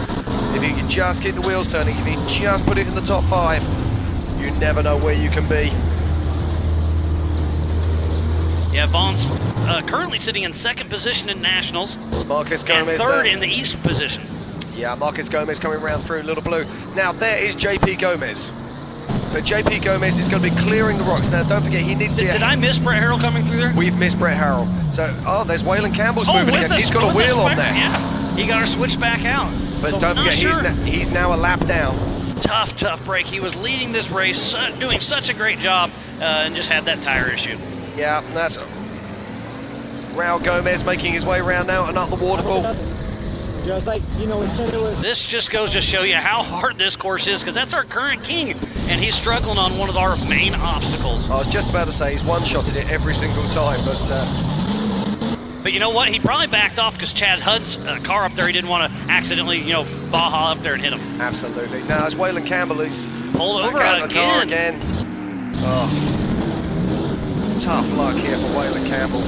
If he can just keep the wheels turning, if he can just put it in the top 5, you never know where you can be. Yeah, Vaughn's currently sitting in 2nd position in Nationals. Marcus Gomez and 3rd in the East position. Yeah, Marcus Gomez coming round through Little Blue. Now there is JP Gomez. So JP Gomez is going to be clearing the rocks. Now don't forget, he needs to be... Did I miss Brett Harrell coming through there? We've missed Brett Harrell. So, there's Waylon Campbell's moving again. He's got a wheel on there. Yeah, he got her switched back out. But so don't forget, he's now a lap down. Tough break. He was leading this race, doing such a great job, and just had that tire issue. Yeah, that's Raul Gomez making his way around now and up the waterfall. This just goes to show you how hard this course is, because that's our current king, and he's struggling on one of our main obstacles. I was just about to say he's one-shotted it every single time, but you know what? He probably backed off because Chad Hunt's car up there, he didn't want to accidentally, Baja up there and hit him. Absolutely. Now it's Waylon Campbell who's pulled over again. Oh, tough luck here for Waylon Campbell.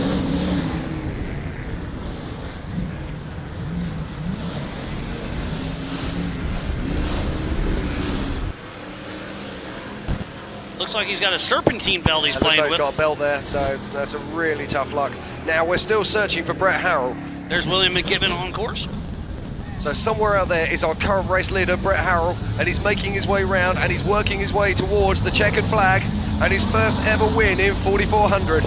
Looks like he's got a serpentine belt he's playing with. He's got a belt there, so that's a really tough luck. Now we're still searching for Brett Harrell. There's William McGibbon on course. So somewhere out there is our current race leader, Brett Harrell, and he's making his way round and he's working his way towards the checkered flag and his first ever win in 4,400.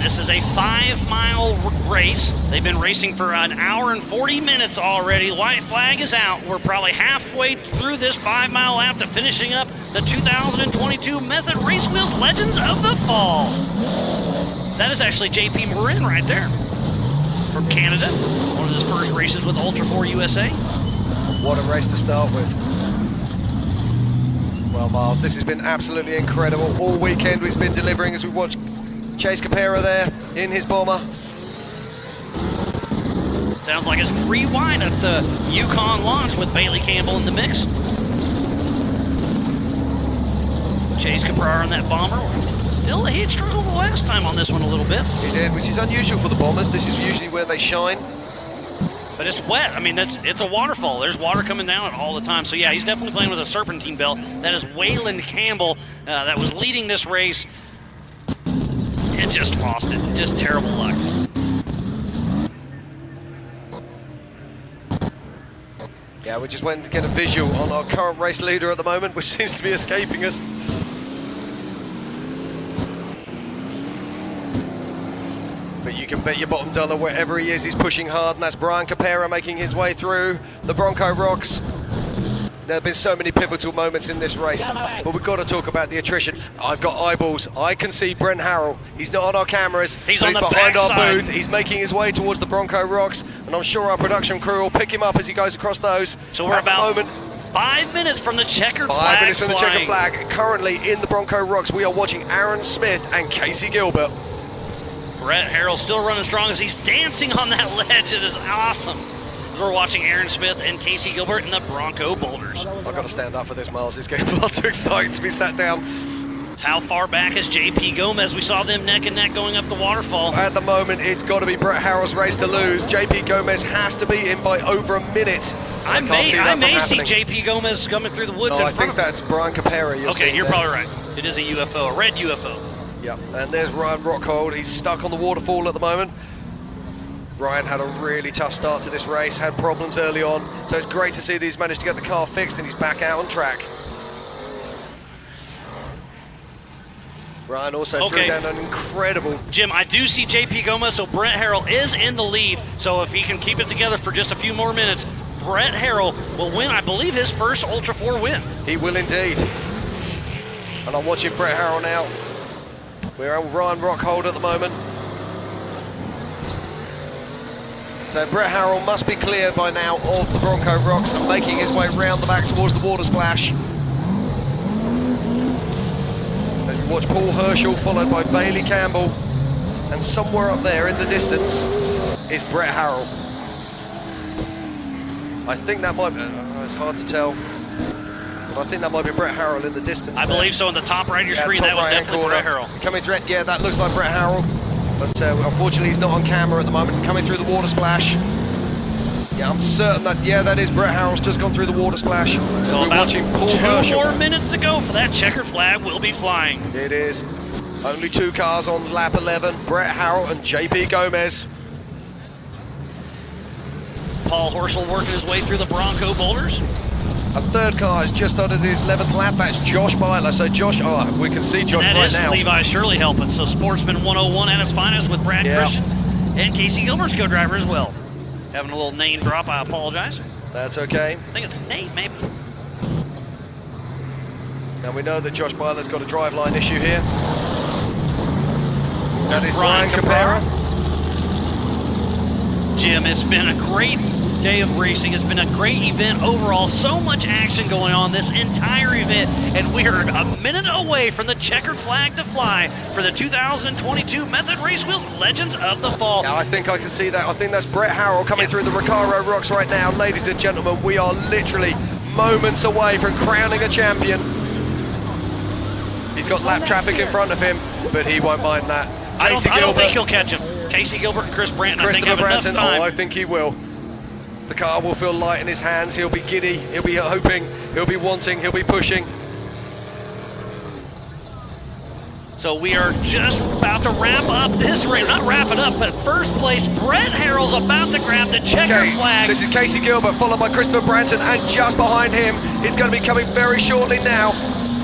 This is a 5-mile race. They've been racing for an hour and 40 minutes already. White flag is out. We're probably halfway through this 5-mile lap to finishing up the 2022 Method Race Wheels Legends of the Fall. That is actually JP Marin right there from Canada. One of his first races with Ultra 4 USA. What a race to start with. Well, Miles, this has been absolutely incredible. All weekend it's been delivering as we watch Chase Capera there in his bomber. Sounds like it's 3 wide at the Yukon launch with Bailey Campbell in the mix. Chase Capera on that bomber. Still, he struggled the last time on this one a little bit. He did, which is unusual for the bombers. This is usually where they shine. But it's wet. I mean, it's a waterfall. There's water coming down all the time. So, yeah, he's definitely playing with a serpentine belt. That is Waylon Campbell that was leading this race. And just lost it. Just terrible luck. Yeah, we just went to get a visual on our current race leader at the moment, which seems to be escaping us. But you can bet your bottom dollar wherever he is, he's pushing hard, and that's Brian Capera making his way through the Bronco Rocks. There have been so many pivotal moments in this race, but we've got to talk about the attrition. I've got eyeballs. I can see Brent Harrell. He's not on our cameras, he's behind our booth. He's making his way towards the Bronco Rocks, and I'm sure our production crew will pick him up as he goes across those. So we're about 5 minutes from the checkered flag. 5 minutes from the checkered flag. Currently in the Bronco Rocks, we are watching Aaron Smith and Casey Gilbert. Brett Harrell still running strong as he's dancing on that ledge. It is awesome. We're watching Aaron Smith and Casey Gilbert in the Bronco Boulders. I've got to stand up for this, Miles. This game far too exciting to be sat down. How far back is JP Gomez? We saw them neck and neck going up the waterfall. At the moment, it's got to be Brett Harrell's race to lose. JP Gomez has to beat him by over a minute. I may see JP Gomez coming through the woods. No, I think that's Brian Capera. Okay, you're probably right. It is a UFO, a red UFO. Yep, and there's Ryan Rockhold. He's stuck on the waterfall at the moment. Ryan had a really tough start to this race, had problems early on, so it's great to see that he's managed to get the car fixed and he's back out on track. Ryan also threw down an incredible... Jim, I do see JP Gomez, so Brett Harrell is in the lead, so if he can keep it together for just a few more minutes, Brett Harrell will win, I believe, his first Ultra 4 win. He will indeed. And I'm watching Brett Harrell now. We're on Ryan Rockhold at the moment. So Brett Harrell must be clear by now of the Bronco Rocks and making his way round the back towards the water splash. And you watch Paul Herschel followed by Bailey Campbell, and somewhere up there in the distance is Brett Harrell. I think that might be, it's hard to tell, but I think that might be Brett Harrell in the distance. I believe so. In the top right of your screen, that was definitely Brett Harrell. Coming through, yeah, that looks like Brett Harrell. But unfortunately, he's not on camera at the moment. Coming through the water splash. Yeah, I'm certain that, yeah, that is Brett Harrell's just gone through the water splash. So we're watching Paul Herschel. 2 more minutes to go for that checkered flag will be flying. It is. Only 2 cars on lap 11. Brett Harrell and JP Gomez. Paul Herschel working his way through the Bronco Boulders. A 3rd car is just under his 11th lap. That's Josh Byler. So Josh, we can see Josh right now. That is Levi Shirley helping. So Sportsman 101 at its finest with Brad Christian and Casey Gilbert's co-driver as well. Having a little name drop, I apologize. That's okay. I think it's Nate, maybe. Now we know that Josh Byler's got a driveline issue here. That is Brian Capera. Jim, it's been a great day of racing. It's been a great event overall. So much action going on this entire event, and we are a minute away from the checkered flag to fly for the 2022 Method Race Wheels Legends of the Fall. Now I think I can see that. I think that's Brett Harrell coming through the Recaro Rocks right now. Ladies and gentlemen, we are literally moments away from crowning a champion. He's got lap traffic in front of him, but he won't mind that. I don't think he'll catch him. Casey Gilbert and Chris Branton, I think have enough time. I think he will. The car will feel light in his hands. He'll be giddy. He'll be hoping. He'll be wanting. He'll be pushing. So we are just about to wrap up this race. Not wrap it up, but first place, Brett Harrell's about to grab the checkered flag. This is Casey Gilbert, followed by Christopher Branson, and just behind him is going to be coming very shortly now,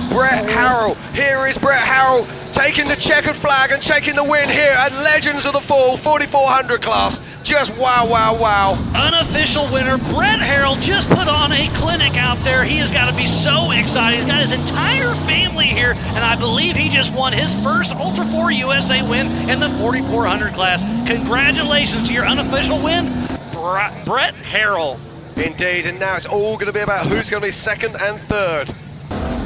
Brett Harrell. Here is Brett Harrell taking the checkered flag and taking the win here at Legends of the Fall 4400 class. Just wow, wow, wow. Unofficial winner, Brett Harrell just put on a clinic out there. He has got to be so excited. He's got his entire family here, and I believe he just won his first Ultra 4 USA win in the 4400 class. Congratulations to your unofficial win, Brett Harrell. Indeed, and now it's all going to be about who's going to be 2nd and 3rd.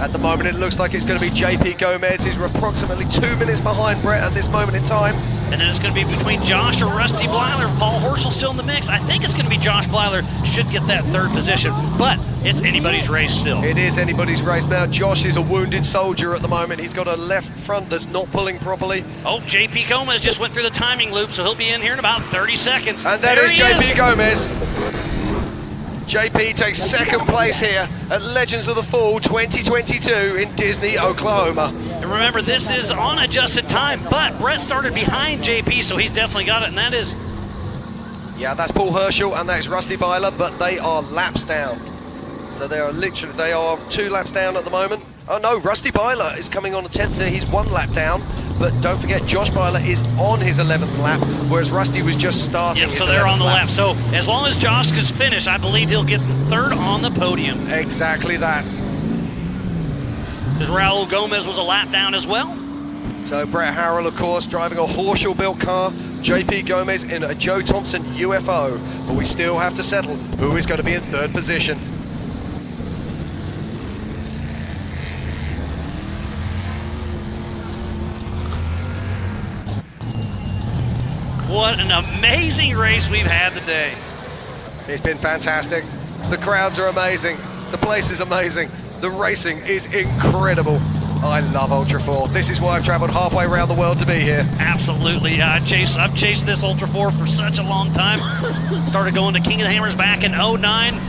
At the moment, it looks like it's going to be JP Gomez. He's approximately 2 minutes behind Brett at this moment in time. And then it's going to be between Josh or Rusty Blyler. Paul Herschel still in the mix. I think it's going to be Josh Blyler. Should get that 3rd position. But it's anybody's race still. It is anybody's race now. Josh is a wounded soldier at the moment. He's got a left front that's not pulling properly. Oh, JP Gomez just went through the timing loop, so he'll be in here in about 30 seconds. And that is JP Gomez. JP takes 2nd place here at Legends of the Fall 2022 in Disney, Oklahoma. And remember, this is on adjusted time, but Brett started behind JP, so he's definitely got it, and that is Yeah, that's Paul Herschel and that is Rusty Byler, but they are laps down. So they are 2 laps down at the moment. Oh no, Rusty Byler is coming on a 10th here. He's 1 lap down, but don't forget Josh Byler is on his 11th lap, whereas Rusty was just starting. Yep, so they're on the lap. So as long as Josh is finished, I believe he'll get 3rd on the podium. Exactly that. Because Raul Gomez was a lap down as well. So Brett Harrell, of course, driving a Horschel-built car. JP Gomez in a Joe Thompson UFO. But we still have to settle who is going to be in 3rd position. What an amazing race we've had today. It's been fantastic. The crowds are amazing. The place is amazing. The racing is incredible. I love Ultra 4. This is why I've traveled halfway around the world to be here. Absolutely. I've chased this Ultra 4 for such a long time. Started going to King of the Hammers back in 09,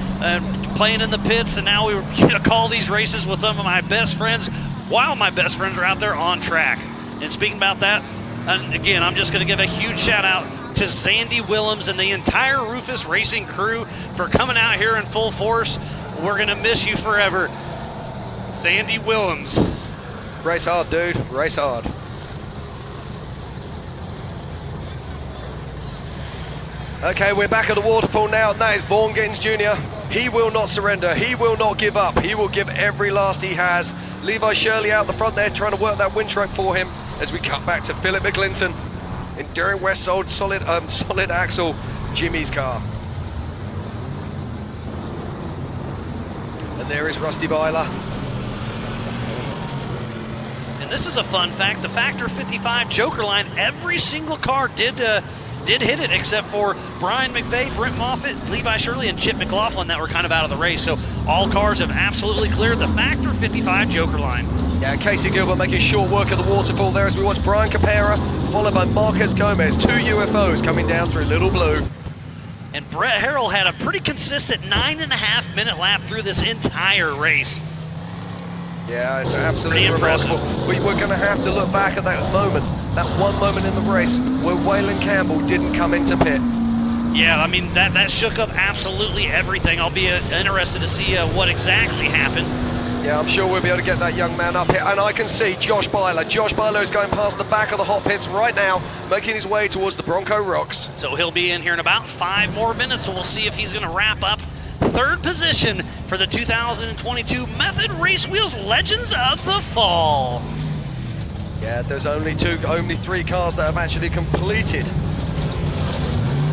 playing in the pits, and now we get to call these races with some of my best friends while my best friends are out there on track. And speaking about that, and again, I'm just going to give a huge shout out to Zandy Willems and the entire Rufus Racing crew for coming out here in full force. We're going to miss you forever. Zandy Willems. Race hard, dude. Race hard. Okay, we're back at the waterfall now, and that is Vaughn Gittins Jr. He will not surrender. He will not give up. He will give every last he has. Levi Shirley out the front there trying to work that winch rope for him as we cut back to Philip McClinton. Enduring West solid axle Jimmy's car. And there is Rusty Byler. And this is a fun fact. The Factor 55 Joker line, every single car did hit it except for Brian McVeigh, Brent Moffitt, Levi Shirley, and Chip McLaughlin that were kind of out of the race. So all cars have absolutely cleared the Factor 55 Joker line. Yeah, Casey Gilbert making short work of the waterfall there as we watch Brian Capera, followed by Marquez Gomez. 2 UFOs coming down through Little Blue. And Brett Harrell had a pretty consistent 9.5-minute lap through this entire race. Yeah, it's absolutely remarkable. We're going to have to look back at that moment, that one moment in the race where Waylon Campbell didn't come into pit. Yeah, I mean, that shook up absolutely everything. I'll be interested to see what exactly happened. Yeah, I'm sure we'll be able to get that young man up here. And I can see Josh Byler. Josh Byler is going past the back of the hot pits right now, making his way towards the Bronco Rocks. So he'll be in here in about 5 more minutes, so we'll see if he's going to wrap up 3rd position for the 2022 Method Race Wheels Legends of the Fall. Yeah, there's only 3 cars that have actually completed.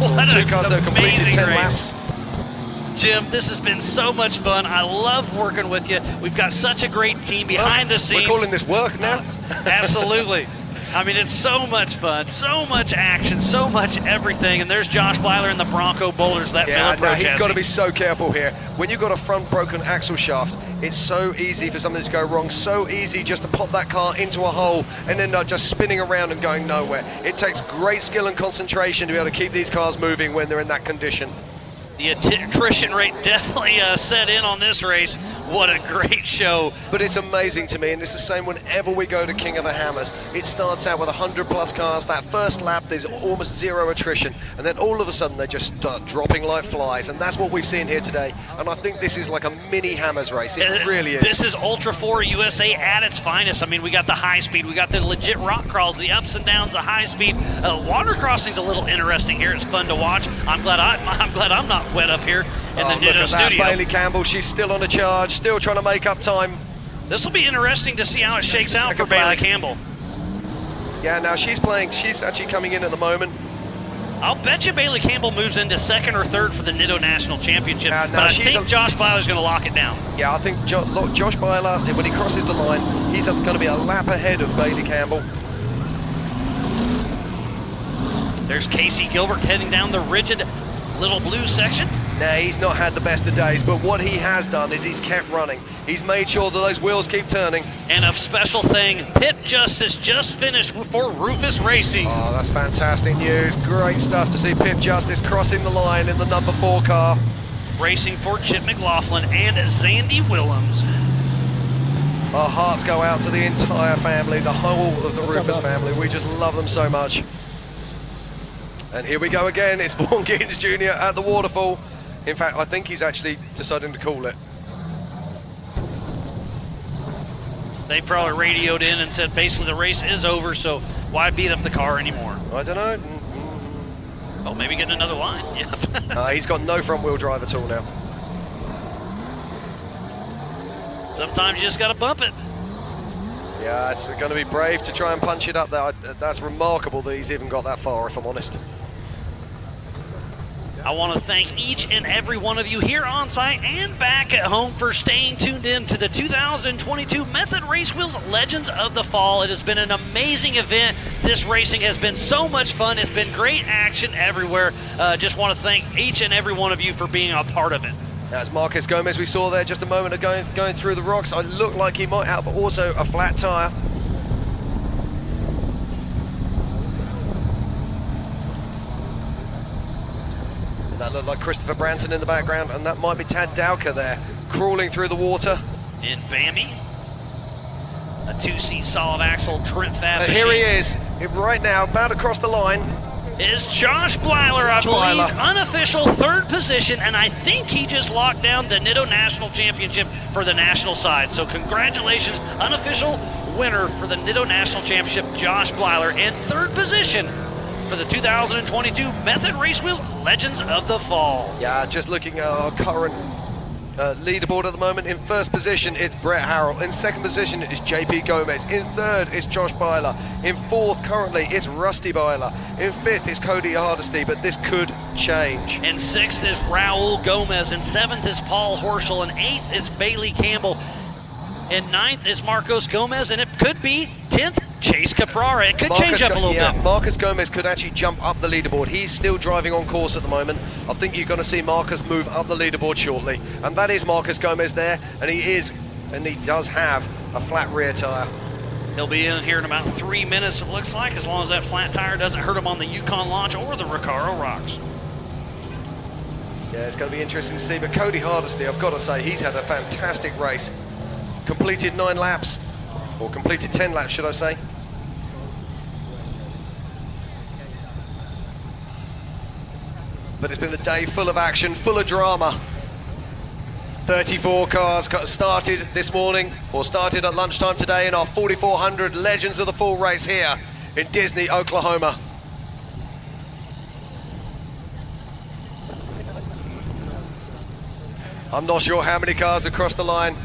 What 2 cars that have completed 10 race. laps. Jim, this has been so much fun. I love working with you. We've got such a great team behind the scenes. We're calling this work now. Absolutely. I mean, it's so much fun, so much action, so much everything. And there's Josh Byler in the Bronco Boulders, that Miller Pro he's chassis. got to be so careful here. When you've got a front broken axle shaft, it's so easy for something to go wrong, so easy just to pop that car into a hole and end up just spinning around and going nowhere. It takes great skill and concentration to be able to keep these cars moving when they're in that condition. The attrition rate definitely set in on this race. What a great show. But it's amazing to me, and it's the same whenever we go to King of the Hammers. It starts out with 100+ cars. That first lap, there's almost 0 attrition, and then all of a sudden they just start dropping like flies, and that's what we've seen here today. And I think this is like a mini Hammers race. It really is. This is Ultra 4 USA at its finest. I mean, we got the high speed, we got the legit rock crawls, the ups and downs, the high speed. Water crossing's a little interesting here. It's fun to watch. I'm glad I'm not wet up here in the Nitto studio. Bailey Campbell, she's still on a charge, still trying to make up time. This will be interesting to see how it shakes out for Bailey Campbell. Yeah, now she's actually coming in at the moment. I'll bet you Bailey Campbell moves into 2nd or 3rd for the Nitto National Championship, but I think Josh Byler's going to lock it down. Yeah, I think Josh Byler, when he crosses the line, he's going to be a lap ahead of Bailey Campbell. There's Casey Gilbert heading down the rigid Little Blue section. Now, he's not had the best of days, but what he has done is he's kept running. He's made sure that those wheels keep turning. And a special thing, Pit Justice just finished for Rufus Racing. Oh, that's fantastic news. Great stuff to see Pip Justice crossing the line in the number 4 car. Racing for Chip McLaughlin and Zandy Willems. Our hearts go out to the entire family, the whole of the Rufus family. We just love them so much. And here we go again. It's Vaughn Gittins Jr. at the waterfall. In fact, I think he's actually deciding to call it. They probably radioed in and said basically the race is over, so why beat up the car anymore? I don't know. Oh, maybe getting another line. Yep. He's got no front wheel drive at all now. Sometimes you just got to bump it. Yeah, it's going to be brave to try and punch it up there. That's remarkable that he's even got that far, if I'm honest. I want to thank each and every one of you here on site and back at home for staying tuned in to the 2022 Method Race Wheels Legends of the Fall. It has been an amazing event. This racing has been so much fun. It's been great action everywhere. Just want to thank each and every one of you for being a part of it. As Marcus Gomez we saw there just a moment ago going through the rocks, I look like he might have also a flat tyre. That looked like Christopher Branson in the background, and that might be Tad Dowker there, crawling through the water. In Bambi, a 2-seat solid axle Trent Fab here he is, right now, about to cross the line. Is Josh Blyler, I believe, unofficial third position, and I think he just locked down the Nitto National Championship for the national side. So congratulations, unofficial winner for the Nitto National Championship, Josh Blyler, and third position for the 2022 Method Race Wheels Legends of the Fall. Yeah, just looking at our current leaderboard at the moment. In first position, it's Brett Harrell. In second position, it's JP Gomez. In third, it's Josh Byler. In fourth, currently, it's Rusty Byler. In fifth, it's Cody Hardesty, but this could change. In sixth is Raul Gomez. In seventh is Paul Horschel. In eighth is Bailey Campbell. In ninth is Marcos Gomez, and it could be 10th, Chase Caprara. It could change up a little bit. Marcus Gomez could actually jump up the leaderboard. He's still driving on course at the moment. I think you're going to see Marcus move up the leaderboard shortly. And that is Marcus Gomez there, and he does have a flat rear tyre. He'll be in here in about 3 minutes, it looks like, as long as that flat tire doesn't hurt him on the Yukon launch or the Recaro rocks. Yeah, it's going to be interesting to see. But Cody Hardesty, I've got to say, he's had a fantastic race. Completed 9 laps, or completed 10 laps, should I say. But it's been a day full of action, full of drama. 34 cars started this morning, or started at lunchtime today in our 4400 Legends of the Fall race here in Disney, Oklahoma. I'm not sure how many cars have crossed the line,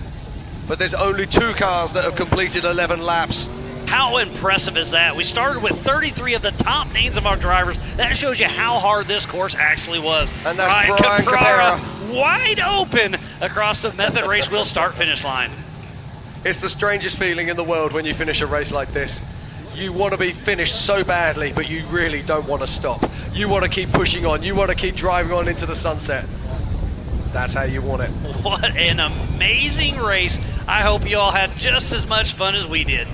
but there's only 2 cars that have completed 11 laps. How impressive is that? We started with 33 of the top names of our drivers. That shows you how hard this course actually was. And that's Brian Caprara, wide open across the Method Race Wheel start-finish line. It's the strangest feeling in the world when you finish a race like this. You want to be finished so badly, but you really don't want to stop. You want to keep pushing on. You want to keep driving on into the sunset. That's how you want it. What an amazing race. I hope you all had just as much fun as we did.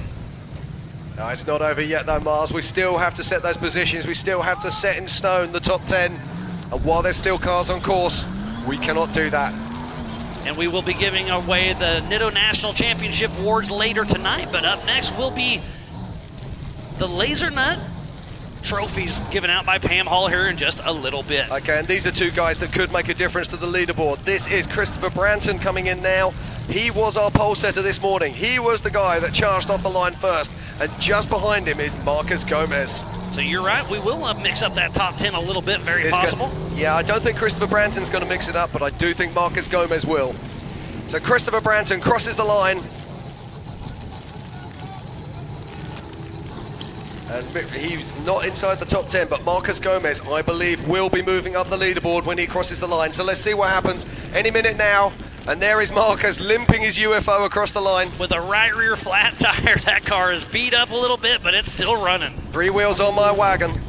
No, it's not over yet though, Miles. We still have to set those positions. We still have to set in stone the top 10. And while there's still cars on course, we cannot do that. And we will be giving away the Nitto National Championship awards later tonight. But up next will be the Laser Nut trophies given out by Pam Hall here in just a little bit. Okay, and these are 2 guys that could make a difference to the leaderboard. This is Christopher Branson coming in now. He was our pole setter this morning. He was the guy that charged off the line first. And just behind him is Marcus Gomez. So you're right, we will mix up that top 10 a little bit, very possible. Yeah, I don't think Christopher Branson's going to mix it up, but I do think Marcus Gomez will. So Christopher Branson crosses the line. And he's not inside the top 10, but Marcus Gomez, I believe, will be moving up the leaderboard when he crosses the line. So let's see what happens any minute now. And there is Marcus limping his UFO across the line. With a right rear flat tire, that car is beat up a little bit, but it's still running. 3 wheels on my wagon.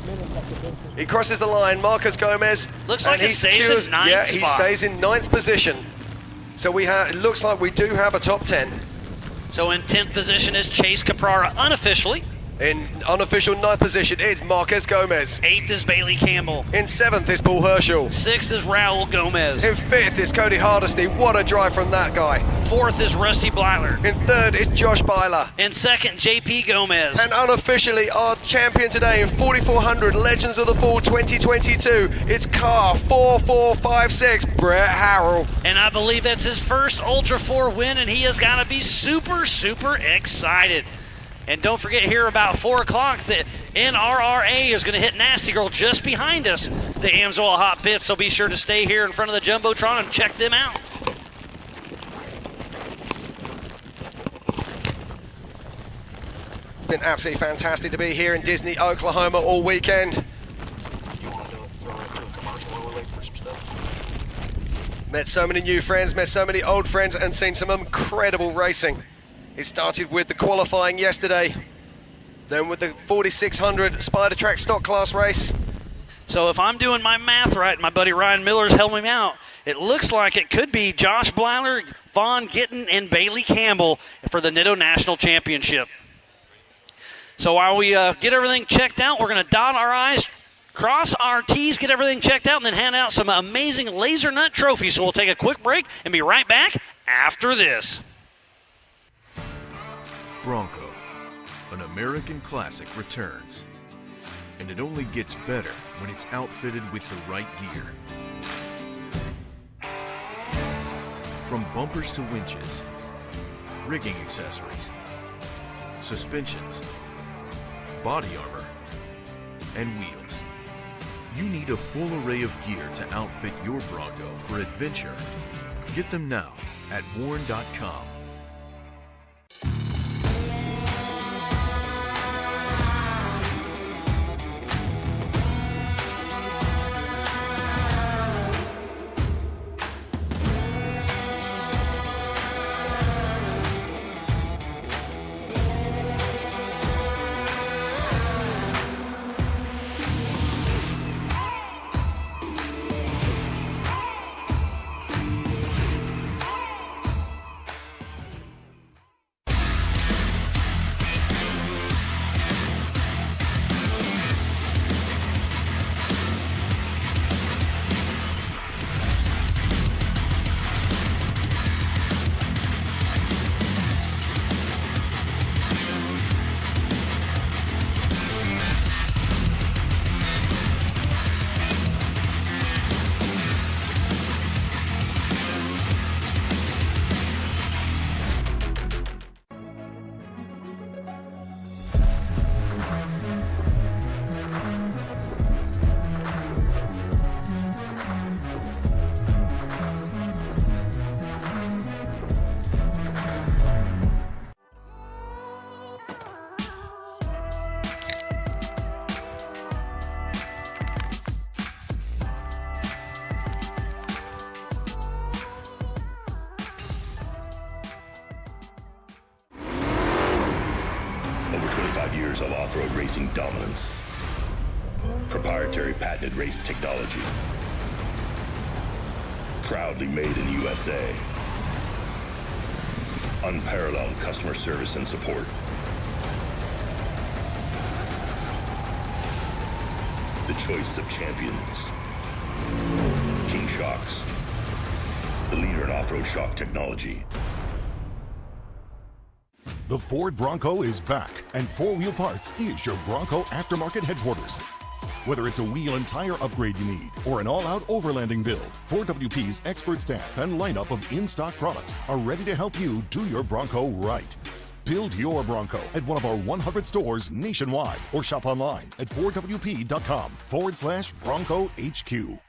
He crosses the line, Marcus Gomez. Looks like he stays in 9th spot. Yeah, he stays in 9th position. So it looks like we do have a top 10. So in 10th position is Chase Caprara, unofficially. In unofficial 9th position is Marquez Gomez. 8th is Bailey Campbell. In 7th is Paul Herschel. 6th is Raul Gomez. In 5th is Cody Hardesty. What a drive from that guy. 4th is Rusty Blyler. In 3rd is Josh Byler. In 2nd, JP Gomez. And unofficially our champion today in 4400 Legends of the Fall 2022, it's car 4456, Brett Harrell. And I believe that's his first Ultra 4 win, and he has got to be super, super excited. And don't forget, here about 4 o'clock, the NRRA is going to hit Nasty Girl just behind us, the Amsoil Hot Pits. So be sure to stay here in front of the Jumbotron and check them out. It's been absolutely fantastic to be here in Disney, Oklahoma all weekend. Met so many new friends, met so many old friends, and seen some incredible racing. It started with the qualifying yesterday, then with the 4600 Spider Track stock class race. So if I'm doing my math right, my buddy Ryan Miller's helping me out, it looks like it could be Josh Blyler, Vaughn Gittin, and Bailey Campbell for the Nitto National Championship. So while we get everything checked out, we're going to dot our I's, cross our T's, get everything checked out, and then hand out some amazing laser nut trophies. So we'll take a quick break and be right back after this. Bronco, an American classic, returns. And it only gets better when it's outfitted with the right gear. From bumpers to winches, rigging accessories, suspensions, body armor, and wheels. You need a full array of gear to outfit your Bronco for adventure. Get them now at warn.com. Years of off-road racing dominance, proprietary patented race technology, proudly made in the USA, unparalleled customer service and support. The choice of champions, King Shocks, the leader in off-road shock technology. The Ford Bronco is back, and 4 Wheel Parts is your Bronco aftermarket headquarters. Whether it's a wheel and tire upgrade you need, or an all-out overlanding build, 4WP's expert staff and lineup of in-stock products are ready to help you do your Bronco right. Build your Bronco at one of our 100 stores nationwide, or shop online at 4WP.com/Bronco HQ.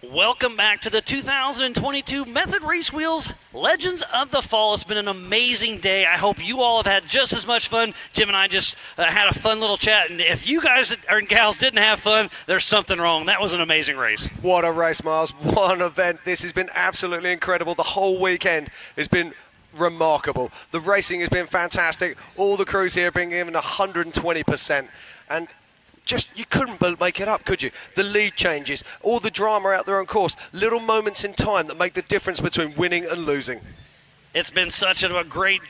Welcome back to the 2022 Method Race Wheels Legends of the Fall. It's been an amazing day. I hope you all have had just as much fun. Jim and I just had a fun little chat, and if you guys and gals didn't have fun, there's something wrong. That was an amazing race. What a race, Miles. What an event. This has been absolutely incredible. The whole weekend has been remarkable. The racing has been fantastic. All the crews here have been given 120%. And just, you couldn't make it up, could you? The lead changes, all the drama out there on course, little moments in time that make the difference between winning and losing. It's been such a great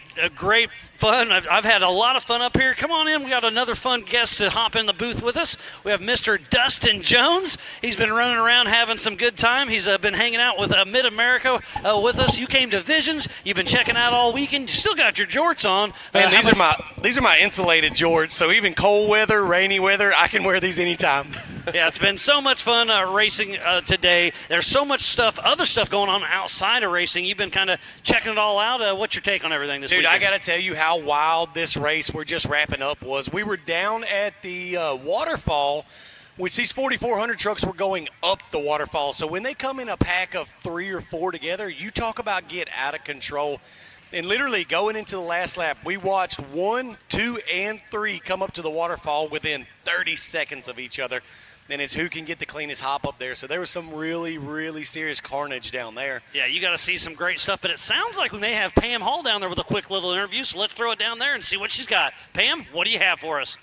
fun. I've had a lot of fun up here. Come on in. We got another fun guest to hop in the booth with us. We have Mr. Dustin Jones. He's been running around having some good time. He's been hanging out with Mid-America with us. You came to Visions. You've been checking out all weekend. You still got your jorts on. Man, these are my insulated jorts. So even cold weather, rainy weather, I can wear these anytime. Yeah, it's been so much fun racing today. There's so much other stuff going on outside of racing. You've been kind of checking it all out. What's your take on everything this weekend? Dude, I got to tell you how wild this race we're just wrapping up was. We were down at the waterfall, which these 4,400 trucks were going up the waterfall. So when they come in a pack of 3 or 4 together, you talk about get out of control. And literally going into the last lap, we watched 1, 2, and 3 come up to the waterfall within 30 seconds of each other. And it's who can get the cleanest hop up there. So there was some really, really serious carnage down there. Yeah, you got to see some great stuff. But it sounds like we may have Pam Hall down there with a quick little interview. So let's throw it down there and see what she's got. Pam, what do you have for us?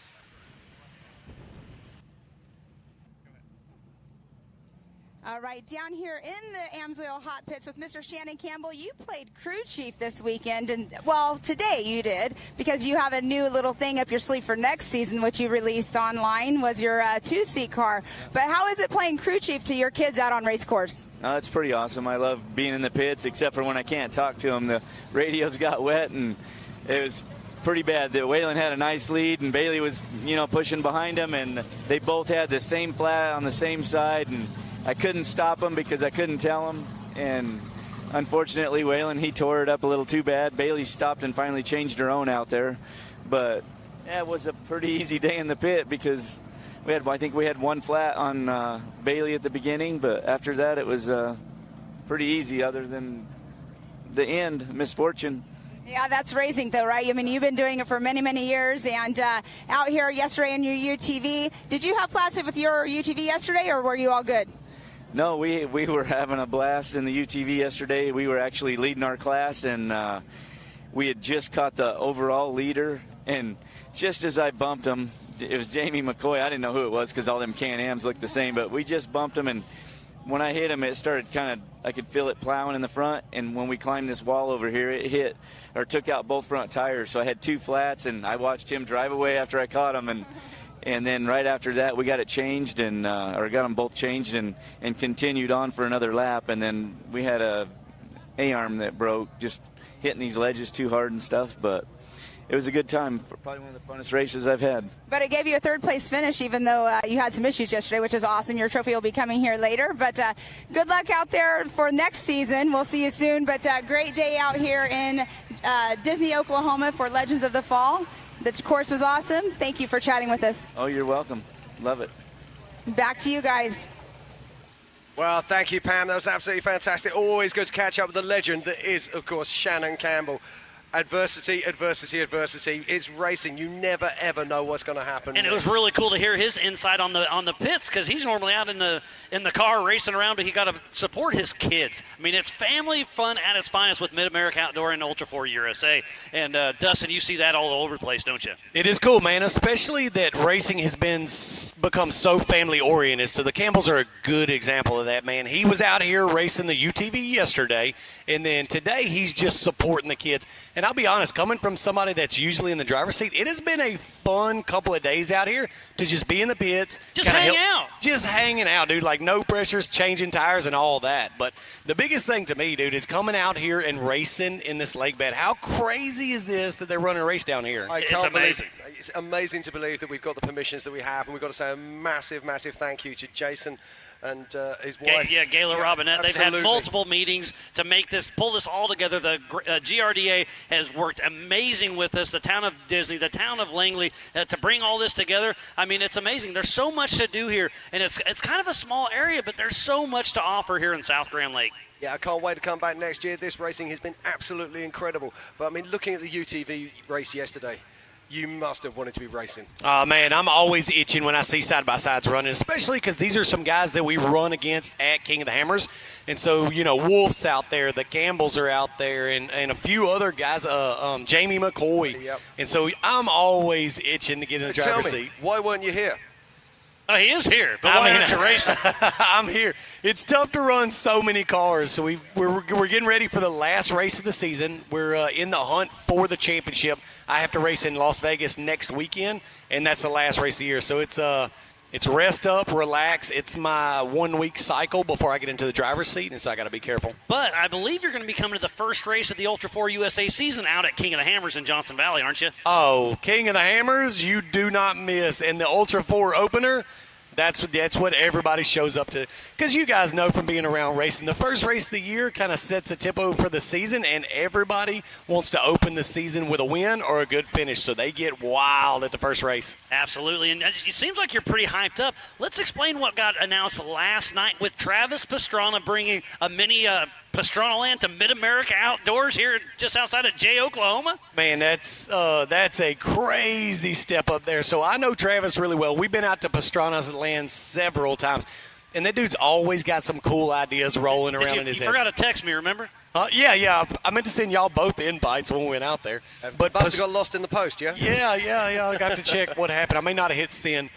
All right, down here in the Amsoil Hot Pits with Mr. Shannon Campbell, you played crew chief this weekend, and well, today you did, because you have a new little thing up your sleeve for next season, which you released online, was your 2-seat car. But how is it playing crew chief to your kids out on race course? It's pretty awesome. I love being in the pits, except for when I can't talk to them. The radios got wet, and it was pretty bad. Waylon had a nice lead, and Bailey was, pushing behind him, and they both had the same flat on the same side, and I couldn't stop him because I couldn't tell him, and unfortunately Waylon, he tore it up a little too bad. Bailey stopped and finally changed her own out there, but it was a pretty easy day in the pit because I think we had one flat on Bailey at the beginning, but after that it was pretty easy other than the end, misfortune. Yeah, that's racing, though, right? I mean, you've been doing it for many, many years, and out here yesterday in your UTV, did you have flats with your UTV yesterday, or were you all good? No, we were having a blast in the UTV yesterday. We were actually leading our class, and we had just caught the overall leader, and just as I bumped him, it was Jamie McCoy. I didn't know who it was because all them Can-Ams looked the same, but we just bumped him, and when I hit him, it started I could feel it plowing in the front, and when we climbed this wall over here, it took out both front tires. So I had 2 flats, and I watched him drive away after I caught him, and then right after that, we got it changed, or got them both changed, and continued on for another lap, and then we had a A-arm that broke, just hitting these ledges too hard and stuff, but it was a good time. Probably one of the funnest races I've had. But it gave you a 3rd-place finish, even though you had some issues yesterday, which is awesome. Your trophy will be coming here later. But good luck out there for next season. We'll see you soon. But great day out here in Disney, Oklahoma for Legends of the Fall. The course was awesome. Thank you for chatting with us. Oh, you're welcome. Love it. Back to you guys. Well, thank you, Pam. That was absolutely fantastic. Always good to catch up with the legend that is, of course, Shannon Campbell. Adversity, adversity, adversity. It's racing. You never, ever know what's going to happen. And it was really cool to hear his insight on the pits, because he's normally out in the car racing around, but he got to support his kids. I mean, it's family fun at its finest with Mid-America Outdoor and Ultra 4 USA. And Dustin, you see that all over the place, don't you? It is cool, man, especially that racing has become so family-oriented. So the Campbells are a good example of that, man. He was out here racing the UTV yesterday, and then today he's just supporting the kids. And I'll be honest, coming from somebody that's usually in the driver's seat, it has been a fun couple of days out here to just be in the pits. Just hang out. Just hanging out, dude. Like, no pressures, changing tires and all that. But the biggest thing to me, dude, is coming out here and racing in this lake bed. How crazy is this that they're running a race down here? It's amazing. It's amazing to believe that we've got the permissions that we have, and we've got to say a massive, massive thank you to Jason and his wife. Yeah, Gayla Robinette. They've had multiple meetings to pull this all together. The GRDA has worked amazing with us, the town of Disney, the town of Langley, to bring all this together. I mean, it's amazing. There's so much to do here, and it's kind of a small area, but there's so much to offer here in South Grand Lake. Yeah, I can't wait to come back next year. This racing has been absolutely incredible. But, I mean, looking at the UTV race yesterday, you must have wanted to be racing. Oh, man, I'm always itching when I see side-by-sides running, especially because these are some guys that we run against at King of the Hammers. And so, Wolf's out there, the Campbells are out there, and a few other guys, Jamie McCoy. Yep. And so I'm always itching to get in the driver's seat. Why weren't you here? Oh, he is here. But why aren't you racing? I'm here. It's tough to run so many cars. So we're getting ready for the last race of the season. We're in the hunt for the championship. I have to race in Las Vegas next weekend, and that's the last race of the year. So it's rest up, relax. It's my 1 week cycle before I get into the driver's seat, and so I got to be careful. But I believe you're going to be coming to the first race of the Ultra 4 USA season out at King of the Hammers in Johnson Valley, aren't you? Oh, King of the Hammers, you do not miss. And the Ultra 4 opener, that's what everybody shows up to. Because you guys know from being around racing, the first race of the year kind of sets a tempo for the season, and everybody wants to open the season with a win or a good finish, so they get wild at the first race. Absolutely, and it seems like you're pretty hyped up. Let's explain what got announced last night with Travis Pastrana bringing a mini Pastrana Land to Mid-America Outdoors here just outside of Jay, Oklahoma. Man, that's a crazy step up there. So I know Travis really well. We've been out to Pastrana's Land several times, and that dude's always got some cool ideas rolling around in his head. You forgot to text me, remember? Yeah. I meant to send y'all both invites when we went out there. But Buster got lost in the post, yeah? Yeah. I got to check what happened. I may not have hit send.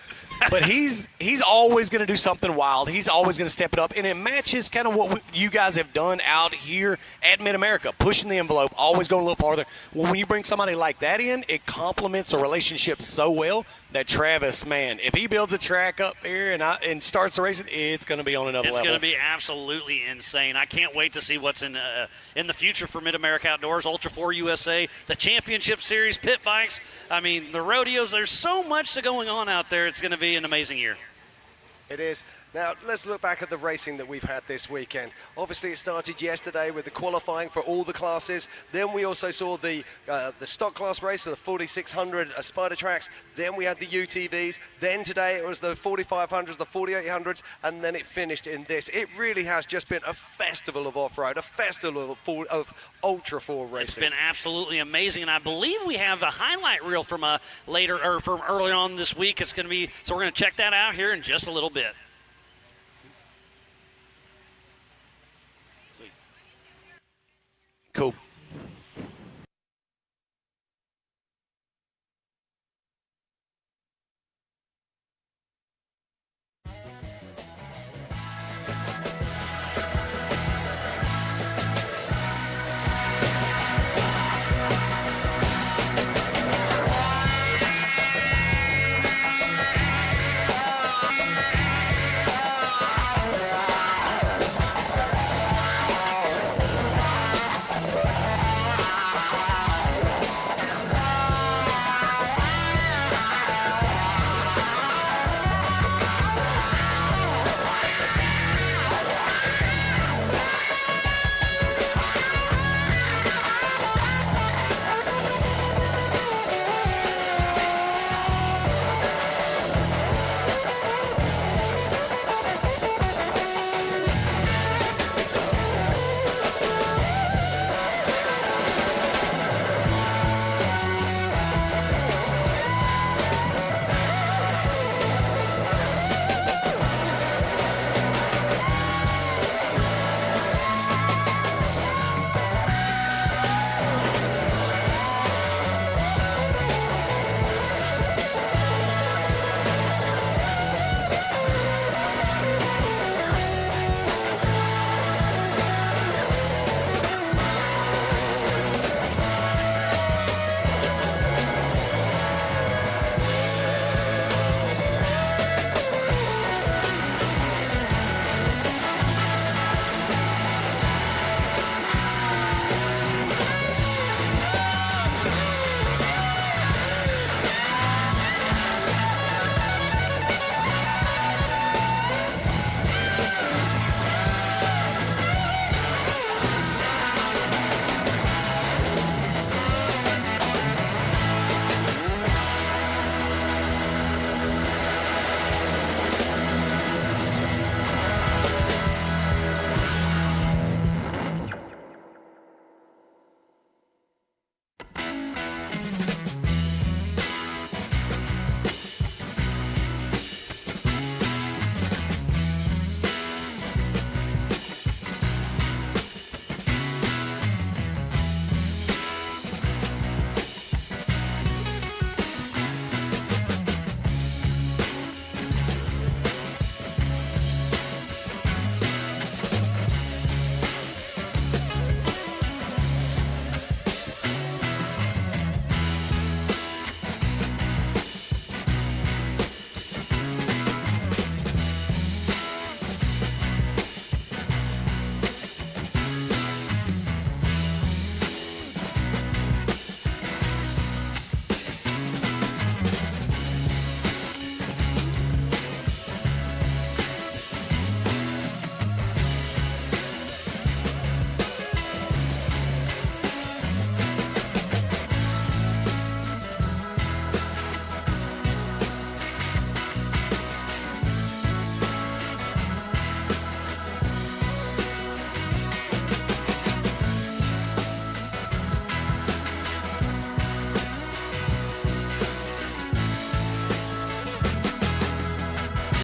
But he's always going to do something wild. He's always going to step it up, and it matches kind of what you guys have done out here at Mid-America, pushing the envelope, always going a little farther. Well, when you bring somebody like that in, it complements a relationship so well that Travis, man, if he builds a track up here and starts the racing, it's going to be on another level. It's going to be absolutely insane. I can't wait to see what's in the future for Mid-America Outdoors, Ultra 4 USA, the Championship Series, pit bikes. I mean, the rodeos. There's so much going on out there. It's going to be an amazing year. It is. Now, let's look back at the racing that we've had this weekend. Obviously, it started yesterday with the qualifying for all the classes. Then we also saw the stock class race, so the 4600 Spider Tracks. Then we had the UTVs. Then today it was the 4500s, the 4800s, and then it finished in this. It really has just been a festival of off-road, a festival of Ultra 4 racing. It's been absolutely amazing, and I believe we have a highlight reel from from earlier on this week. It's going to be, so we're going to check that out here in just a little bit.